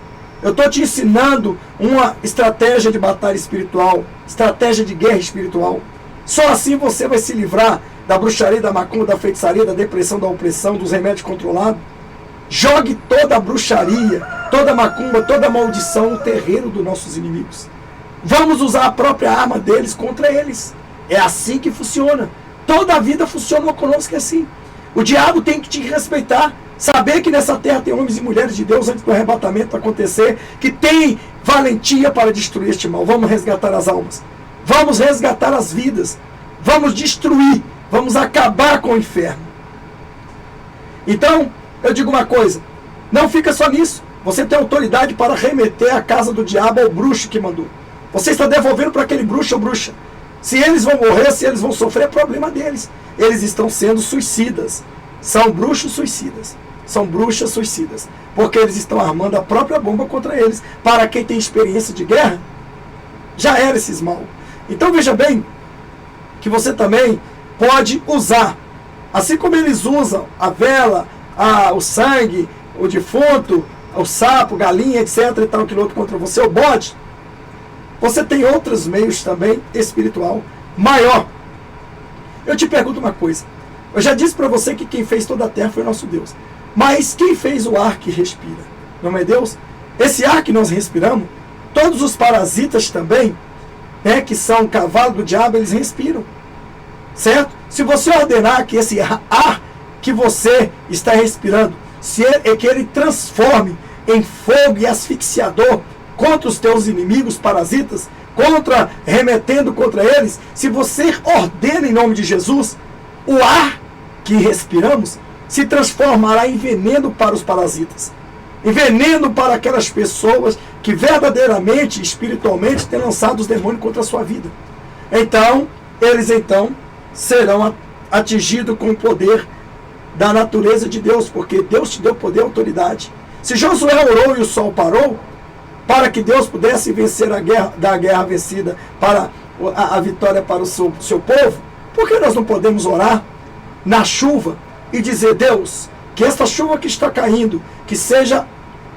Eu estou te ensinando uma estratégia de batalha espiritual, estratégia de guerra espiritual. Só assim você vai se livrar da bruxaria, da macumba, da feitiçaria, da depressão, da opressão, dos remédios controlados. Jogue toda a bruxaria, toda a macumba, toda a maldição no terreiro dos nossos inimigos. Vamos usar a própria arma deles contra eles. É assim que funciona. Toda a vida funciona conosco assim. O diabo tem que te respeitar. Saber que nessa terra tem homens e mulheres de Deus antes do arrebatamento acontecer, que tem valentia para destruir este mal. Vamos resgatar as almas. Vamos resgatar as vidas. Vamos destruir. Vamos acabar com o inferno. Então, eu digo uma coisa. Não fica só nisso. Você tem autoridade para remeter a casa do diabo ao bruxo que mandou. Você está devolvendo para aquele bruxo ou bruxa. Se eles vão morrer, se eles vão sofrer, é problema deles. Eles estão sendo suicidas. São bruxos suicidas. São bruxas suicidas. Porque eles estão armando a própria bomba contra eles. Para quem tem experiência de guerra, já era esses mal. Então veja bem que você também pode usar. Assim como eles usam a vela, o sangue, o defunto, o sapo, galinha, etc. e tal, aquilo outro contra você, o bode. Você tem outros meios também espiritual maior. Eu te pergunto uma coisa. Eu já disse para você que quem fez toda a terra foi o nosso Deus. Mas quem fez o ar que respira? Não é Deus? Esse ar que nós respiramos, todos os parasitas também, que são o cavalo do diabo, eles respiram. Certo? Se você ordenar que esse ar que você está respirando, que ele transforme em fogo e asfixiador contra os teus inimigos parasitas, remetendo contra eles, se você ordena em nome de Jesus, o ar que respiramos se transformará em veneno para os parasitas, em veneno para aquelas pessoas que verdadeiramente, espiritualmente, têm lançado os demônios contra a sua vida. Então, eles serão atingidos com o poder da natureza de Deus, porque Deus te deu poder e autoridade. Se Josué orou e o sol parou, para que Deus pudesse vencer da guerra vencida, para a vitória para o seu povo, por que nós não podemos orar na chuva e dizer, Deus, que esta chuva que está caindo, que seja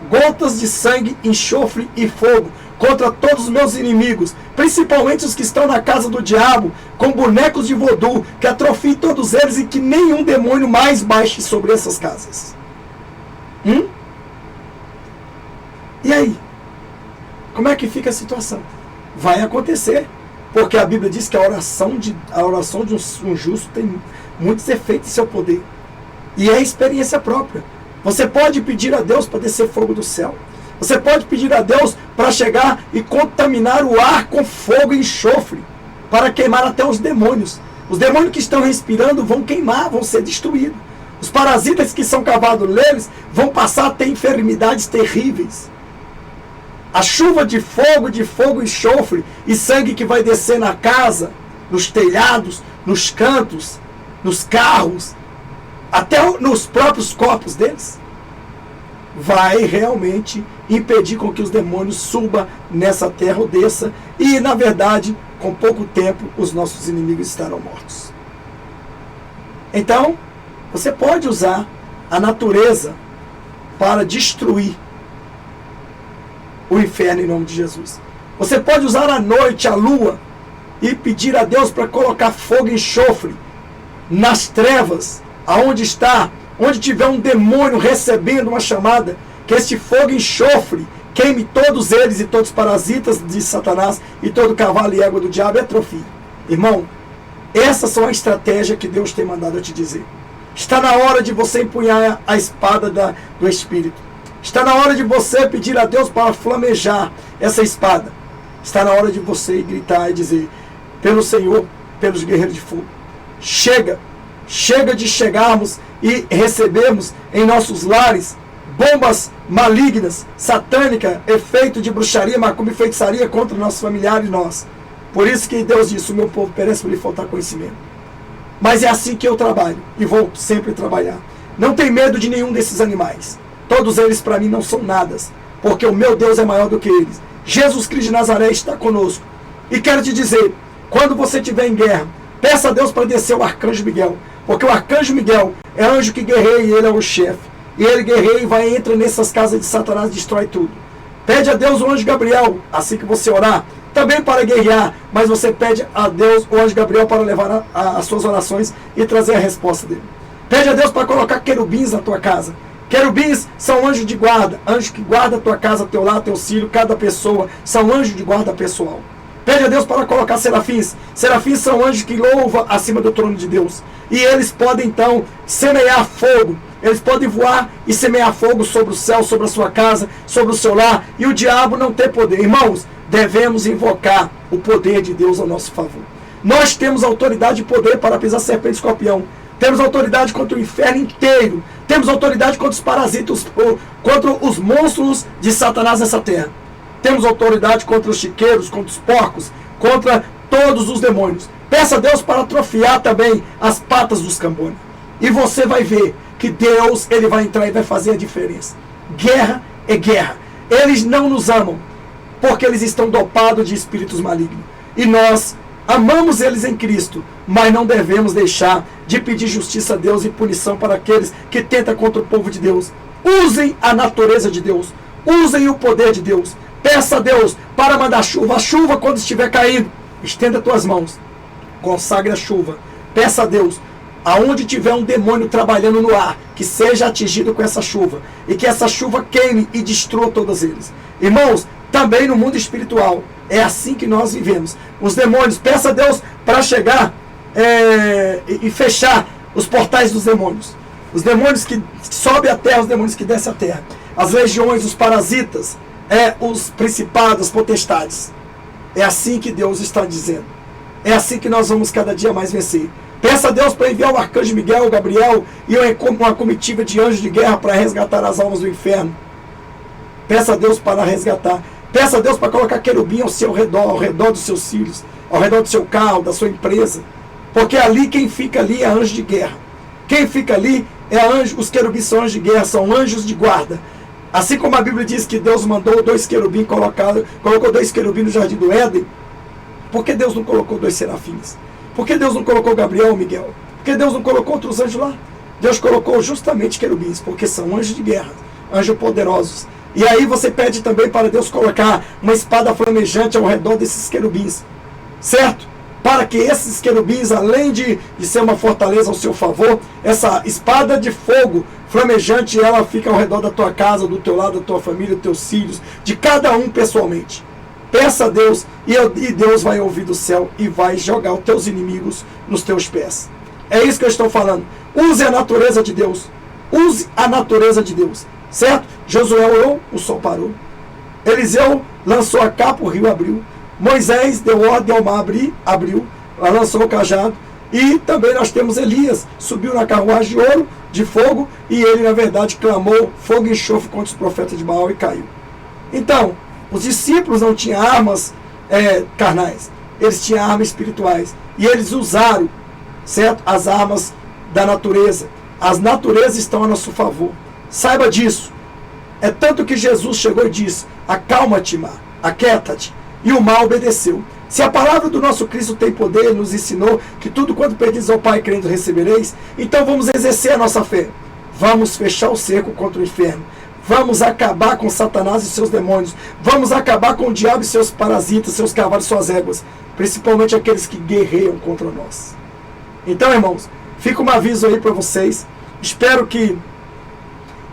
gotas de sangue, enxofre e fogo contra todos os meus inimigos, principalmente os que estão na casa do diabo, com bonecos de vodú, que atrofie todos eles e que nenhum demônio mais baixe sobre essas casas. E aí? Como é que fica a situação? Vai acontecer, porque a Bíblia diz que a oração de um justo tem muitos efeitos em seu poder. E é experiência própria. Você pode pedir a Deus para descer fogo do céu. Você pode pedir a Deus para chegar e contaminar o ar com fogo e enxofre, para queimar até os demônios. Os demônios que estão respirando vão queimar, vão ser destruídos. Os parasitas que são cavados neles vão passar a ter enfermidades terríveis. A chuva de fogo, enxofre e sangue que vai descer na casa, nos telhados, nos cantos, nos carros, até nos próprios corpos deles, vai realmente impedir com que os demônios subam nessa terra ou desça, e na verdade, com pouco tempo, os nossos inimigos estarão mortos. Então, você pode usar a natureza para destruir o inferno em nome de Jesus. Você pode usar a noite, a lua, e pedir a Deus para colocar fogo e enxofre nas trevas, onde tiver um demônio recebendo uma chamada, que este fogo e enxofre queime todos eles e todos os parasitas de Satanás e todo cavalo e égua do diabo e atrofie. Irmão, Essas são a estratégia que Deus tem mandado eu te dizer. Está na hora de você empunhar a espada do Espírito. Está na hora de você pedir a Deus para flamejar essa espada. Está na hora de você gritar e dizer: pelo Senhor, pelos guerreiros de fogo. Chega! Chega de chegarmos e recebermos em nossos lares bombas malignas, satânicas, efeito de bruxaria, macumba e feitiçaria contra nossos familiares e nós. Por isso que Deus disse: o meu povo perece por lhe faltar conhecimento. Mas é assim que eu trabalho e vou sempre trabalhar. Não tem medo de nenhum desses animais. Todos eles para mim não são nada, porque o meu Deus é maior do que eles. Jesus Cristo de Nazaré está conosco. E quero te dizer, quando você estiver em guerra, peça a Deus para descer o arcanjo Miguel, porque o arcanjo Miguel é anjo que guerreia e ele é o chefe. E ele guerreia e vai, entra nessas casas de Satanás e destrói tudo. Pede a Deus o anjo Gabriel, assim que você orar, também para guerrear, mas você pede a Deus o anjo Gabriel para levar as suas orações e trazer a resposta dele. Pede a Deus para colocar querubins na tua casa. Querubins são anjos de guarda, anjos que guardam a tua casa, teu lar, teu filho, cada pessoa, são anjos de guarda pessoal. Pede a Deus para colocar serafins. Serafins são anjos que louvam acima do trono de Deus. E eles podem então semear fogo. Eles podem voar e semear fogo sobre o céu, sobre a sua casa, sobre o seu lar. E o diabo não tem poder. Irmãos, devemos invocar o poder de Deus ao nosso favor. Nós temos autoridade e poder para pisar serpente e escorpião. Temos autoridade contra o inferno inteiro. Temos autoridade contra os parasitas, contra os monstros de Satanás nessa terra. Temos autoridade contra os chiqueiros, contra os porcos, contra todos os demônios. Peça a Deus para atrofiar também as patas dos cambones. E você vai ver que Deus, ele vai entrar e vai fazer a diferença. Guerra é guerra. Eles não nos amam, porque eles estão dopados de espíritos malignos. E nós amamos eles em Cristo, mas não devemos deixar de pedir justiça a Deus e punição para aqueles que tentam contra o povo de Deus. Usem a natureza de Deus. Usem o poder de Deus. Peça a Deus para mandar chuva. A chuva, quando estiver caindo, estenda tuas mãos. Consagre a chuva. Peça a Deus, aonde tiver um demônio trabalhando no ar, que seja atingido com essa chuva. E que essa chuva queime e destrua todos eles. Irmãos, também no mundo espiritual, é assim que nós vivemos. Os demônios, peça a Deus para chegar e fechar os portais dos demônios. Os demônios que sobem a terra, os demônios que descem a terra. As legiões, os parasitas, os principados, as potestades. É assim que Deus está dizendo. É assim que nós vamos cada dia mais vencer. Peça a Deus para enviar o arcanjo Miguel, o Gabriel e uma comitiva de anjos de guerra para resgatar as almas do inferno. Peça a Deus para resgatar. Peça a Deus para colocar querubim ao seu redor, ao redor dos seus filhos, ao redor do seu carro, da sua empresa. Porque ali, quem fica ali é anjo de guerra. Quem fica ali é anjo. Os querubins são anjos de guerra, são anjos de guarda. Assim como a Bíblia diz que Deus mandou 2 querubins, colocou 2 querubins no jardim do Éden. Por que Deus não colocou 2 serafins? Por que Deus não colocou Gabriel ou Miguel? Por que Deus não colocou outros anjos lá? Deus colocou justamente querubins, porque são anjos de guerra, anjos poderosos. E aí você pede também para Deus colocar uma espada flamejante ao redor desses querubins, certo? Para que esses querubins, além de ser uma fortaleza ao seu favor, essa espada de fogo flamejante, ela fica ao redor da tua casa, do teu lado, da tua família, dos teus filhos, de cada um pessoalmente. Peça a Deus e Deus vai ouvir do céu e vai jogar os teus inimigos nos teus pés. É isso que eu estou falando. Use a natureza de Deus. Use a natureza de Deus. Certo? Josué orou, o sol parou. Eliseu lançou a capa, o rio abriu. Moisés deu ordem ao mar abriu. Lançou o cajado. E também nós temos Elias, subiu na carruagem de ouro, de fogo, e ele na verdade clamou fogo e enxofre contra os profetas de Baal e caiu. Então, os discípulos não tinham armas carnais, eles tinham armas espirituais. E eles usaram, certo, as armas da natureza. As naturezas estão a nosso favor. Saiba disso. É tanto que Jesus chegou e disse: acalma-te, mar, aquieta-te. E o mar obedeceu. Se a palavra do nosso Cristo tem poder, ele nos ensinou que tudo quanto pedis ao Pai crendo recebereis, então vamos exercer a nossa fé. Vamos fechar o cerco contra o inferno. Vamos acabar com Satanás e seus demônios. Vamos acabar com o diabo e seus parasitas, seus cavalos e suas éguas. Principalmente aqueles que guerreiam contra nós. Então, irmãos, fica um aviso aí para vocês. Espero que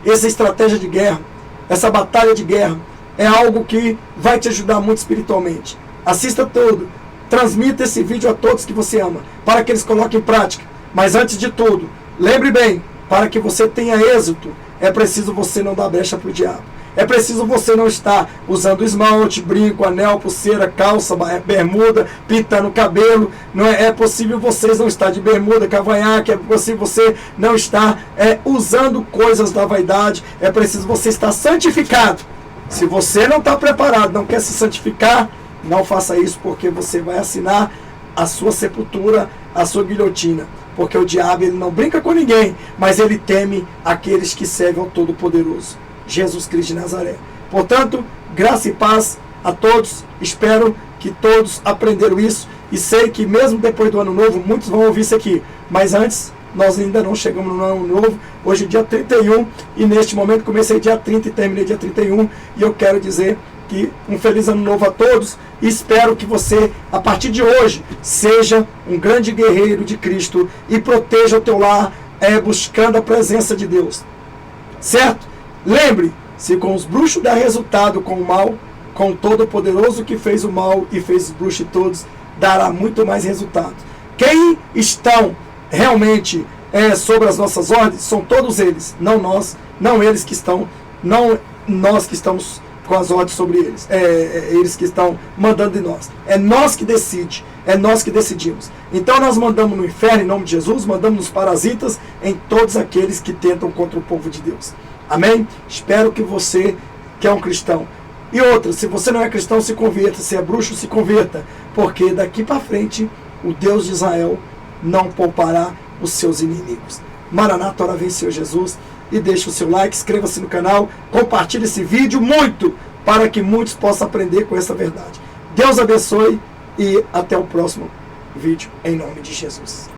essa estratégia de guerra, essa batalha de guerra, é algo que vai te ajudar muito espiritualmente. Assista tudo. transmita esse vídeo a todos que você ama, para que eles coloquem em prática. Mas antes de tudo, lembre bem, para que você tenha êxito, é preciso você não dar brecha para o diabo. É preciso você não estar usando esmalte, brinco, anel, pulseira, calça, bermuda, pintando o cabelo. Não é possível vocês não estar de bermuda, cavanhaque. É possível você não estar usando coisas da vaidade. É preciso você estar santificado. Se você não está preparado, não quer se santificar, não faça isso, porque você vai assinar a sua sepultura, a sua guilhotina. Porque o diabo, ele não brinca com ninguém, mas ele teme aqueles que servem ao Todo-Poderoso, Jesus Cristo de Nazaré. Portanto, graça e paz a todos. Espero que todos aprenderam isso. E sei que mesmo depois do ano novo, muitos vão ouvir isso aqui. Mas antes, nós ainda não chegamos no ano novo. Hoje é dia 31. E neste momento comecei dia 30 e terminei dia 31. E eu quero dizer que um feliz ano novo a todos. E espero que você, a partir de hoje, seja um grande guerreiro de Cristo. E proteja o teu lar, buscando a presença de Deus. Certo? Lembre, se com os bruxos dá resultado com o mal, com o Todo-Poderoso que fez o mal e fez os bruxos todos, dará muito mais resultado. Quem estão realmente sobre as nossas ordens são todos eles, não nós, não eles que estão, não nós que estamos com as ordens sobre eles, eles que estão mandando em nós. É nós que decide, é nós que decidimos. Então nós mandamos no inferno em nome de Jesus, mandamos nos parasitas, em todos aqueles que tentam contra o povo de Deus. Amém? Espero que você, que é um cristão. E outra, se você não é cristão, se converta. Se é bruxo, se converta. Porque daqui para frente, o Deus de Israel não poupará os seus inimigos. Maranata, ora vem, Senhor Jesus. E deixe o seu like, inscreva-se no canal, compartilhe esse vídeo muito, para que muitos possam aprender com essa verdade. Deus abençoe e até o próximo vídeo, em nome de Jesus.